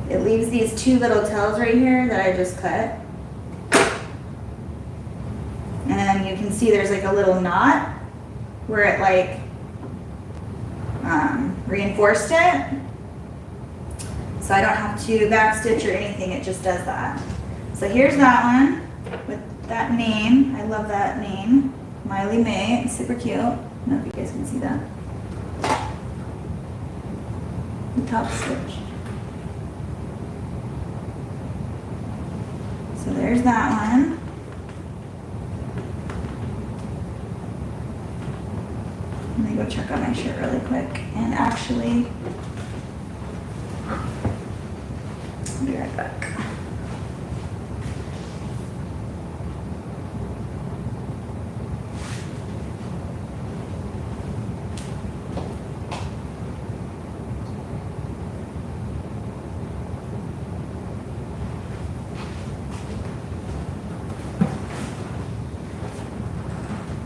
It leaves these two little tails right here that I just cut. And you can see there's like a little knot where it like reinforced it. So I don't have to backstitch or anything, it just does that. So here's that one with that name. I love that name. Miley May, it's super cute. I don't know if you guys can see that. The top stitch. So there's that one. Let me go check on my shirt really quick. And actually, I'll be right back.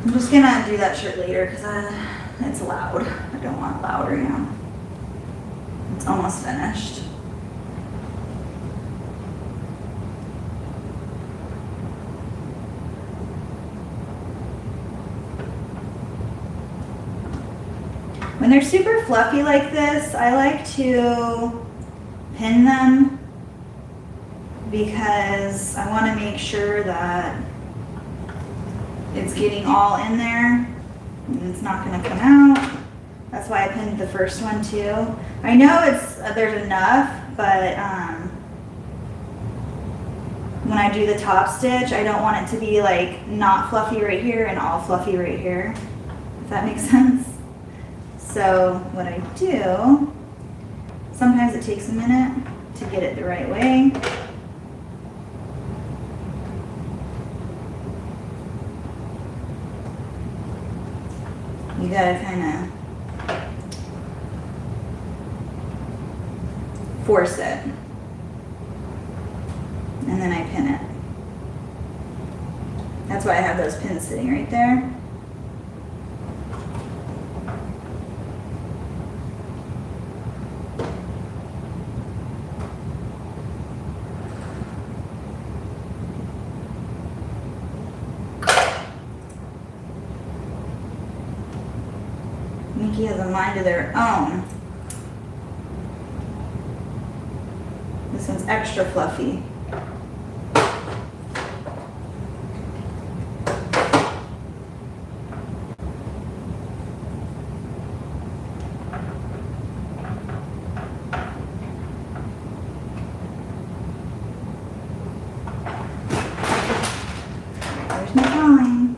I'm just gonna do that shirt later because it's loud. I don't want it loud right now. It's almost finished. When they're super fluffy like this, I like to pin them because I want to make sure that it's getting all in there and it's not going to come out. That's why I pinned the first one too. I know there's enough, but when I do the top stitch, I don't want it to be like not fluffy right here and all fluffy right here, if that makes sense. So what I do, sometimes it takes a minute to get it the right way. You gotta kind of force it. And then I pin it. That's why I have those pins sitting right there. Mickey has a mind of their own. This one's extra fluffy. There's my drawing.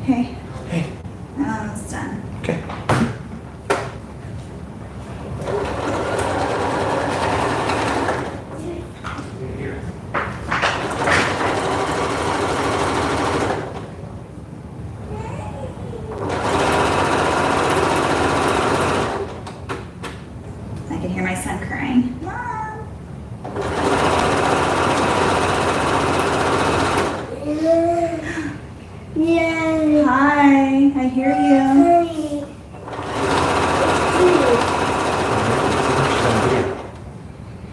Hey. Hey. I'm almost done. Okay. I can hear my son crying. Mom. Yeah. Hi, I hear you.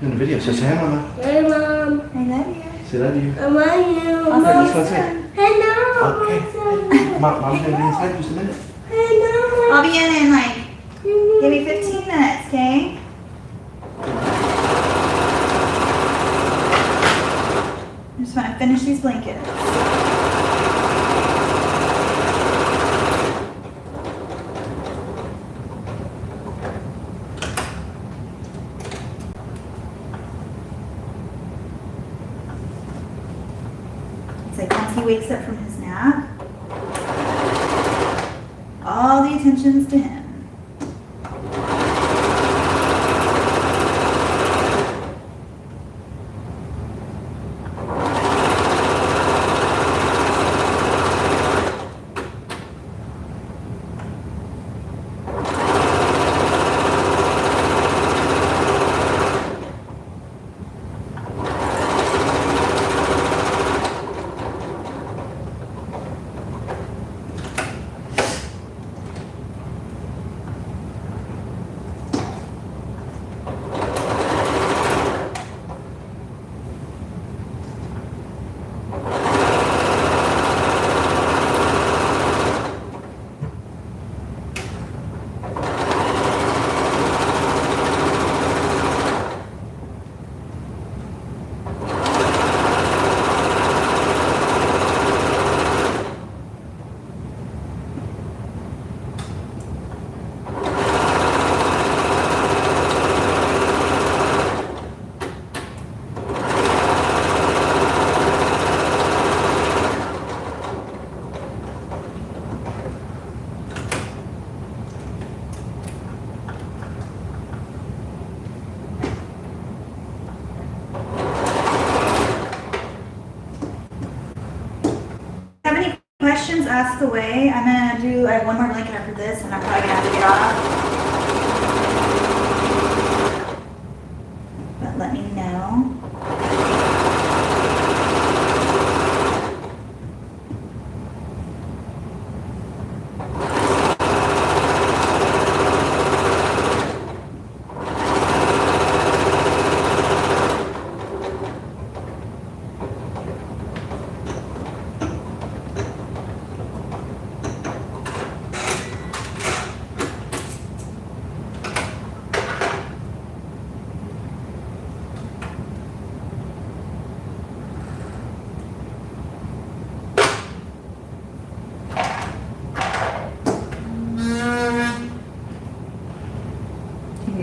In the video, so say hi, Mama. Hey, Mom. I love you. Say love you. I love you. I'll Okay, see let's you go say. soon. Hello. Okay. Mom's gonna be inside just a minute. Hello. I'll be in like, give me 15 minutes, okay? I just want to finish these blankets. It's like once he wakes up from his nap, attentions to him. Have any questions, ask away. I have one more blanket after this and I'm probably gonna have to get off. But let me know.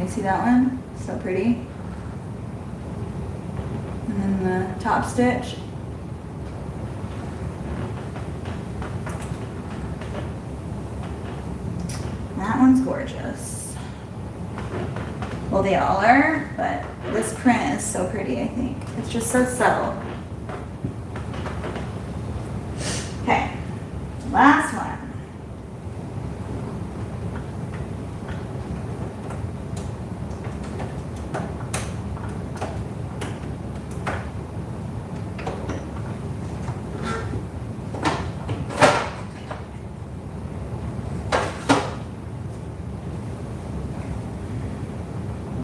See that one? So pretty. And then the top stitch. That one's gorgeous. Well, they all are, but this print is so pretty, I think. It's just so subtle. Okay, last one.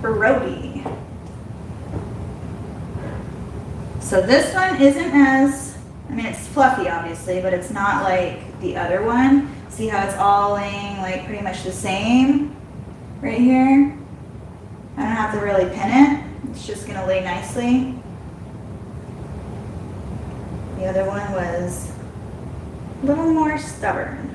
Brody. So this one isn't as, it's fluffy obviously, but it's not like the other one. See how it's all laying like pretty much the same right here? I don't have to really pin it. It's just gonna lay nicely. The other one was a little more stubborn.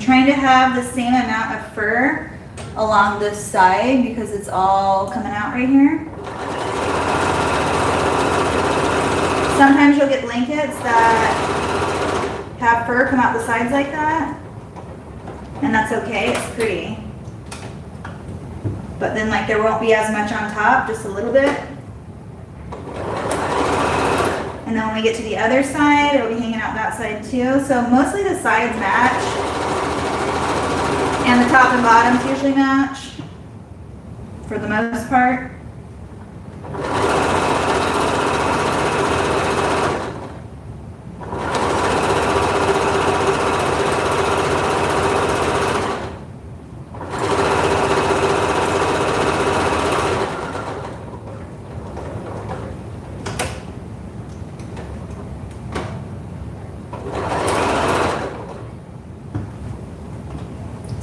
Trying to have the same amount of fur along this side because it's all coming out right here. Sometimes you'll get blankets that have fur come out the sides like that, and that's okay, it's pretty. But then like there won't be as much on top, just a little bit. And then when we get to the other side, it'll be hanging out that side too. So mostly the sides match. And the top and bottoms usually match, for the most part.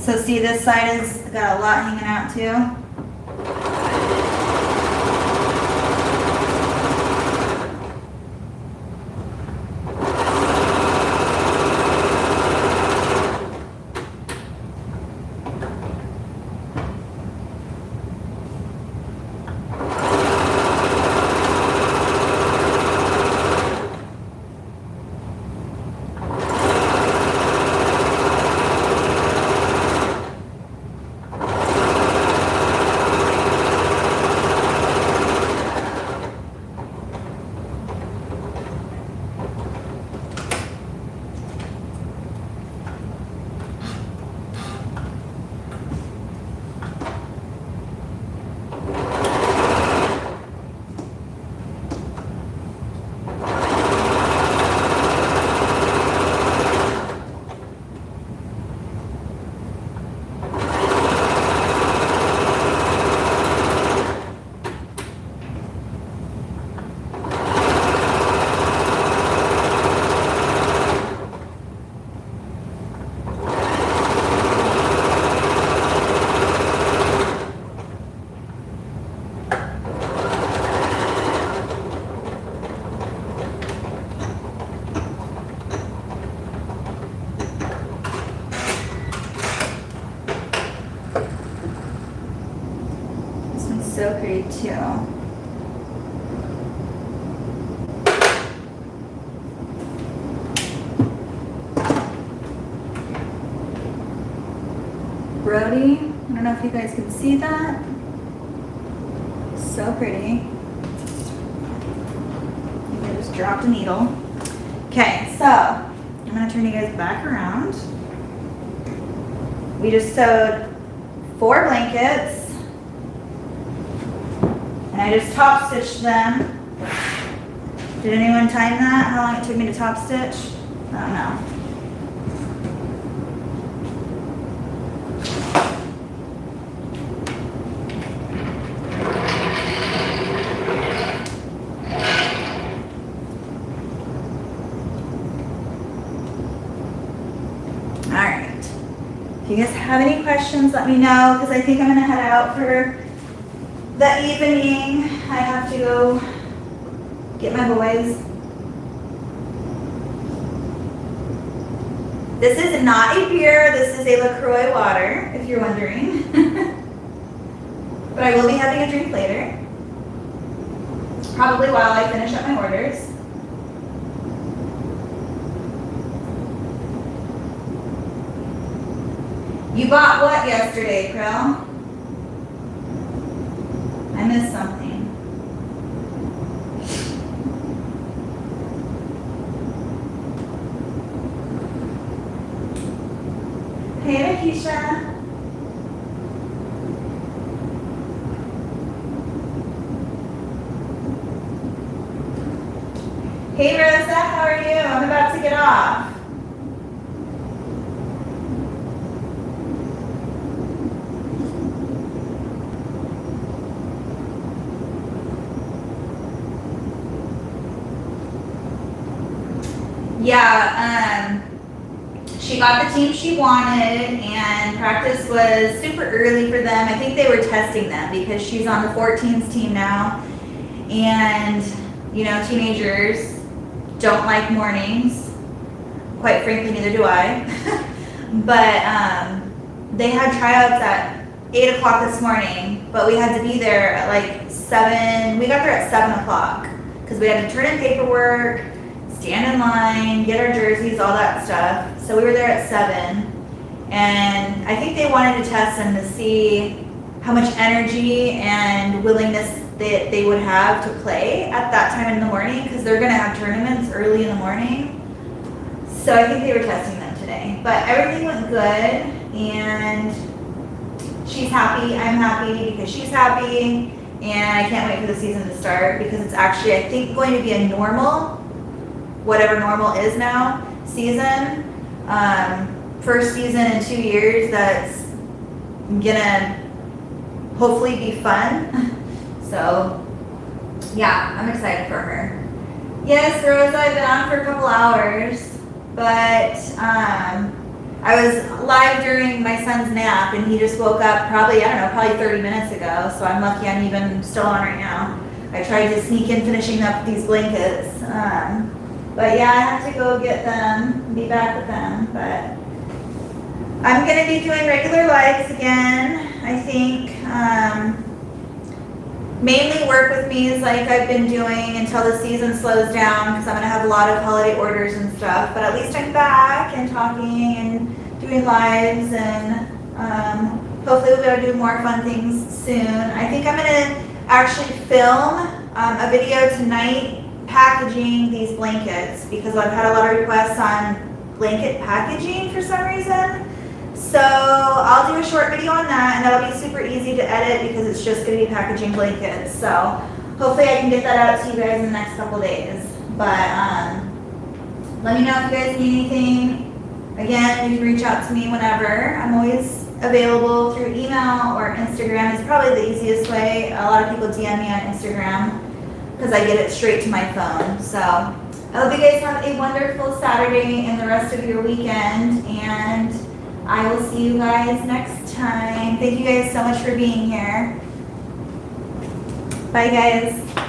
So see, this side has got a lot hanging out too. So pretty too. Brody, I don't know if you guys can see that. So pretty. I just dropped a needle. Okay, so I'm gonna turn you guys back around. We just sewed 4 blankets. And I just top stitched them. Did anyone time that? How long it took me to top stitch? I don't know. All right. If you guys have any questions, let me know, because I think I'm gonna head out for the evening. I have to go get my boys. This is not a beer, this is a LaCroix water, if you're wondering. But I will be having a drink later. Probably while I finish up my orders. You bought what yesterday, Krill? I missed something. Hey, Akeisha. Hey, Rosa, how are you? I'm about to get off. Yeah, she got the team she wanted, and practice was super early for them. I think they were testing them because she's on the 14s team now, and you know, teenagers don't like mornings. Quite frankly, neither do I. But they had tryouts at 8 o'clock this morning, but we had to be there at like 7. We got there at 7 o'clock because we had to turn in paperwork, stand in line, get our jerseys, all that stuff. So we were there at 7, and I think they wanted to test them to see how much energy and willingness that they would have to play at that time in the morning, because they're gonna have tournaments early in the morning. So I think they were testing them today, but everything went good, and she's happy, I'm happy because she's happy, and I can't wait for the season to start, because it's actually, I think, going to be a normal, whatever normal is now, season. First season in 2 years that's gonna hopefully be fun. So yeah, I'm excited for her. Yes, Rose, I've been on for a couple hours, but I I was live during my son's nap and he just woke up probably 30 minutes ago. So I'm lucky I'm even still on right now. I tried to sneak in finishing up these blankets. But yeah, I have to go get them, be back with them. But I'm gonna be doing regular lives again. I think mainly work with me is like I've been doing until the season slows down because I'm gonna have a lot of holiday orders and stuff. But at least I'm back and talking and doing lives, and hopefully we'll be able to do more fun things soon. I think I'm gonna actually film a video tonight packaging these blankets because I've had a lot of requests on blanket packaging for some reason. So I'll do a short video on that, and that'll be super easy to edit because it's just going to be packaging blankets. So hopefully I can get that out to you guys in the next couple days. But let me know if you guys need anything. Again, you can reach out to me whenever. I'm always available through email or Instagram. It's probably the easiest way. A lot of people DM me on Instagram because I get it straight to my phone. So I hope you guys have a wonderful Saturday and the rest of your weekend, and I will see you guys next time. Thank you guys so much for being here. Bye guys.